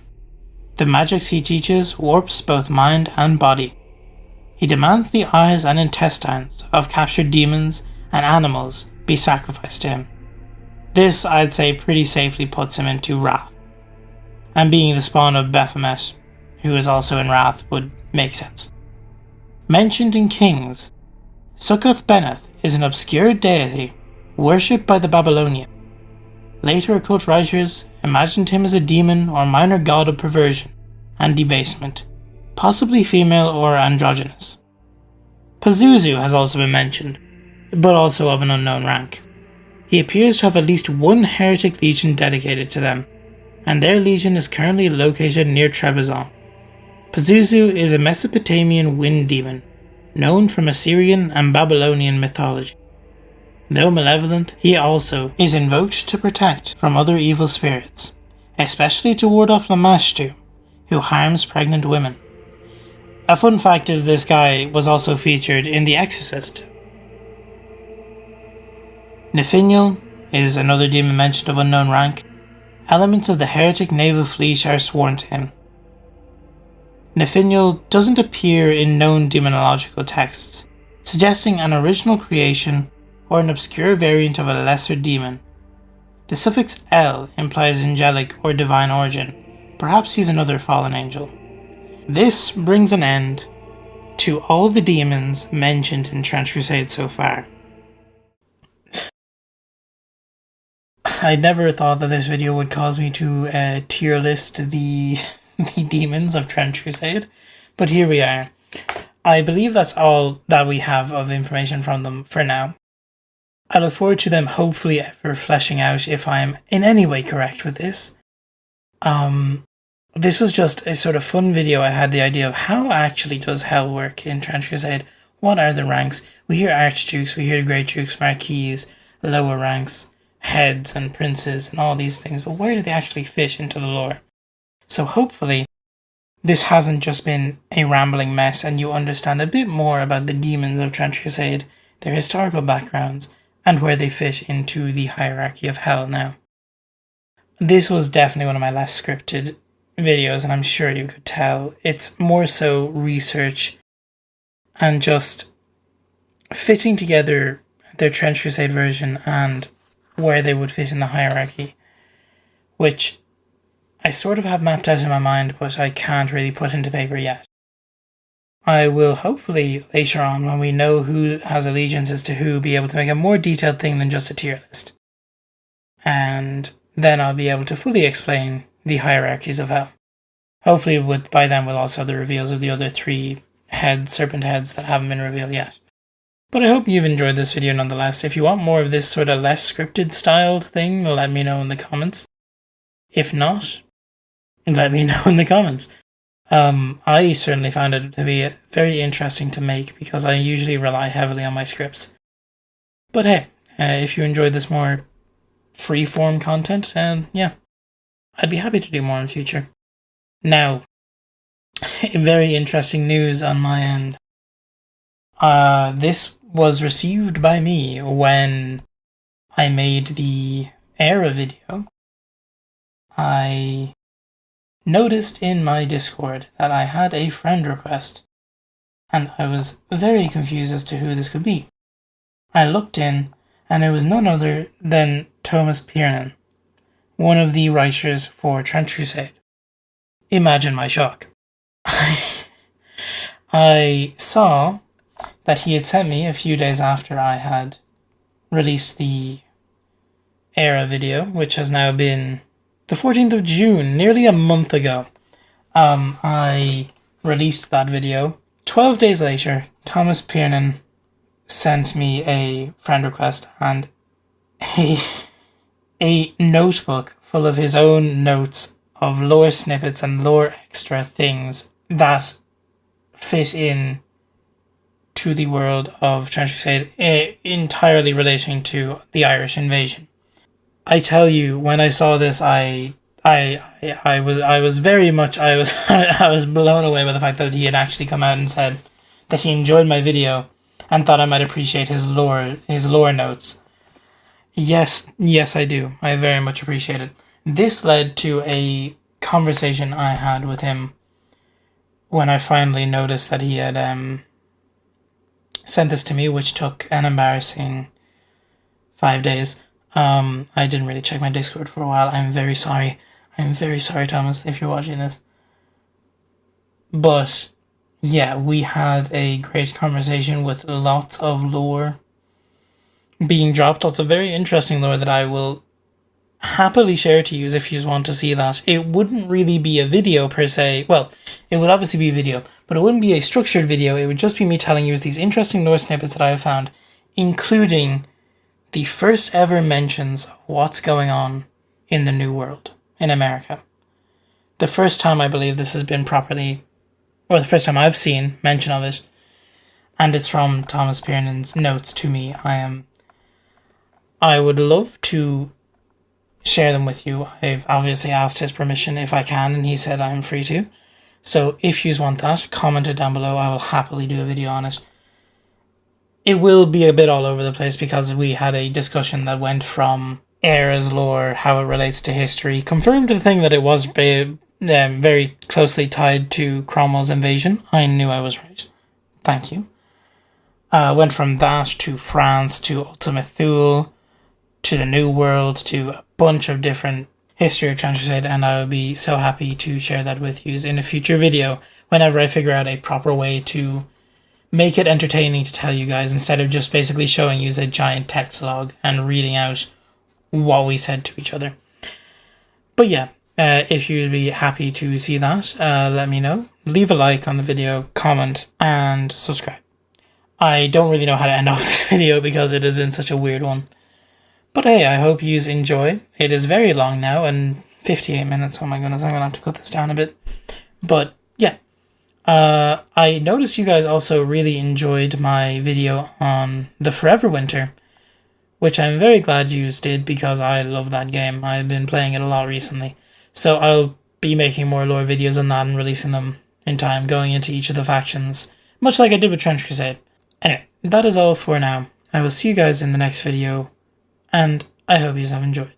The magics he teaches warps both mind and body. He demands the eyes and intestines of captured demons and animals be sacrificed to him. This, I'd say, pretty safely puts him into Wrath. And being the spawn of Baphomet, who is also in Wrath, would make sense. Mentioned in Kings, Sukkoth-Beneth is an obscure deity worshipped by the Babylonians. Later occult writers imagined him as a demon or minor god of perversion and debasement, possibly female or androgynous. Pazuzu has also been mentioned, but also of an unknown rank. He appears to have at least one heretic legion dedicated to them, and their legion is currently located near Trebizond. Pazuzu is a Mesopotamian wind demon, known from Assyrian and Babylonian mythology. Though malevolent, he also is invoked to protect from other evil spirits, especially to ward off Lamashtu, who harms pregnant women. A fun fact is this guy was also featured in The Exorcist. Infernal is another demon mentioned of unknown rank. Elements of the heretic naval fleet are sworn to him. Infernal doesn't appear in known demonological texts, suggesting an original creation or an obscure variant of a lesser demon. The suffix "el" implies angelic or divine origin. Perhaps he's another fallen angel. This brings an end to all the demons mentioned in Trench Crusade so far. I never thought that this video would cause me to tier list the demons of Trench Crusade, but here we are. I believe that's all that we have of information from them for now. I look forward to them hopefully ever fleshing out if I'm in any way correct with this. This was just a sort of fun video. I had the idea of how actually does hell work in Trench Crusade. What are the ranks? We hear Archdukes, we hear Great Dukes, Marquises, lower ranks, heads and princes and all these things, but where do they actually fit into the lore? So hopefully this hasn't just been a rambling mess and you understand a bit more about the demons of Trench Crusade, their historical backgrounds, and where they fit into the hierarchy of hell now. This was definitely one of my less scripted videos, and I'm sure you could tell. It's more so research and just fitting together their Trench Crusade version and where they would fit in the hierarchy, which I sort of have mapped out in my mind, but I can't really put into paper yet. I will hopefully later on, when we know who has allegiances to who, be able to make a more detailed thing than just a tier list. And then I'll be able to fully explain the hierarchies of hell. Hopefully by then we'll also have the reveals of the other 3 serpent heads that haven't been revealed yet. But I hope you've enjoyed this video nonetheless. If you want more of this sort of less scripted styled thing, let me know in the comments. If not, let me know in the comments. I certainly found it to be very interesting to make because I usually rely heavily on my scripts. But hey, if you enjoyed this more free-form content, yeah, I'd be happy to do more in future. Now, very interesting news on my end. This was received by me when I made the Era video. I noticed in my Discord that I had a friend request, and I was very confused as to who this could be. I looked in, and it was none other than Thomas Piernan, one of the writers for Trench Crusade. Imagine my shock. I saw that he had sent me a few days after I had released the Era video, which has now been the 14th of June, nearly a month ago. I released that video. 12 days later, Thomas Piernan sent me a friend request and a notebook full of his own notes of lore snippets and lore extra things that fit in to the world of Trench Crusade, entirely relating to the Irish invasion. I tell you, when I saw this, I I was very much I was blown away by the fact that he had actually come out and said that he enjoyed my video and thought I might appreciate his lore notes. Yes, I do. I very much appreciate it. This led to a conversation I had with him when I finally noticed that he had sent this to me, which took an embarrassing 5 days. I didn't really check my Discord for a while. I'm very sorry. I'm very sorry, Thomas, if you're watching this. But yeah, we had a great conversation with lots of lore being dropped. Lots of very interesting lore that I will happily share to you if you want to see that. It wouldn't really be a video per se. Well, it would obviously be a video, but it wouldn't be a structured video. It would just be me telling you these interesting lore snippets that I have found, including the first ever mentions of what's going on in the New World in America. The first time I believe this has been properly, or the first time I've seen mention of it, and it's from Thomas Piernan's notes to me. I would love to share them with you. I've obviously asked his permission if I can, and he said I'm free to. So if you want that, comment it down below. I will happily do a video on it. It will be a bit all over the place because we had a discussion that went from Era's lore, how it relates to history, confirmed the thing that it was very closely tied to Cromwell's invasion. I knew I was right. Thank you. Went from that to France, to Ultima Thule, to the New World, to a bunch of different history of Trench Crusade, and I would be so happy to share that with you in a future video whenever I figure out a proper way to make it entertaining to tell you guys, instead of just basically showing you a giant text log and reading out what we said to each other. But yeah, if you'd be happy to see that, let me know. Leave a like on the video, comment, and subscribe. I don't really know how to end off this video because it has been such a weird one. But hey, I hope you enjoy. It is very long now, and 58 minutes. Oh my goodness, I'm going to have to cut this down a bit. But yeah, I noticed you guys also really enjoyed my video on the Forever Winter, which I'm very glad you did because I love that game. I've been playing it a lot recently. So I'll be making more lore videos on that and releasing them in time, going into each of the factions, much like I did with Trench Crusade. Anyway, that is all for now. I will see you guys in the next video, and I hope you have enjoyed.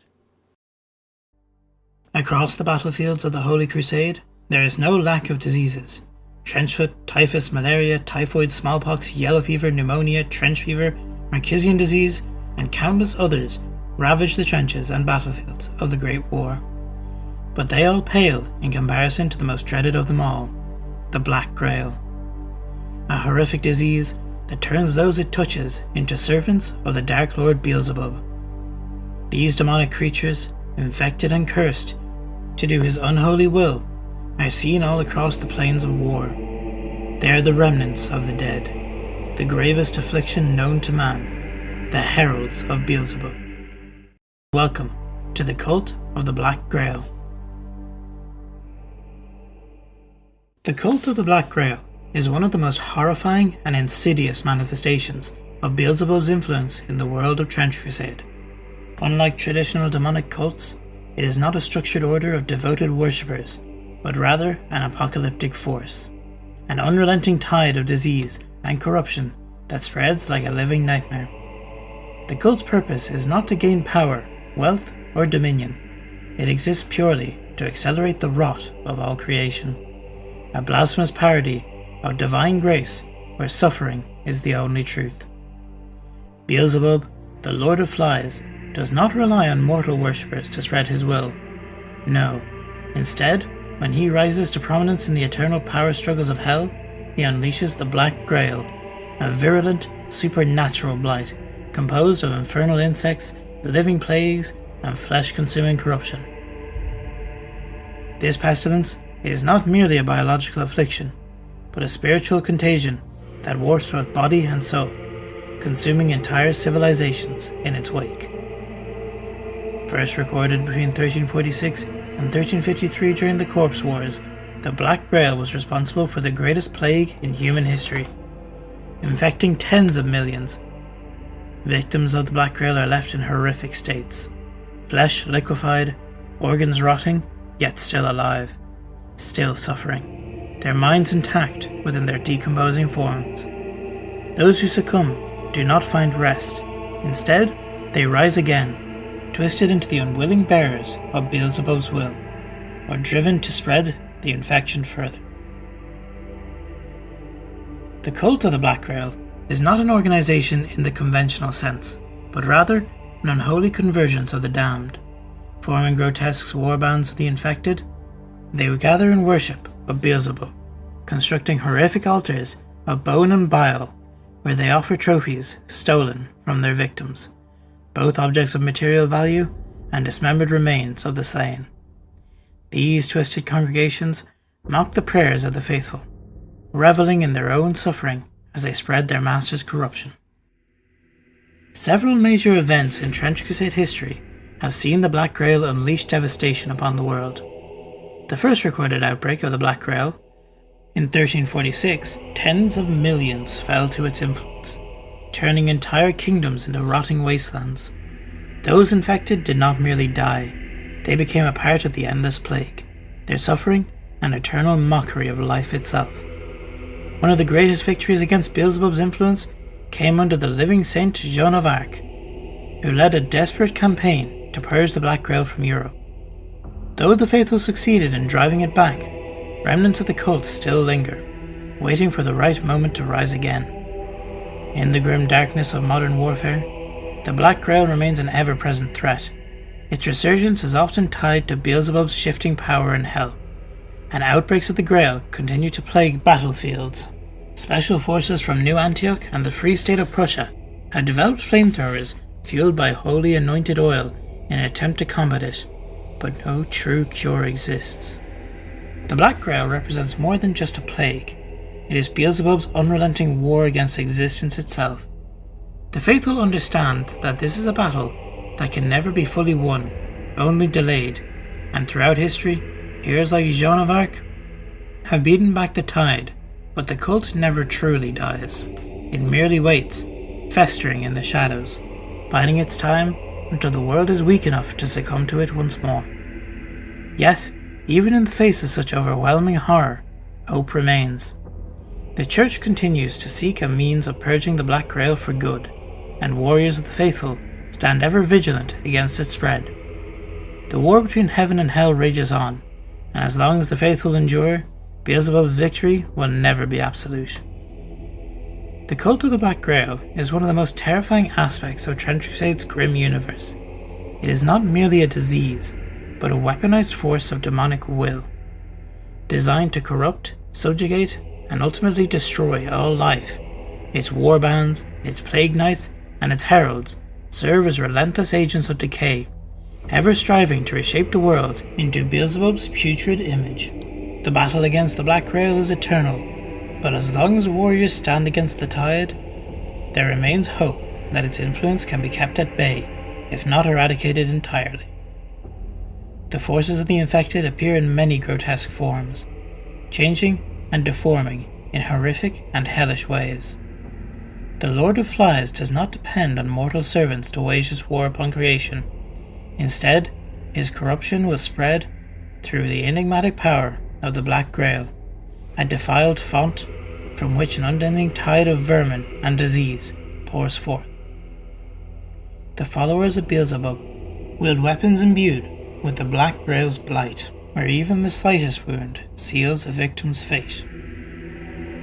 Across the battlefields of the Holy Crusade, there is no lack of diseases. Trenchfoot, typhus, malaria, typhoid, smallpox, yellow fever, pneumonia, trench fever, Marquisian disease, and countless others ravage the trenches and battlefields of the Great War. But they all pale in comparison to the most dreaded of them all, the Black Grail. A horrific disease that turns those it touches into servants of the Dark Lord Beelzebub. These demonic creatures, infected and cursed to do his unholy will, are seen all across the plains of war. They are the remnants of the dead, the gravest affliction known to man, the heralds of Beelzebub. Welcome to the cult of the Black Grail. The cult of the Black Grail is one of the most horrifying and insidious manifestations of Beelzebub's influence in the world of Trench Crusade. Unlike traditional demonic cults, it is not a structured order of devoted worshippers, but rather an apocalyptic force, an unrelenting tide of disease and corruption that spreads like a living nightmare. The cult's purpose is not to gain power, wealth, or dominion. It exists purely to accelerate the rot of all creation, a blasphemous parody of divine grace where suffering is the only truth. Beelzebub, the Lord of Flies, does not rely on mortal worshippers to spread his will. No, instead, when he rises to prominence in the eternal power struggles of hell, he unleashes the Black Grail, a virulent, supernatural blight, composed of infernal insects, living plagues, and flesh-consuming corruption. This pestilence is not merely a biological affliction, but a spiritual contagion that warps both body and soul, consuming entire civilizations in its wake. First recorded between 1346 and 1353 during the Corpse Wars, the Black Grail was responsible for the greatest plague in human history, infecting tens of millions. Victims of the Black Grail are left in horrific states, flesh liquefied, organs rotting, yet still alive, still suffering, their minds intact within their decomposing forms. Those who succumb do not find rest. Instead, they rise again, twisted into the unwilling bearers of Beelzebub's will, or driven to spread the infection further. The cult of the Black Grail is not an organization in the conventional sense, but rather an unholy convergence of the damned. Forming grotesque warbands of the infected, they would gather in worship of Beelzebub, constructing horrific altars of bone and bile, where they offer trophies stolen from their victims, both objects of material value and dismembered remains of the slain. These twisted congregations mock the prayers of the faithful, reveling in their own suffering as they spread their master's corruption. Several major events in Trench Crusade history have seen the Black Grail unleash devastation upon the world. The first recorded outbreak of the Black Grail, in 1346, tens of millions fell to its influence, turning entire kingdoms into rotting wastelands. Those infected did not merely die, they became a part of the endless plague, their suffering an eternal mockery of life itself. One of the greatest victories against Beelzebub's influence came under the living saint Joan of Arc, who led a desperate campaign to purge the Black Grail from Europe. Though the faithful succeeded in driving it back, remnants of the cult still linger, waiting for the right moment to rise again. In the grim darkness of modern warfare, the Black Grail remains an ever-present threat. Its resurgence is often tied to Beelzebub's shifting power in hell, and outbreaks of the Grail continue to plague battlefields. Special forces from New Antioch and the Free State of Prussia have developed flamethrowers fueled by holy anointed oil in an attempt to combat it, but no true cure exists. The Black Grail represents more than just a plague. It is Beelzebub's unrelenting war against existence itself. The faithful understand that this is a battle that can never be fully won, only delayed, and throughout history, heroes like Joan of Arc have beaten back the tide, but the cult never truly dies. It merely waits, festering in the shadows, biding its time until the world is weak enough to succumb to it once more. Yet, even in the face of such overwhelming horror, hope remains. The Church continues to seek a means of purging the Black Grail for good, and warriors of the faithful stand ever vigilant against its spread. The war between heaven and hell rages on, and as long as the faithful endure, Beelzebub's victory will never be absolute. The cult of the Black Grail is one of the most terrifying aspects of Trench Crusade's grim universe. It is not merely a disease, but a weaponized force of demonic will, designed to corrupt, subjugate, and ultimately destroy all life. Its warbands, its plague knights, and its heralds serve as relentless agents of decay, ever striving to reshape the world into Beelzebub's putrid image. The battle against the Black Grail is eternal, but as long as warriors stand against the tide, there remains hope that its influence can be kept at bay, if not eradicated entirely. The forces of the infected appear in many grotesque forms, changing and deforming in horrific and hellish ways. The Lord of Flies does not depend on mortal servants to wage his war upon creation. Instead, his corruption will spread through the enigmatic power of the Black Grail, a defiled font from which an unending tide of vermin and disease pours forth. The followers of Beelzebub wield weapons imbued with the Black Grail's blight, where even the slightest wound seals a victim's fate.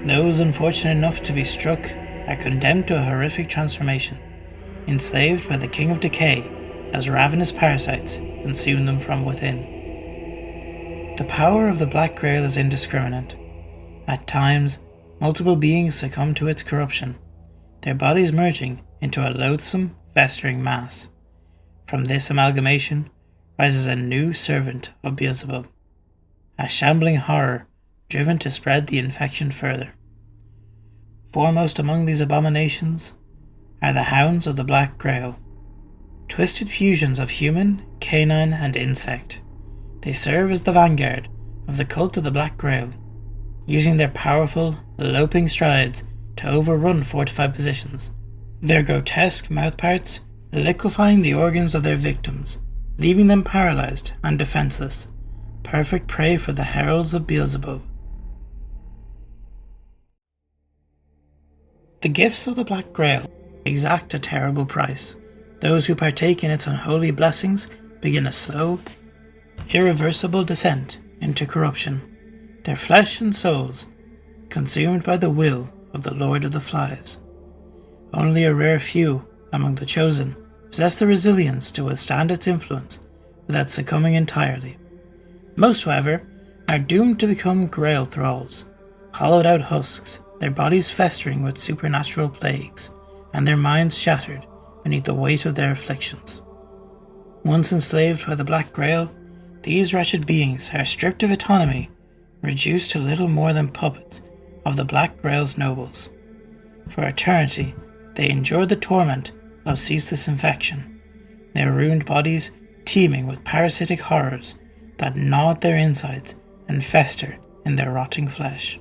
Those unfortunate enough to be struck are condemned to a horrific transformation, enslaved by the King of Decay as ravenous parasites consume them from within. The power of the Black Grail is indiscriminate. At times, multiple beings succumb to its corruption, their bodies merging into a loathsome, festering mass. From this amalgamation rises a new servant of Beelzebub, a shambling horror driven to spread the infection further. Foremost among these abominations are the Hounds of the Black Grail, twisted fusions of human, canine, and insect. They serve as the vanguard of the cult of the Black Grail, using their powerful, loping strides to overrun fortified positions, their grotesque mouthparts liquefying the organs of their victims, leaving them paralyzed and defenseless, perfect prey for the heralds of Beelzebub. The gifts of the Black Grail exact a terrible price. Those who partake in its unholy blessings begin a slow, irreversible descent into corruption, their flesh and souls consumed by the will of the Lord of the Flies. Only a rare few among the chosen possess the resilience to withstand its influence without succumbing entirely. Most, however, are doomed to become Grail thralls, hollowed out husks, their bodies festering with supernatural plagues, and their minds shattered beneath the weight of their afflictions. Once enslaved by the Black Grail, these wretched beings are stripped of autonomy, reduced to little more than puppets of the Black Grail's nobles. For eternity, they endure the torment of ceaseless infection, their ruined bodies teeming with parasitic horrors that gnaw at their insides and fester in their rotting flesh.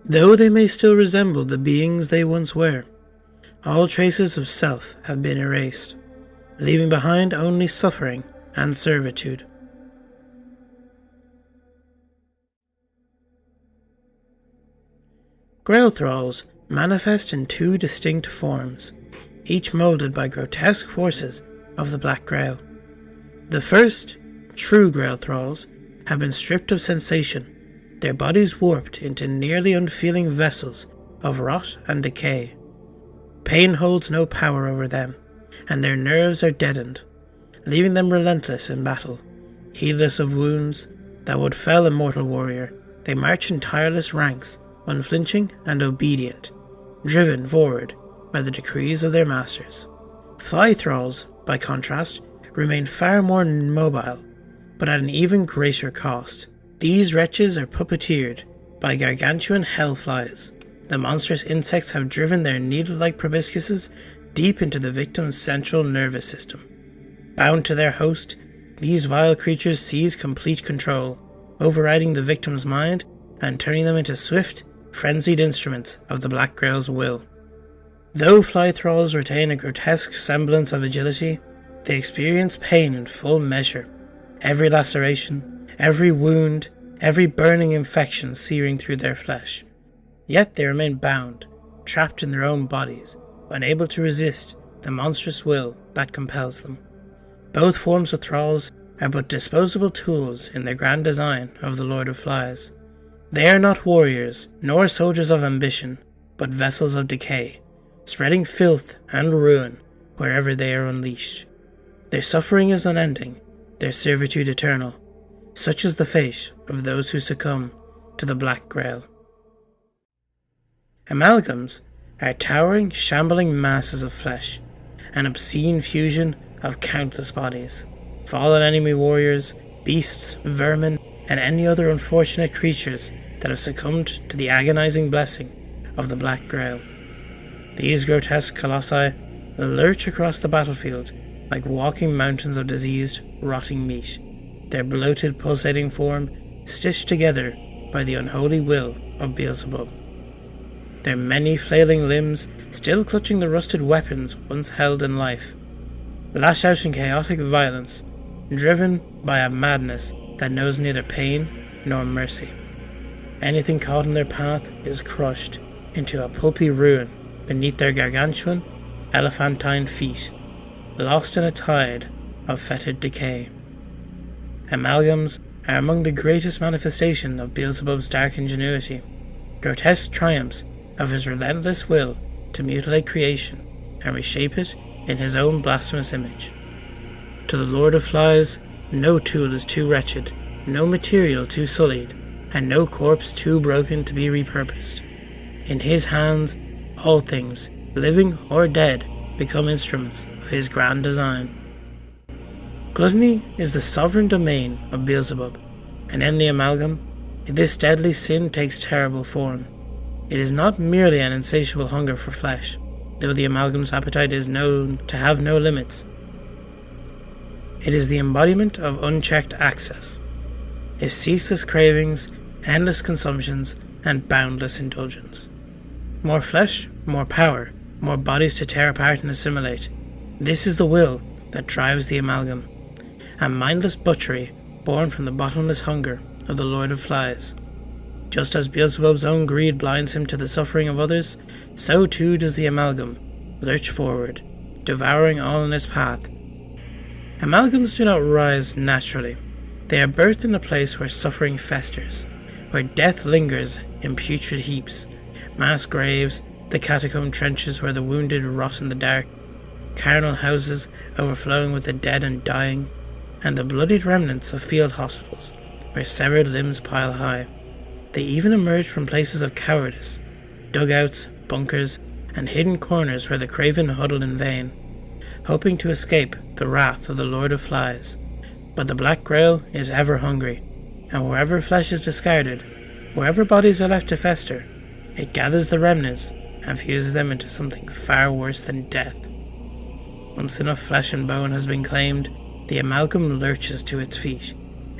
Though they may still resemble the beings they once were, all traces of self have been erased, leaving behind only suffering and servitude. Grail thralls manifest in two distinct forms, each moulded by grotesque forces of the Black Grail. The first, true Grail thralls, have been stripped of sensation, their bodies warped into nearly unfeeling vessels of rot and decay. Pain holds no power over them, and their nerves are deadened, leaving them relentless in battle. Heedless of wounds that would fell a mortal warrior, they march in tireless ranks, unflinching and obedient, driven forward by the decrees of their masters. Fly thralls, by contrast, remain far more mobile, but at an even greater cost. These wretches are puppeteered by gargantuan hellflies. The monstrous insects have driven their needle-like proboscises deep into the victim's central nervous system. Bound to their host, these vile creatures seize complete control, overriding the victim's mind and turning them into swift, frenzied instruments of the Black Grail's will. Though fly thralls retain a grotesque semblance of agility, they experience pain in full measure. Every laceration, every wound, every burning infection searing through their flesh. Yet they remain bound, trapped in their own bodies, unable to resist the monstrous will that compels them. Both forms of thralls are but disposable tools in the grand design of the Lord of Flies. They are not warriors, nor soldiers of ambition, but vessels of decay, spreading filth and ruin wherever they are unleashed. Their suffering is unending, their servitude eternal. Such is the fate of those who succumb to the Black Grail. Amalgams are towering, shambling masses of flesh, an obscene fusion of countless bodies, fallen enemy warriors, beasts, vermin, and any other unfortunate creatures that have succumbed to the agonizing blessing of the Black Grail. These grotesque colossi lurch across the battlefield like walking mountains of diseased, rotting meat, their bloated, pulsating form stitched together by the unholy will of Beelzebub. Their many flailing limbs still clutching the rusted weapons once held in life, lash out in chaotic violence, driven by a madness that knows neither pain nor mercy. Anything caught in their path is crushed into a pulpy ruin beneath their gargantuan, elephantine feet, lost in a tide of fetid decay. Amalgams are among the greatest manifestation of Beelzebub's dark ingenuity, grotesque triumphs of his relentless will to mutilate creation and reshape it in his own blasphemous image. To the Lord of Flies, no tool is too wretched, no material too sullied, and no corpse too broken to be repurposed. In his hands, all things, living or dead, become instruments of his grand design. Gluttony is the sovereign domain of Beelzebub, and in the amalgam, this deadly sin takes terrible form. It is not merely an insatiable hunger for flesh, though the amalgam's appetite is known to have no limits. It is the embodiment of unchecked access, of ceaseless cravings, endless consumptions, and boundless indulgence. More flesh, more power, more bodies to tear apart and assimilate. This is the will that drives the amalgam. A mindless butchery born from the bottomless hunger of the Lord of Flies. Just as Beelzebub's own greed blinds him to the suffering of others, so too does the amalgam lurch forward, devouring all in its path. Amalgams do not rise naturally. They are birthed in a place where suffering festers, where death lingers in putrid heaps, mass graves, the catacomb trenches where the wounded rot in the dark, carnal houses overflowing with the dead and dying, and the bloodied remnants of field hospitals where severed limbs pile high. They even emerge from places of cowardice, dugouts, bunkers, and hidden corners where the craven huddle in vain, hoping to escape the wrath of the Lord of Flies. But the Black Grail is ever hungry, and wherever flesh is discarded, wherever bodies are left to fester, it gathers the remnants and fuses them into something far worse than death. Once enough flesh and bone has been claimed, the amalgam lurches to its feet,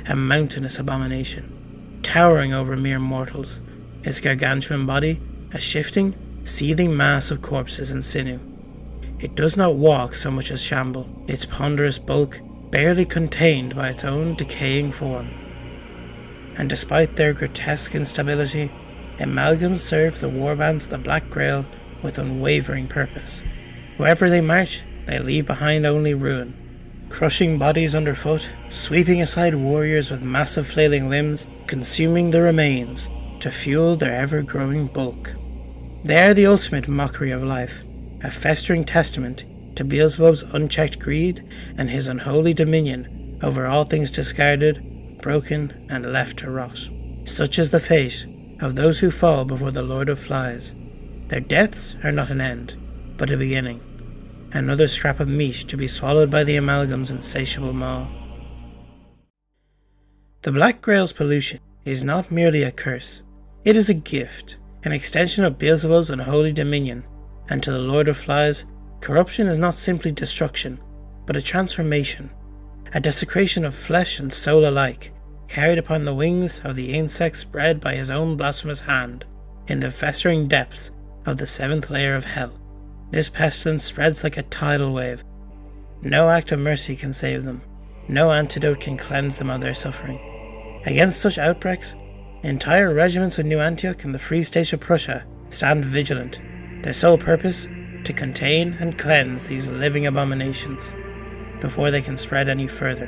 a mountainous abomination, towering over mere mortals, its gargantuan body a shifting, seething mass of corpses and sinew. It does not walk so much as shamble, its ponderous bulk barely contained by its own decaying form. And despite their grotesque instability, amalgams serve the warbands of the Black Grail with unwavering purpose. Wherever they march, they leave behind only ruin, crushing bodies underfoot, sweeping aside warriors with massive flailing limbs, consuming the remains to fuel their ever-growing bulk. They are the ultimate mockery of life, a festering testament to Beelzebub's unchecked greed and his unholy dominion over all things discarded, broken, and left to rot. Such is the fate of those who fall before the Lord of Flies. Their deaths are not an end, but a beginning, another scrap of meat to be swallowed by the amalgam's insatiable maw. The Black Grail's pollution is not merely a curse, it is a gift, an extension of Beelzebub's unholy dominion, and to the Lord of Flies, corruption is not simply destruction, but a transformation, a desecration of flesh and soul alike, carried upon the wings of the insects bred by his own blasphemous hand, in the festering depths of the seventh layer of hell. This pestilence spreads like a tidal wave. No act of mercy can save them, no antidote can cleanse them of their suffering. Against such outbreaks, entire regiments of New Antioch and the Free State of Prussia stand vigilant, their sole purpose to contain and cleanse these living abominations before they can spread any further.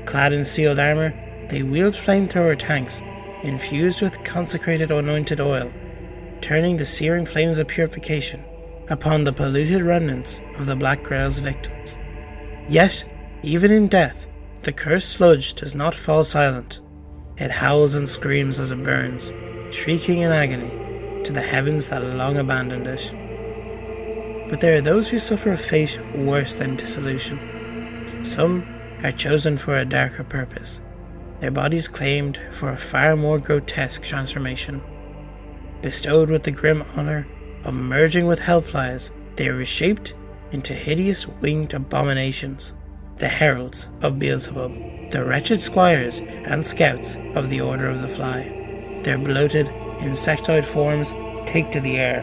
Clad in sealed armor, they wield flamethrower tanks infused with consecrated anointed oil, turning the searing flames of purification upon the polluted remnants of the Black Grail's victims. Yet, even in death, the cursed sludge does not fall silent. It howls and screams as it burns, shrieking in agony to the heavens that long abandoned it. But there are those who suffer a fate worse than dissolution. Some are chosen for a darker purpose, their bodies claimed for a far more grotesque transformation. Bestowed with the grim honour of merging with hellflies, they are reshaped into hideous winged abominations, the heralds of Beelzebub, the wretched squires and scouts of the Order of the Fly. Their bloated, insectoid forms take to the air,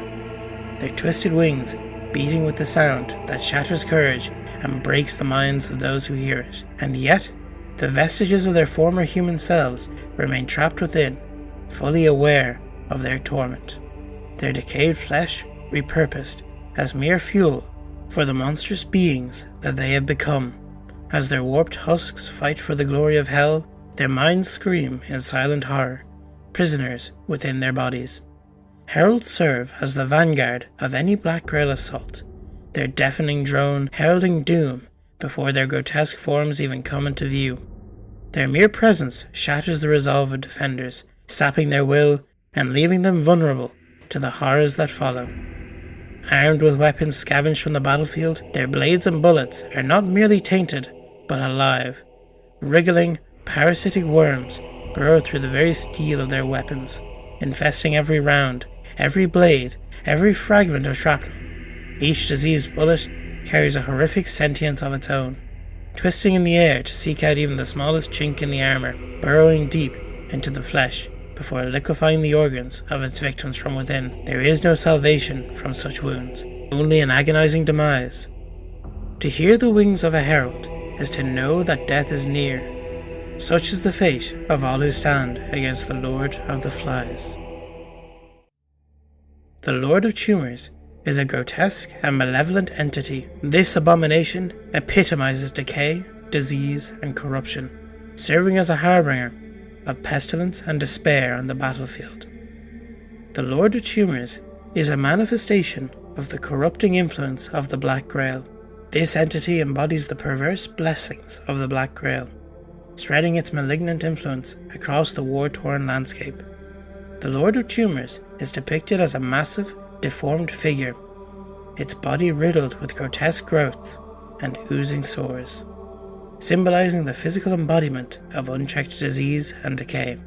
their twisted wings beating with the sound that shatters courage and breaks the minds of those who hear it. And yet, the vestiges of their former human selves remain trapped within, fully aware of their torment, their decayed flesh repurposed as mere fuel for the monstrous beings that they have become. As their warped husks fight for the glory of hell, their minds scream in silent horror, prisoners within their bodies. Heralds serve as the vanguard of any Black Grail assault, their deafening drone heralding doom before their grotesque forms even come into view. Their mere presence shatters the resolve of defenders, sapping their will and leaving them vulnerable to the horrors that follow. Armed with weapons scavenged from the battlefield, their blades and bullets are not merely tainted, but alive. Wriggling, parasitic worms burrow through the very steel of their weapons, infesting every round, every blade, every fragment of shrapnel. Each diseased bullet carries a horrific sentience of its own, twisting in the air to seek out even the smallest chink in the armor, burrowing deep into the flesh before liquefying the organs of its victims from within. There is no salvation from such wounds, only an agonizing demise. To hear the wings of a herald is to know that death is near, Such is the fate of all who stand against the Lord of the Flies. The Lord of Tumors is a grotesque and malevolent entity. This abomination epitomizes decay, disease, and corruption, serving as a harbinger of pestilence and despair on the battlefield. The Lord of Tumors is a manifestation of the corrupting influence of the Black Grail. This entity embodies the perverse blessings of the Black Grail, spreading its malignant influence across the war-torn landscape. The Lord of Tumors is depicted as a massive, deformed figure, its body riddled with grotesque growths and oozing sores, symbolizing the physical embodiment of unchecked disease and decay.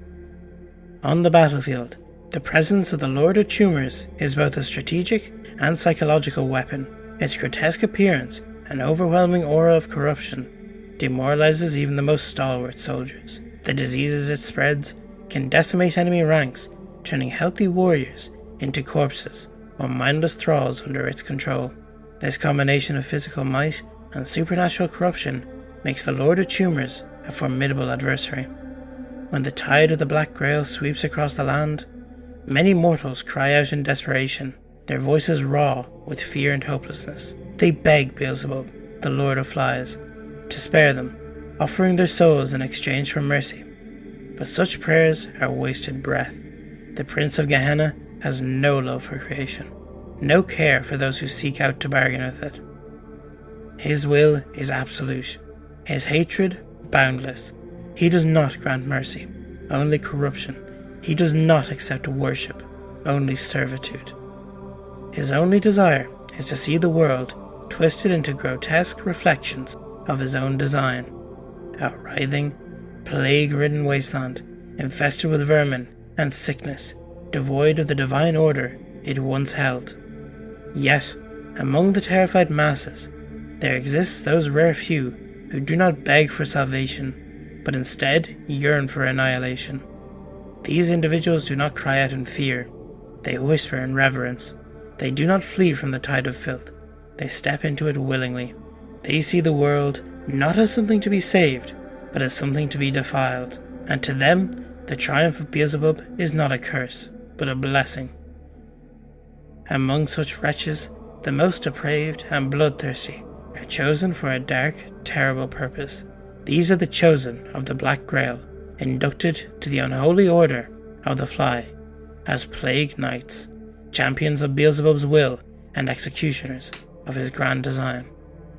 On the battlefield, the presence of the Lord of Tumors is both a strategic and psychological weapon. Its grotesque appearance and overwhelming aura of corruption demoralizes even the most stalwart soldiers. The diseases it spreads can decimate enemy ranks, turning healthy warriors into corpses or mindless thralls under its control. This combination of physical might and supernatural corruption makes the Lord of Tumors a formidable adversary. When the tide of the Black Grail sweeps across the land, many mortals cry out in desperation, their voices raw with fear and hopelessness. They beg Beelzebub, the Lord of Flies, to spare them, offering their souls in exchange for mercy. But such prayers are wasted breath. The Prince of Gehenna has no love for creation, no care for those who seek out to bargain with it. His will is absolute, his hatred boundless. He does not grant mercy, only corruption. He does not accept worship, only servitude. His only desire is to see the world twisted into grotesque reflections of his own design, a writhing, plague-ridden wasteland, infested with vermin and sickness, devoid of the divine order it once held. Yet, among the terrified masses, there exists those rare few who do not beg for salvation, but instead yearn for annihilation. These individuals do not cry out in fear, they whisper in reverence. They do not flee from the tide of filth, they step into it willingly. They see the world not as something to be saved, but as something to be defiled, and to them the triumph of Beelzebub is not a curse, but a blessing. Among such wretches, the most depraved and bloodthirsty are chosen for a dark, terrible purpose. These are the chosen of the Black Grail, inducted to the unholy order of the Fly, as plague knights, champions of Beelzebub's will and executioners of his grand design.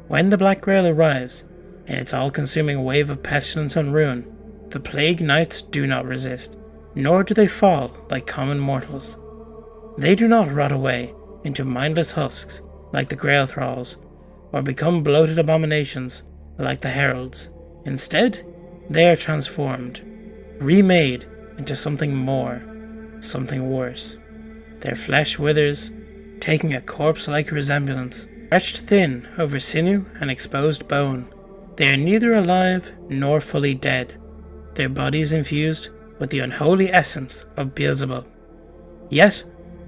When the Black Grail arrives, in its all-consuming wave of pestilence and ruin, the plague knights do not resist, nor do they fall like common mortals. They do not rot away into mindless husks like the Grail thralls, or become bloated abominations like the heralds. Instead, they are transformed, remade into something more, something worse. Their flesh withers, taking a corpse-like resemblance, stretched thin over sinew and exposed bone. They are neither alive nor fully dead, their bodies infused with the unholy essence of Beelzebub. Yet,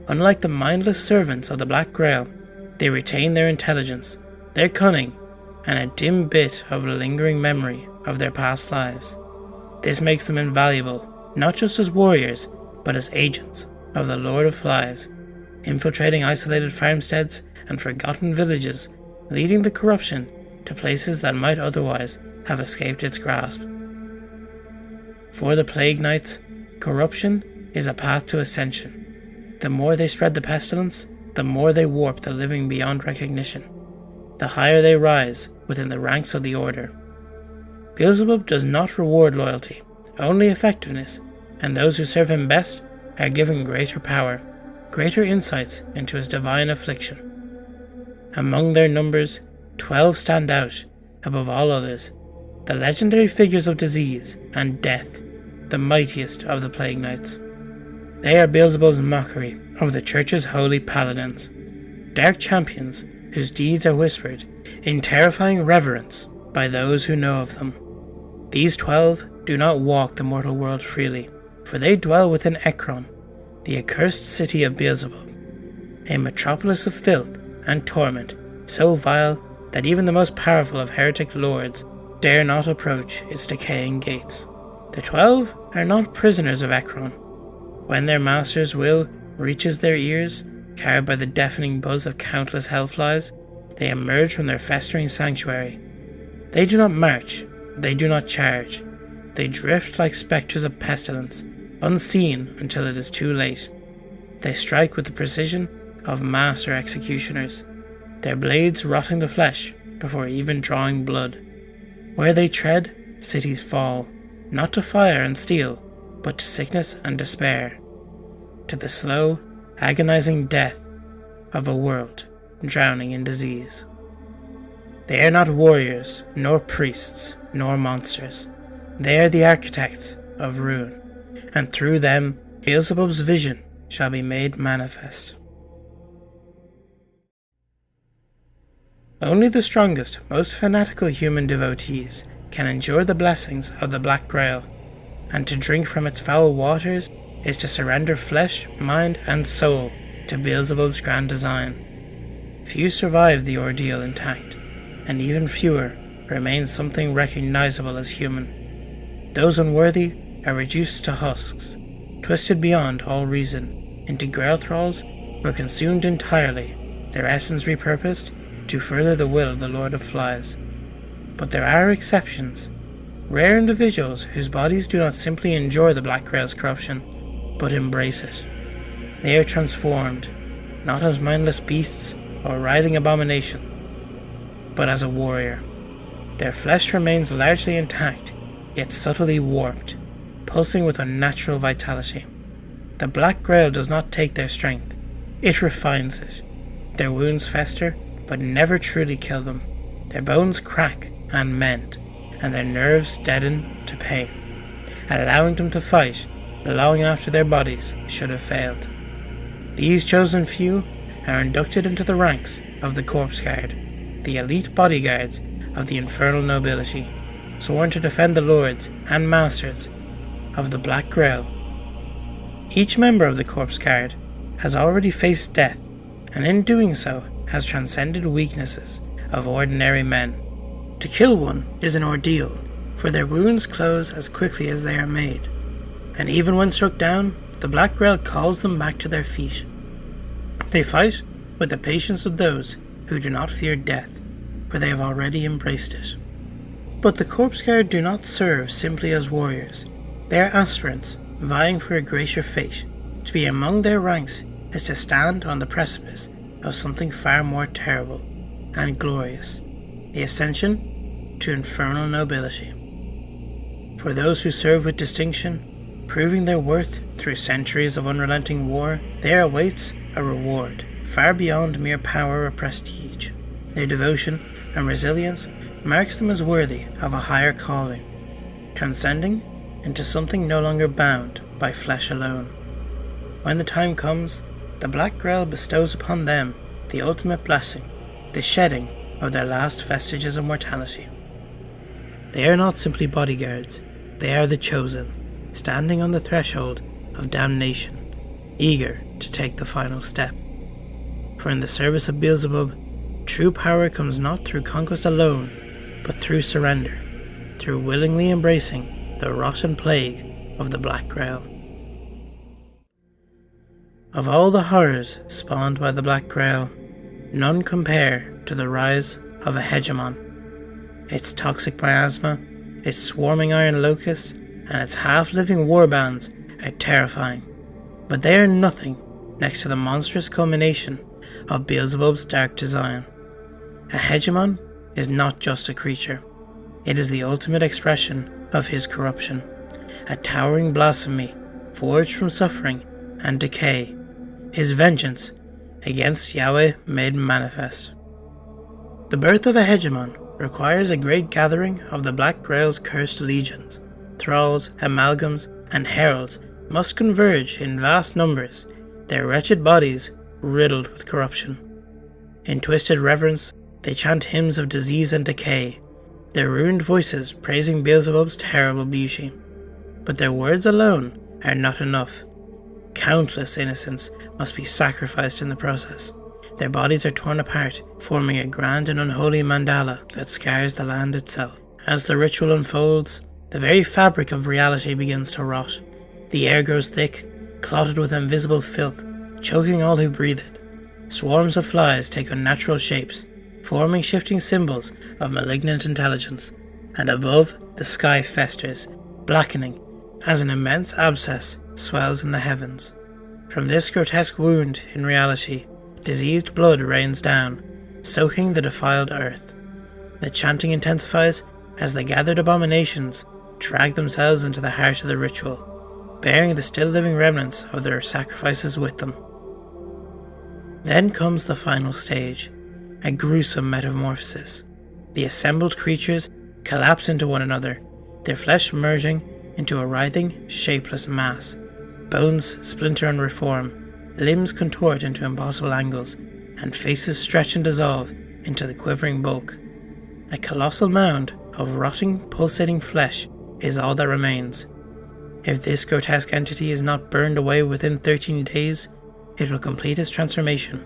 unlike the mindless servants of the Black Grail, they retain their intelligence, their cunning, and a dim bit of lingering memory of their past lives. This makes them invaluable, not just as warriors, but as agents of the Lord of Flies, infiltrating isolated farmsteads and forgotten villages, leading the corruption to places that might otherwise have escaped its grasp. For the Plague Knights, corruption is a path to ascension. The more they spread the pestilence, the more they warp the living beyond recognition. The higher they rise within the ranks of the Order. Beelzebub does not reward loyalty, only effectiveness, and those who serve him best are given greater power, greater insights into his divine affliction. Among their numbers, 12 stand out above all others, the legendary figures of disease and death, the mightiest of the Plague Knights. They are Beelzebub's mockery of the Church's holy paladins, dark champions whose deeds are whispered in terrifying reverence by those who know of them. These 12 do not walk the mortal world freely, for they dwell within Ekron, the accursed city of Beelzebub, a metropolis of filth and torment so vile that even the most powerful of heretic lords dare not approach its decaying gates. The 12 are not prisoners of Ekron. When their master's will reaches their ears, carried by the deafening buzz of countless hellflies, they emerge from their festering sanctuary. They do not march, they do not charge. They drift like spectres of pestilence, unseen until it is too late. They strike with the precision of master executioners, their blades rotting the flesh before even drawing blood. Where they tread, cities fall, not to fire and steel, but to sickness and despair, to the slow, agonizing death of a world drowning in disease. They are not warriors, nor priests, nor monsters. They are the architects of ruin, and through them Beelzebub's vision shall be made manifest. Only the strongest, most fanatical human devotees can endure the blessings of the Black Grail, and to drink from its foul waters is to surrender flesh, mind, and soul to Beelzebub's grand design. Few survive the ordeal intact, and even fewer remain something recognizable as human. Those unworthy are reduced to husks, twisted beyond all reason, into grail thralls or consumed entirely, their essence repurposed to further the will of the Lord of Flies. But there are exceptions, rare individuals whose bodies do not simply enjoy the Black Grail's corruption, but embrace it. They are transformed, not as mindless beasts or writhing abomination, but as a warrior. Their flesh remains largely intact, yet subtly warped, pulsing with unnatural vitality. The Black Grail does not take their strength, it refines it. Their wounds fester, but never truly kill them. Their bones crack and mend, and their nerves deaden to pain, allowing them to fight long after their bodies should have failed. These chosen few are inducted into the ranks of the Corpse Guard, the elite bodyguards of the Infernal nobility, sworn to defend the lords and masters of the Black Grail. Each member of the Corpse Guard has already faced death, and in doing so has transcended weaknesses of ordinary men. To kill one is an ordeal, for their wounds close as quickly as they are made, and even when struck down, the Black Grail calls them back to their feet. They fight with the patience of those who do not fear death, for they have already embraced it. But the Corpse Guard do not serve simply as warriors. They are aspirants, vying for a greater fate. To be among their ranks is to stand on the precipice of something far more terrible and glorious, the ascension to infernal nobility. For those who serve with distinction, proving their worth through centuries of unrelenting war, there awaits a reward far beyond mere power or prestige. Their devotion and resilience marks them as worthy of a higher calling, transcending into something no longer bound by flesh alone. When the time comes, the Black Grail bestows upon them the ultimate blessing, the shedding of their last vestiges of mortality. They are not simply bodyguards, they are the chosen, standing on the threshold of damnation, eager to take the final step. For in the service of Beelzebub, true power comes not through conquest alone, but through surrender, through willingly embracing the rotten plague of the Black Grail. Of all the horrors spawned by the Black Grail, none compare to the rise of a hegemon. Its toxic miasma, its swarming iron locusts, and its half-living warbands are terrifying, but they are nothing next to the monstrous culmination of Beelzebub's dark design. A hegemon is not just a creature, it is the ultimate expression of his corruption, a towering blasphemy forged from suffering and decay, his vengeance against Yahweh made manifest. The birth of a hegemon requires a great gathering of the Black Grail's cursed legions. Thralls, amalgams, and heralds must converge in vast numbers, their wretched bodies riddled with corruption. In twisted reverence, they chant hymns of disease and decay, their ruined voices praising Beelzebub's terrible beauty. But their words alone are not enough. Countless innocents must be sacrificed in the process. Their bodies are torn apart, forming a grand and unholy mandala that scars the land itself. As the ritual unfolds, The very fabric of reality begins to rot. The air grows thick, clotted with invisible filth, choking all who breathe it. Swarms of flies take unnatural shapes, forming shifting symbols of malignant intelligence, and above, the sky festers, blackening, as an immense abscess swells in the heavens. From this grotesque wound in reality, diseased blood rains down, soaking the defiled earth. The chanting intensifies as the gathered abominations drag themselves into the heart of the ritual, bearing the still living remnants of their sacrifices with them. Then comes the final stage, a gruesome metamorphosis. The assembled creatures collapse into one another, their flesh merging into a writhing, shapeless mass. Bones splinter and reform, limbs contort into impossible angles, and faces stretch and dissolve into the quivering bulk. A colossal mound of rotting, pulsating flesh is all that remains. If this grotesque entity is not burned away within 13 days, it will complete its transformation,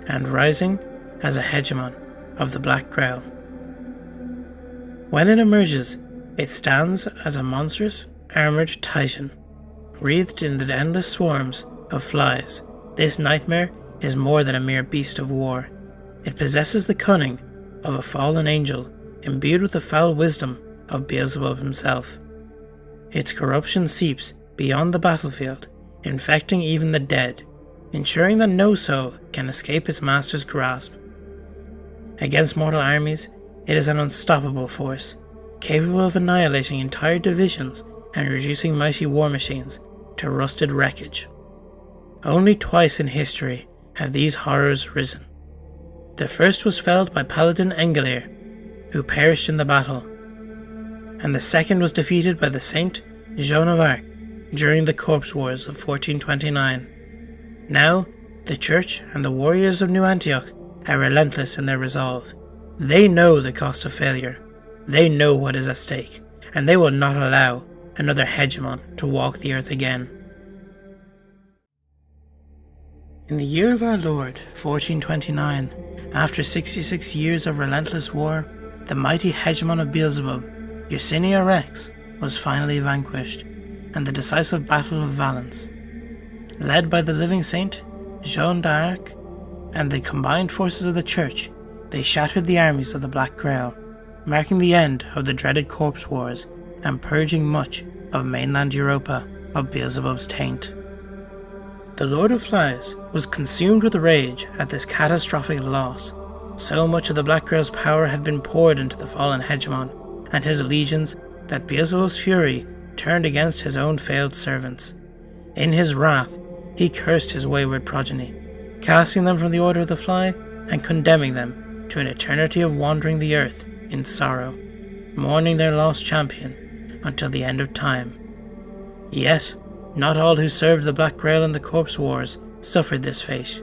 and rising as a hegemon of the Black Grail. When it emerges, it stands as a monstrous, armoured titan. Wreathed in the endless swarms of flies, this nightmare is more than a mere beast of war. It possesses the cunning of a fallen angel, imbued with the foul wisdom of Beelzebub himself. Its corruption seeps beyond the battlefield, infecting even the dead, ensuring that no soul can escape its master's grasp. Against mortal armies, it is an unstoppable force, capable of annihilating entire divisions and reducing mighty war machines to rusted wreckage. Only twice in history have these horrors risen. The first was felled by Paladin Engelir, who perished in the battle, and the second was defeated by the Saint Joan of Arc during the Corpse Wars of 1429. Now, the Church and the warriors of New Antioch are relentless in their resolve. They know the cost of failure. They know what is at stake, and they will not allow another hegemon to walk the earth again. In the year of our Lord, 1429, after 66 years of relentless war, the mighty hegemon of Beelzebub, Yersinia Rex, was finally vanquished, and the decisive Battle of Valence. Led by the living saint, Jeanne d'Arc, and the combined forces of the Church, they shattered the armies of the Black Grail, marking the end of the dreaded Corpse Wars and purging much of mainland Europa of Beelzebub's taint. The Lord of Flies was consumed with rage at this catastrophic loss. So much of the Black Grail's power had been poured into the fallen hegemon and his legions that Beelzebub's fury turned against his own failed servants. In his wrath, he cursed his wayward progeny, casting them from the Order of the Fly and condemning them to an eternity of wandering the earth in sorrow, mourning their lost champion until the end of time. Yet, not all who served the Black Grail in the Corpse Wars suffered this fate.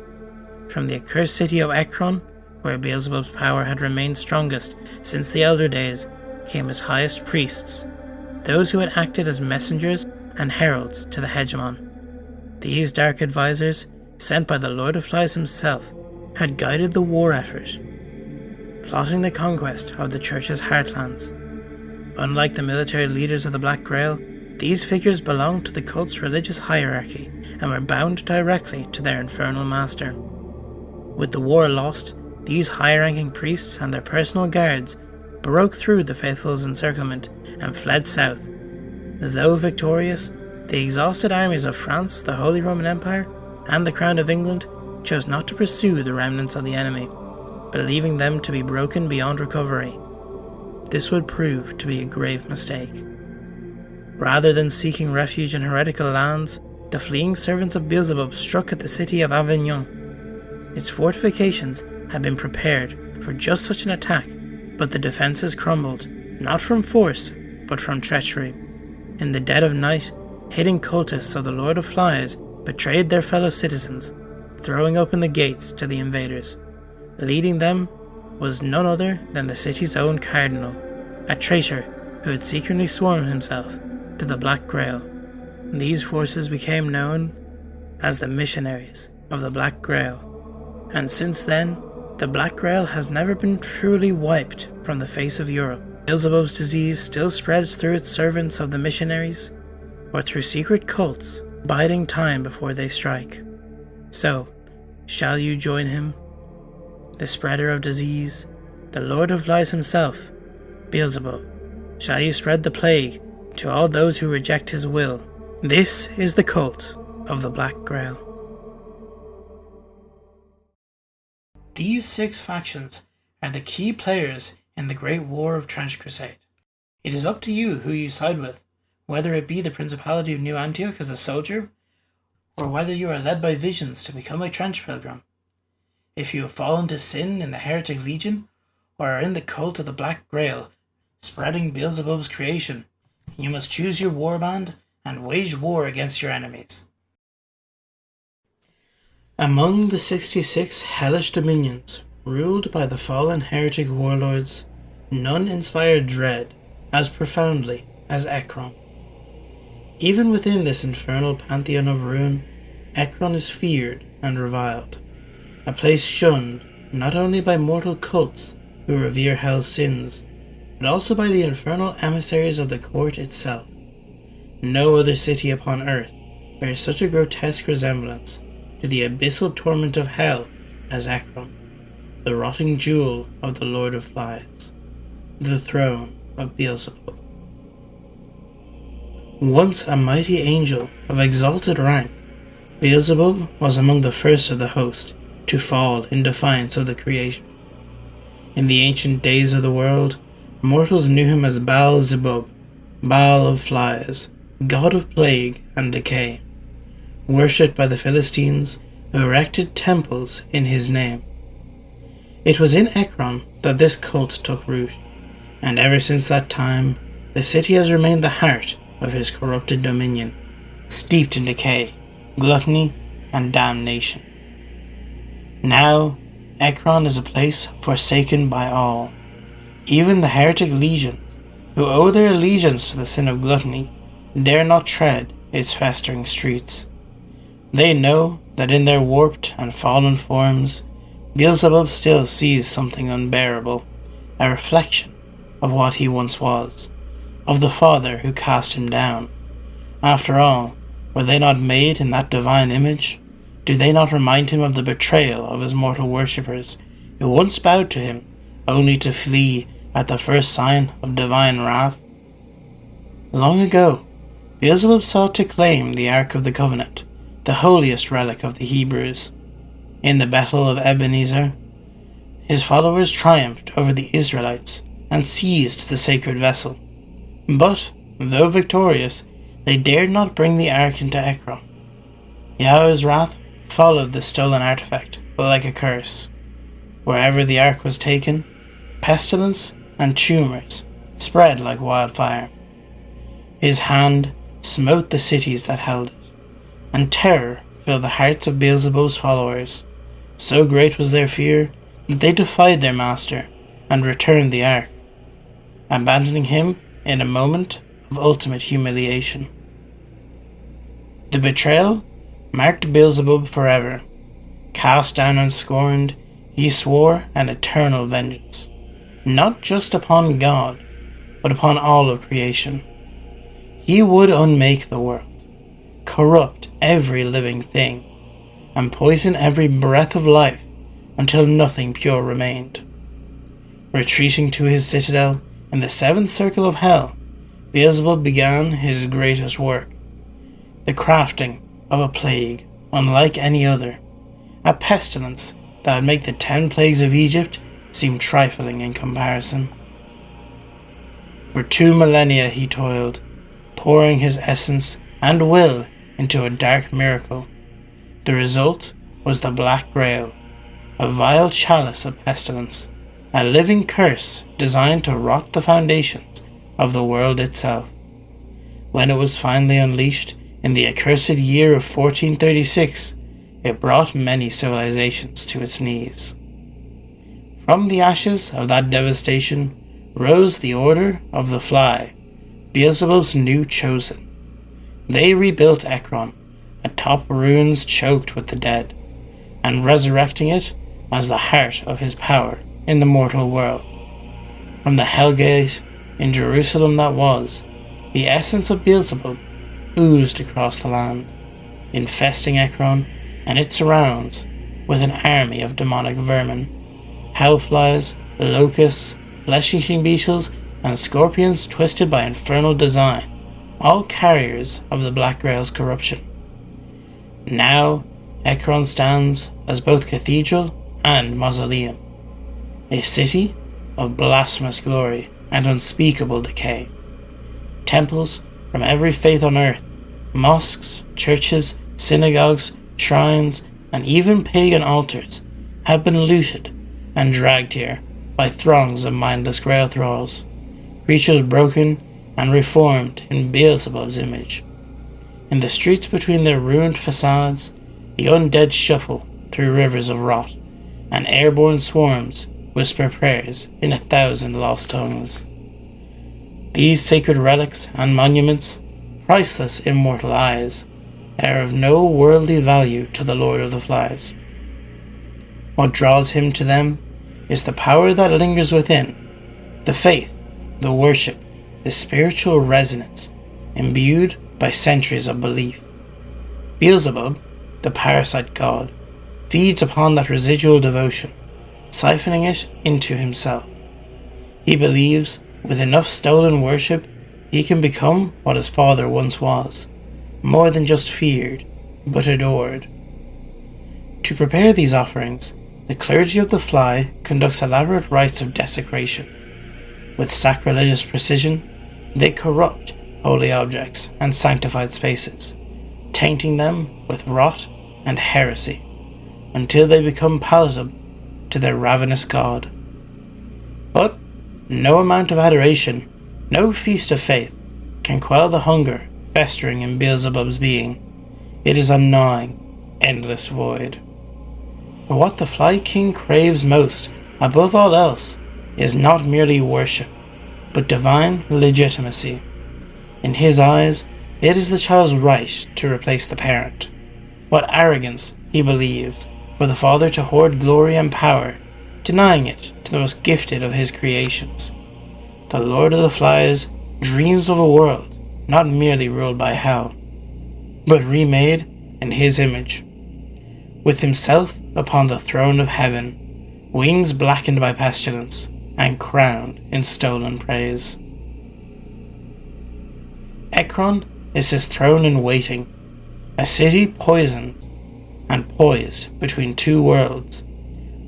From the accursed city of Ekron, where Beelzebub's power had remained strongest since the Elder Days, came his highest priests, those who had acted as messengers and heralds to the hegemon. These dark advisors, sent by the Lord of Flies himself, had guided the war effort, plotting the conquest of the Church's heartlands. Unlike the military leaders of the Black Grail, these figures belonged to the cult's religious hierarchy and were bound directly to their infernal master. With the war lost, these high-ranking priests and their personal guards broke through the faithful's encirclement and fled south. As though victorious, the exhausted armies of France, the Holy Roman Empire, and the Crown of England chose not to pursue the remnants of the enemy, believing them to be broken beyond recovery. This would prove to be a grave mistake. Rather than seeking refuge in heretical lands, the fleeing servants of Beelzebub struck at the city of Avignon. Its fortifications had been prepared for just such an attack, but the defences crumbled, not from force, but from treachery. In the dead of night, hidden cultists of the Lord of Flies betrayed their fellow citizens, throwing open the gates to the invaders. Leading them was none other than the city's own cardinal, a traitor who had secretly sworn himself to the Black Grail. These forces became known as the Missionaries of the Black Grail, and since then, the Black Grail has never been truly wiped from the face of Europe. Beelzebub's disease still spreads through its servants of the missionaries, or through secret cults, biding time before they strike. So, shall you join him, the spreader of disease, the Lord of Lies himself, Beelzebub? Shall you spread the plague to all those who reject his will? This is the cult of the Black Grail. These 6 factions are the key players in the Great War of Trench Crusade. It is up to you who you side with, whether it be the Principality of New Antioch as a soldier, or whether you are led by visions to become a trench pilgrim. If you have fallen to sin in the Heretic Legion, or are in the cult of the Black Grail, spreading Beelzebub's creation, you must choose your warband and wage war against your enemies. Among the 66 hellish dominions ruled by the fallen heretic warlords, none inspired dread as profoundly as Ekron. Even within this infernal pantheon of ruin, Ekron is feared and reviled, a place shunned not only by mortal cults who revere hell's sins, but also by the infernal emissaries of the court itself. No other city upon earth bears such a grotesque resemblance to the abyssal torment of hell as Ekron, the rotting jewel of the Lord of Flies, the throne of Beelzebub. Once a mighty angel of exalted rank, Beelzebub was among the first of the host to fall in defiance of the creation. In the ancient days of the world, mortals knew him as Baal-zebub, Baal of Flies, god of plague and decay, worshipped by the Philistines who erected temples in his name. It was in Ekron that this cult took root, and ever since that time, the city has remained the heart of his corrupted dominion, steeped in decay, gluttony, and damnation. Now, Ekron is a place forsaken by all. Even the heretic legions, who owe their allegiance to the sin of gluttony, dare not tread its festering streets. They know that in their warped and fallen forms, Beelzebub still sees something unbearable, a reflection of what he once was, of the Father who cast him down. After all, were they not made in that divine image? Do they not remind him of the betrayal of his mortal worshippers, who once bowed to him, only to flee at the first sign of divine wrath? Long ago, Beelzebub sought to claim the Ark of the Covenant, the holiest relic of the Hebrews. In the Battle of Ebenezer, his followers triumphed over the Israelites and seized the sacred vessel. But, though victorious, they dared not bring the Ark into Ekron. Yahweh's wrath followed the stolen artifact like a curse. Wherever the Ark was taken, pestilence and tumors spread like wildfire. His hand smote the cities that held it, and terror filled the hearts of Beelzebub's followers. So great was their fear that they defied their master and returned the Ark, abandoning him in a moment of ultimate humiliation. The betrayal marked Beelzebub forever. Cast down and scorned, he swore an eternal vengeance, not just upon God, but upon all of creation. He would unmake the world, corrupt every living thing, and poison every breath of life until nothing pure remained. Retreating to his citadel in the seventh circle of hell, Beelzebub began his greatest work, the crafting of a plague unlike any other, a pestilence that would make the 10 plagues of Egypt seem trifling in comparison. For 2 millennia he toiled, pouring his essence and will into a dark miracle. The result was the Black Grail, a vile chalice of pestilence, a living curse designed to rot the foundations of the world itself. When it was finally unleashed in the accursed year of 1436, it brought many civilizations to its knees. From the ashes of that devastation rose the Order of the Fly, Beelzebub's new chosen. They rebuilt Ekron, atop ruins choked with the dead, and resurrecting it as the heart of his power in the mortal world. From the Hellgate in Jerusalem that was, the essence of Beelzebub oozed across the land, infesting Ekron and its surrounds with an army of demonic vermin, hellflies, locusts, flesh-eating beetles, and scorpions twisted by infernal design, all carriers of the Black Grail's corruption. Now, Ekron stands as both cathedral and mausoleum, a city of blasphemous glory and unspeakable decay. Temples from every faith on earth, mosques, churches, synagogues, shrines, and even pagan altars have been looted and dragged here by throngs of mindless Grail thralls, creatures broken and reformed in Beelzebub's image. In the streets between their ruined facades, the undead shuffle through rivers of rot, and airborne swarms whisper prayers in 1,000 lost tongues. These sacred relics and monuments, priceless immortal eyes, are of no worldly value to the Lord of the Flies. What draws him to them is the power that lingers within, the faith, the worship, the spiritual resonance, imbued by centuries of belief. Beelzebub, the parasite god, feeds upon that residual devotion, siphoning it into himself. He believes, with enough stolen worship, he can become what his father once was, more than just feared, but adored. To prepare these offerings, the clergy of the Fly conducts elaborate rites of desecration. With sacrilegious precision, they corrupt holy objects and sanctified spaces, tainting them with rot and heresy, until they become palatable to their ravenous god. But no amount of adoration, no feast of faith, can quell the hunger festering in Beelzebub's being. It is a gnawing, endless void. For what the Fly King craves most, above all else, is not merely worship, but divine legitimacy. In his eyes, it is the child's right to replace the parent. What arrogance, he believes, for the father to hoard glory and power, denying it to the most gifted of his creations. The Lord of the Flies dreams of a world not merely ruled by hell, but remade in his image, with himself upon the throne of heaven, wings blackened by pestilence, and crowned in stolen praise. Ekron is his throne in waiting, a city poisoned and poised between two worlds,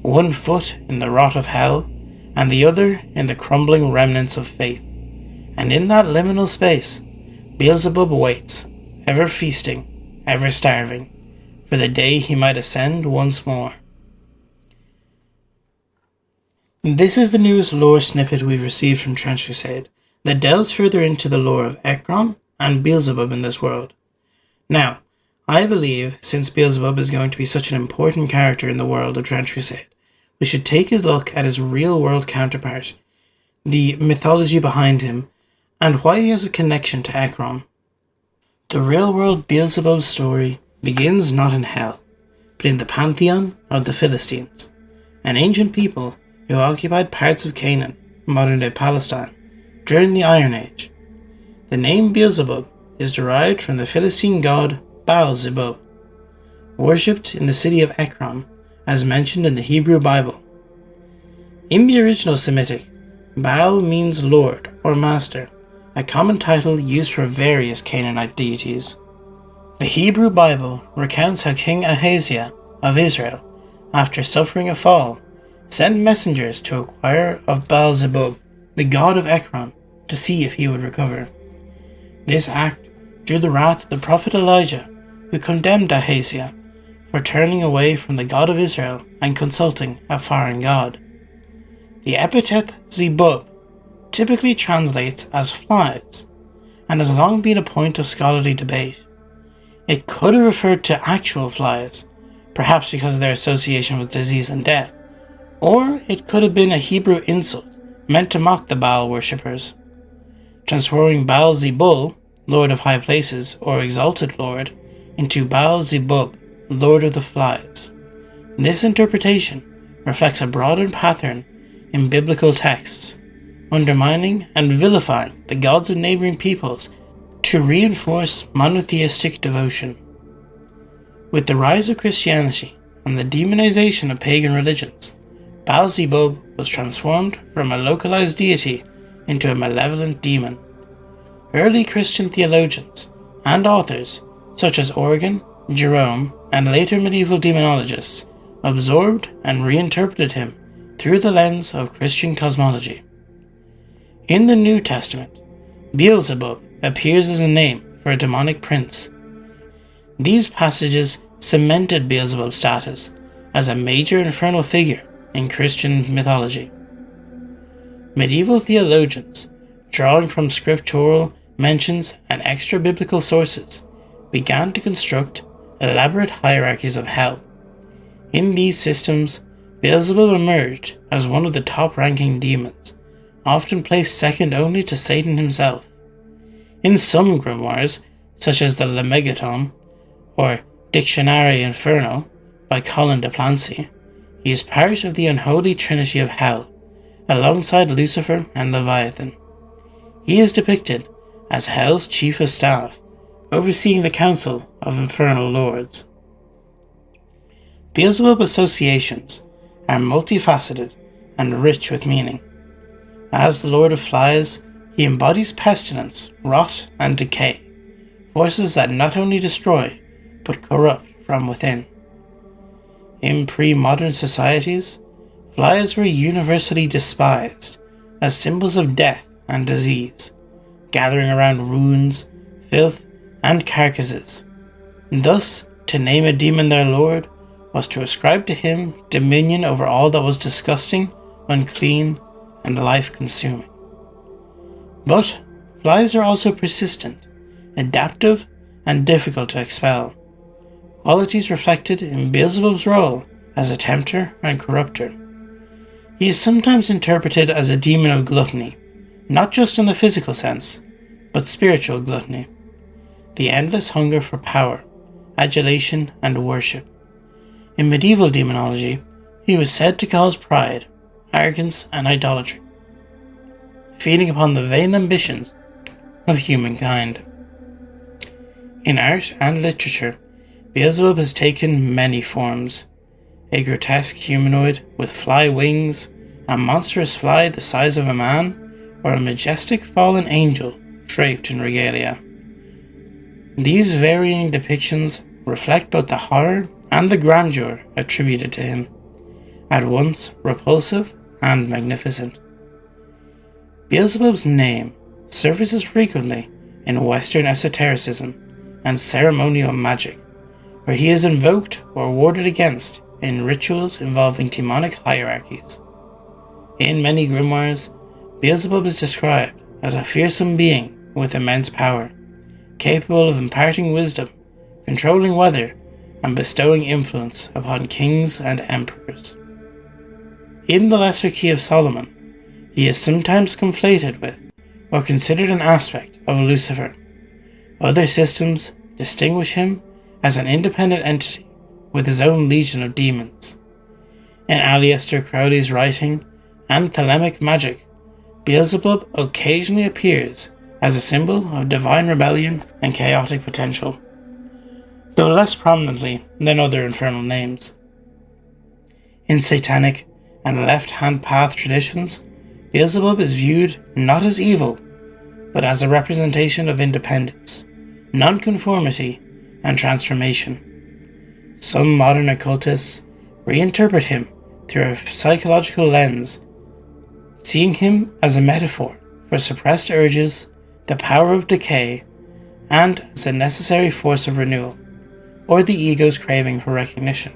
one foot in the rot of hell, and the other in the crumbling remnants of faith. And in that liminal space, Beelzebub waits, ever feasting, ever starving, for the day he might ascend once more. This is the newest lore snippet we've received from Trench Crusade that delves further into the lore of Ekron and Beelzebub in this world. Now, I believe, since Beelzebub is going to be such an important character in the world of Trench Crusade, we should take a look at his real-world counterpart, the mythology behind him, and why he has a connection to Ekron. The real-world Beelzebub story begins not in hell, but in the pantheon of the Philistines, an ancient people who occupied parts of Canaan, modern-day Palestine, during the Iron Age. The name Beelzebub is derived from the Philistine god Baal-zebub, worshipped in the city of Ekron, as mentioned in the Hebrew Bible. In the original Semitic, Baal means Lord or Master, a common title used for various Canaanite deities. The Hebrew Bible recounts how King Ahaziah of Israel, after suffering a fall, sent messengers to inquire of Baal-zebub, the god of Ekron, to see if he would recover. This act drew the wrath of the prophet Elijah, who condemned Ahaziah for turning away from the God of Israel and consulting a foreign god. The epithet Zebub typically translates as flies, and has long been a point of scholarly debate. It could have referred to actual flies, perhaps because of their association with disease and death, or it could have been a Hebrew insult meant to mock the Baal worshippers. Transforming Baal-zebul, Lord of High Places or Exalted Lord, into Baal-zebub, Lord of the Flies. This interpretation reflects a broader pattern in biblical texts, undermining and vilifying the gods of neighboring peoples to reinforce monotheistic devotion. With the rise of Christianity and the demonization of pagan religions, Beelzebub was transformed from a localized deity into a malevolent demon. Early Christian theologians and authors such as Origen, Jerome, and later medieval demonologists absorbed and reinterpreted him through the lens of Christian cosmology. In the New Testament, Beelzebub appears as a name for a demonic prince. These passages cemented Beelzebub's status as a major infernal figure in Christian mythology. Medieval theologians, drawing from scriptural mentions and extra-biblical sources, began to construct elaborate hierarchies of hell. In these systems, Beelzebub emerged as one of the top-ranking demons, often placed second only to Satan himself. In some grimoires, such as the Lemegeton, or Dictionary Infernal, by Colin de Plancy, he is part of the unholy trinity of hell, alongside Lucifer and Leviathan. He is depicted as hell's chief of staff, overseeing the council of infernal lords. Beelzebub associations are multifaceted and rich with meaning. As the Lord of Flies, he embodies pestilence, rot, and decay, forces that not only destroy, but corrupt from within. In pre-modern societies, flies were universally despised as symbols of death and disease, gathering around ruins, filth, and carcasses. Thus, to name a demon their lord was to ascribe to him dominion over all that was disgusting, unclean, and life-consuming. But flies are also persistent, adaptive, and difficult to expel, qualities reflected in Beelzebub's role as a tempter and corrupter. He is sometimes interpreted as a demon of gluttony, not just in the physical sense, but spiritual gluttony, the endless hunger for power, adulation, and worship. In medieval demonology, he was said to cause pride, arrogance, and idolatry, feeding upon the vain ambitions of humankind. In art and literature, Beelzebub has taken many forms: a grotesque humanoid with fly wings, a monstrous fly the size of a man, or a majestic fallen angel draped in regalia. These varying depictions reflect both the horror and the grandeur attributed to him, at once repulsive and magnificent. Beelzebub's name surfaces frequently in Western esotericism and ceremonial magic, where he is invoked or warded against in rituals involving demonic hierarchies. In many grimoires, Beelzebub is described as a fearsome being with immense power, capable of imparting wisdom, controlling weather, and bestowing influence upon kings and emperors. In the Lesser Key of Solomon, he is sometimes conflated with or considered an aspect of Lucifer. Other systems distinguish him as an independent entity with his own legion of demons. In Aleister Crowley's writing and Thelemic magic, Beelzebub occasionally appears as a symbol of divine rebellion and chaotic potential, though less prominently than other infernal names. In satanic and left-hand path traditions, Beelzebub is viewed not as evil, but as a representation of independence, nonconformity, and transformation. Some modern occultists reinterpret him through a psychological lens, seeing him as a metaphor for suppressed urges, the power of decay, and as a necessary force of renewal, or the ego's craving for recognition.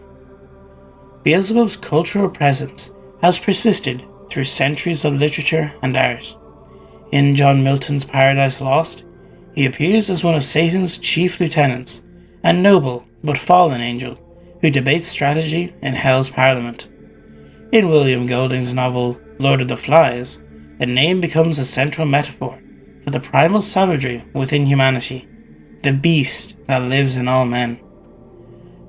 Beelzebub's cultural presence has persisted through centuries of literature and art. In John Milton's Paradise Lost, he appears as one of Satan's chief lieutenants, a noble but fallen angel who debates strategy in Hell's Parliament. In William Golding's novel Lord of the Flies, the name becomes a central metaphor for the primal savagery within humanity, the beast that lives in all men.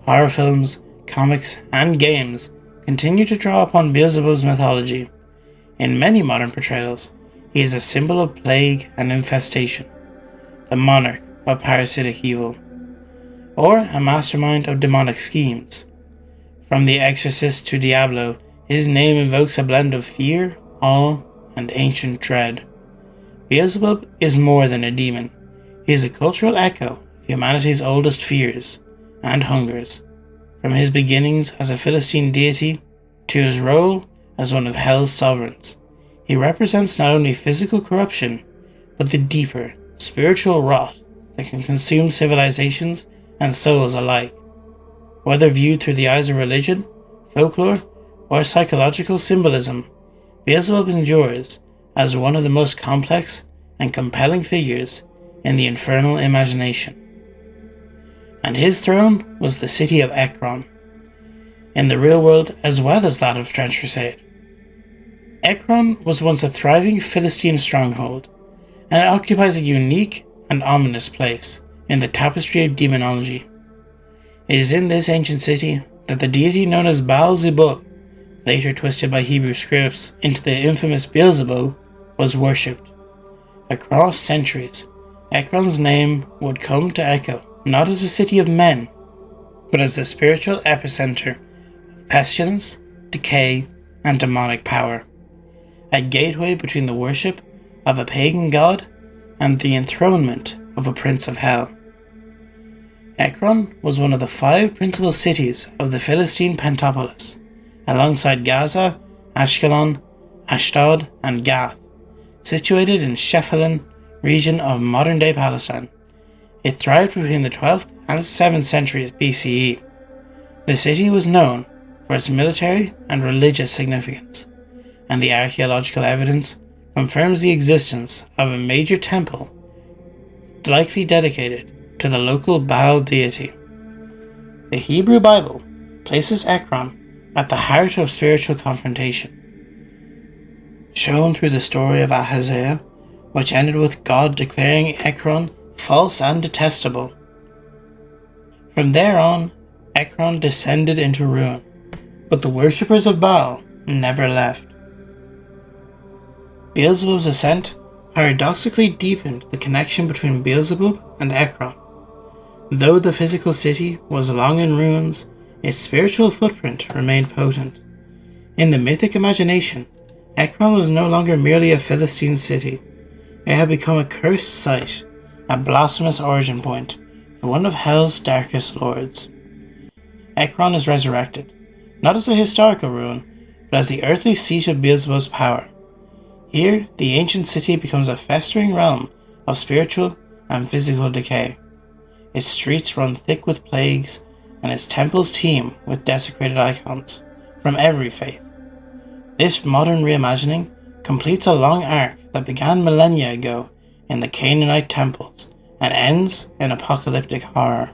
Horror films, comics, and games continue to draw upon Beelzebub's mythology. In many modern portrayals, He is a symbol of plague and infestation, the monarch of parasitic evil, or a mastermind of demonic schemes. From the exorcist to Diablo, his name invokes a blend of fear, awe, and ancient dread. Beelzebub is more than a demon. He is a cultural echo of humanity's oldest fears and hungers, from his beginnings as a Philistine deity to his role as one of Hell's sovereigns. He represents not only physical corruption, but the deeper, spiritual rot that can consume civilizations and souls alike. Whether viewed through the eyes of religion, folklore, or psychological symbolism, Beelzebub endures as one of the most complex and compelling figures in the infernal imagination. And his throne was the city of Ekron, in the real world as well as that of Trench Crusade. Ekron was once a thriving Philistine stronghold, and it occupies a unique and ominous place in the tapestry of demonology. It is in this ancient city that the deity known as Baal-zebub, later twisted by Hebrew scripts into the infamous Beelzebub, was worshipped. Across centuries, Ekron's name would come to echo not as a city of men, but as the spiritual epicenter of pestilence, decay, and demonic power. A gateway between the worship of a pagan god and the enthronement of a prince of hell. Ekron was one of the 5 principal cities of the Philistine Pentapolis, alongside Gaza, Ashkelon, Ashdod, and Gath, situated in Shephelah region of modern-day Palestine. It thrived between the 12th and 7th centuries BCE. The city was known for its military and religious significance, and the archaeological evidence confirms the existence of a major temple likely dedicated to the local Baal deity. The Hebrew Bible places Ekron at the heart of spiritual confrontation, shown through the story of Ahaziah, which ended with God declaring Ekron false and detestable. From there on, Ekron descended into ruin, but the worshippers of Baal never left. Beelzebub's ascent paradoxically deepened the connection between Beelzebub and Ekron. Though the physical city was long in ruins, its spiritual footprint remained potent. In the mythic imagination, Ekron was no longer merely a Philistine city. It had become a cursed site, a blasphemous origin point for one of Hell's darkest lords. Ekron is resurrected, not as a historical ruin, but as the earthly seat of Beelzebub's power. Here, the ancient city becomes a festering realm of spiritual and physical decay. Its streets run thick with plagues, and its temples teem with desecrated icons from every faith. This modern reimagining completes a long arc that began millennia ago in the Canaanite temples and ends in apocalyptic horror.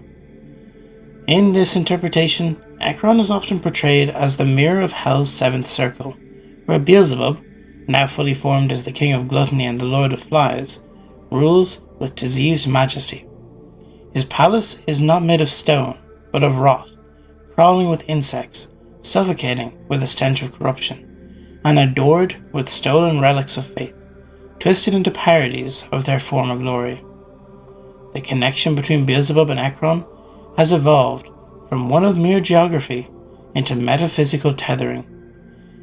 In this interpretation, Ekron is often portrayed as the mirror of Hell's 7th circle, where Beelzebub, now fully formed as the king of gluttony and the lord of flies, rules with diseased majesty. His palace is not made of stone, but of rot, crawling with insects, suffocating with the stench of corruption, and adored with stolen relics of faith, twisted into parodies of their former glory. The connection between Beelzebub and Ekron has evolved from one of mere geography into metaphysical tethering.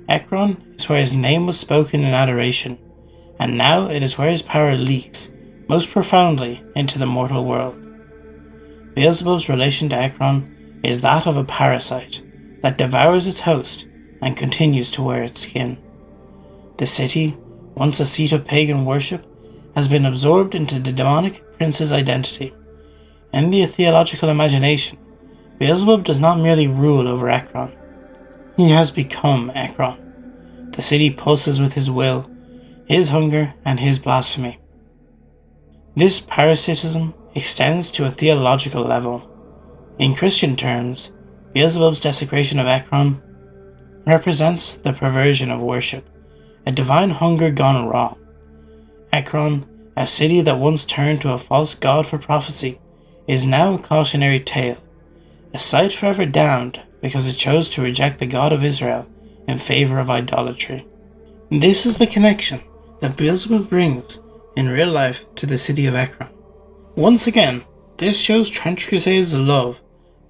Ekron is where his name was spoken in adoration, and now it is where his power leaks most profoundly into the mortal world. Beelzebub's relation to Ekron is that of a parasite that devours its host and continues to wear its skin. The city, once a seat of pagan worship, has been absorbed into the demonic prince's identity. In the theological imagination, Beelzebub does not merely rule over Ekron. He has become Ekron. The city pulses with his will, his hunger, and his blasphemy. This parasitism extends to a theological level. In Christian terms, Beelzebub's desecration of Ekron represents the perversion of worship, a divine hunger gone wrong. Ekron, a city that once turned to a false god for prophecy, is now a cautionary tale, a site forever damned because it chose to reject the God of Israel in favor of idolatry. This is the connection that Beelzebub brings in real life to the city of Ekron. Once again, this shows Trench Crusade's love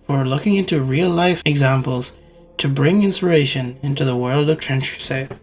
for looking into real life examples to bring inspiration into the world of Trench Crusade.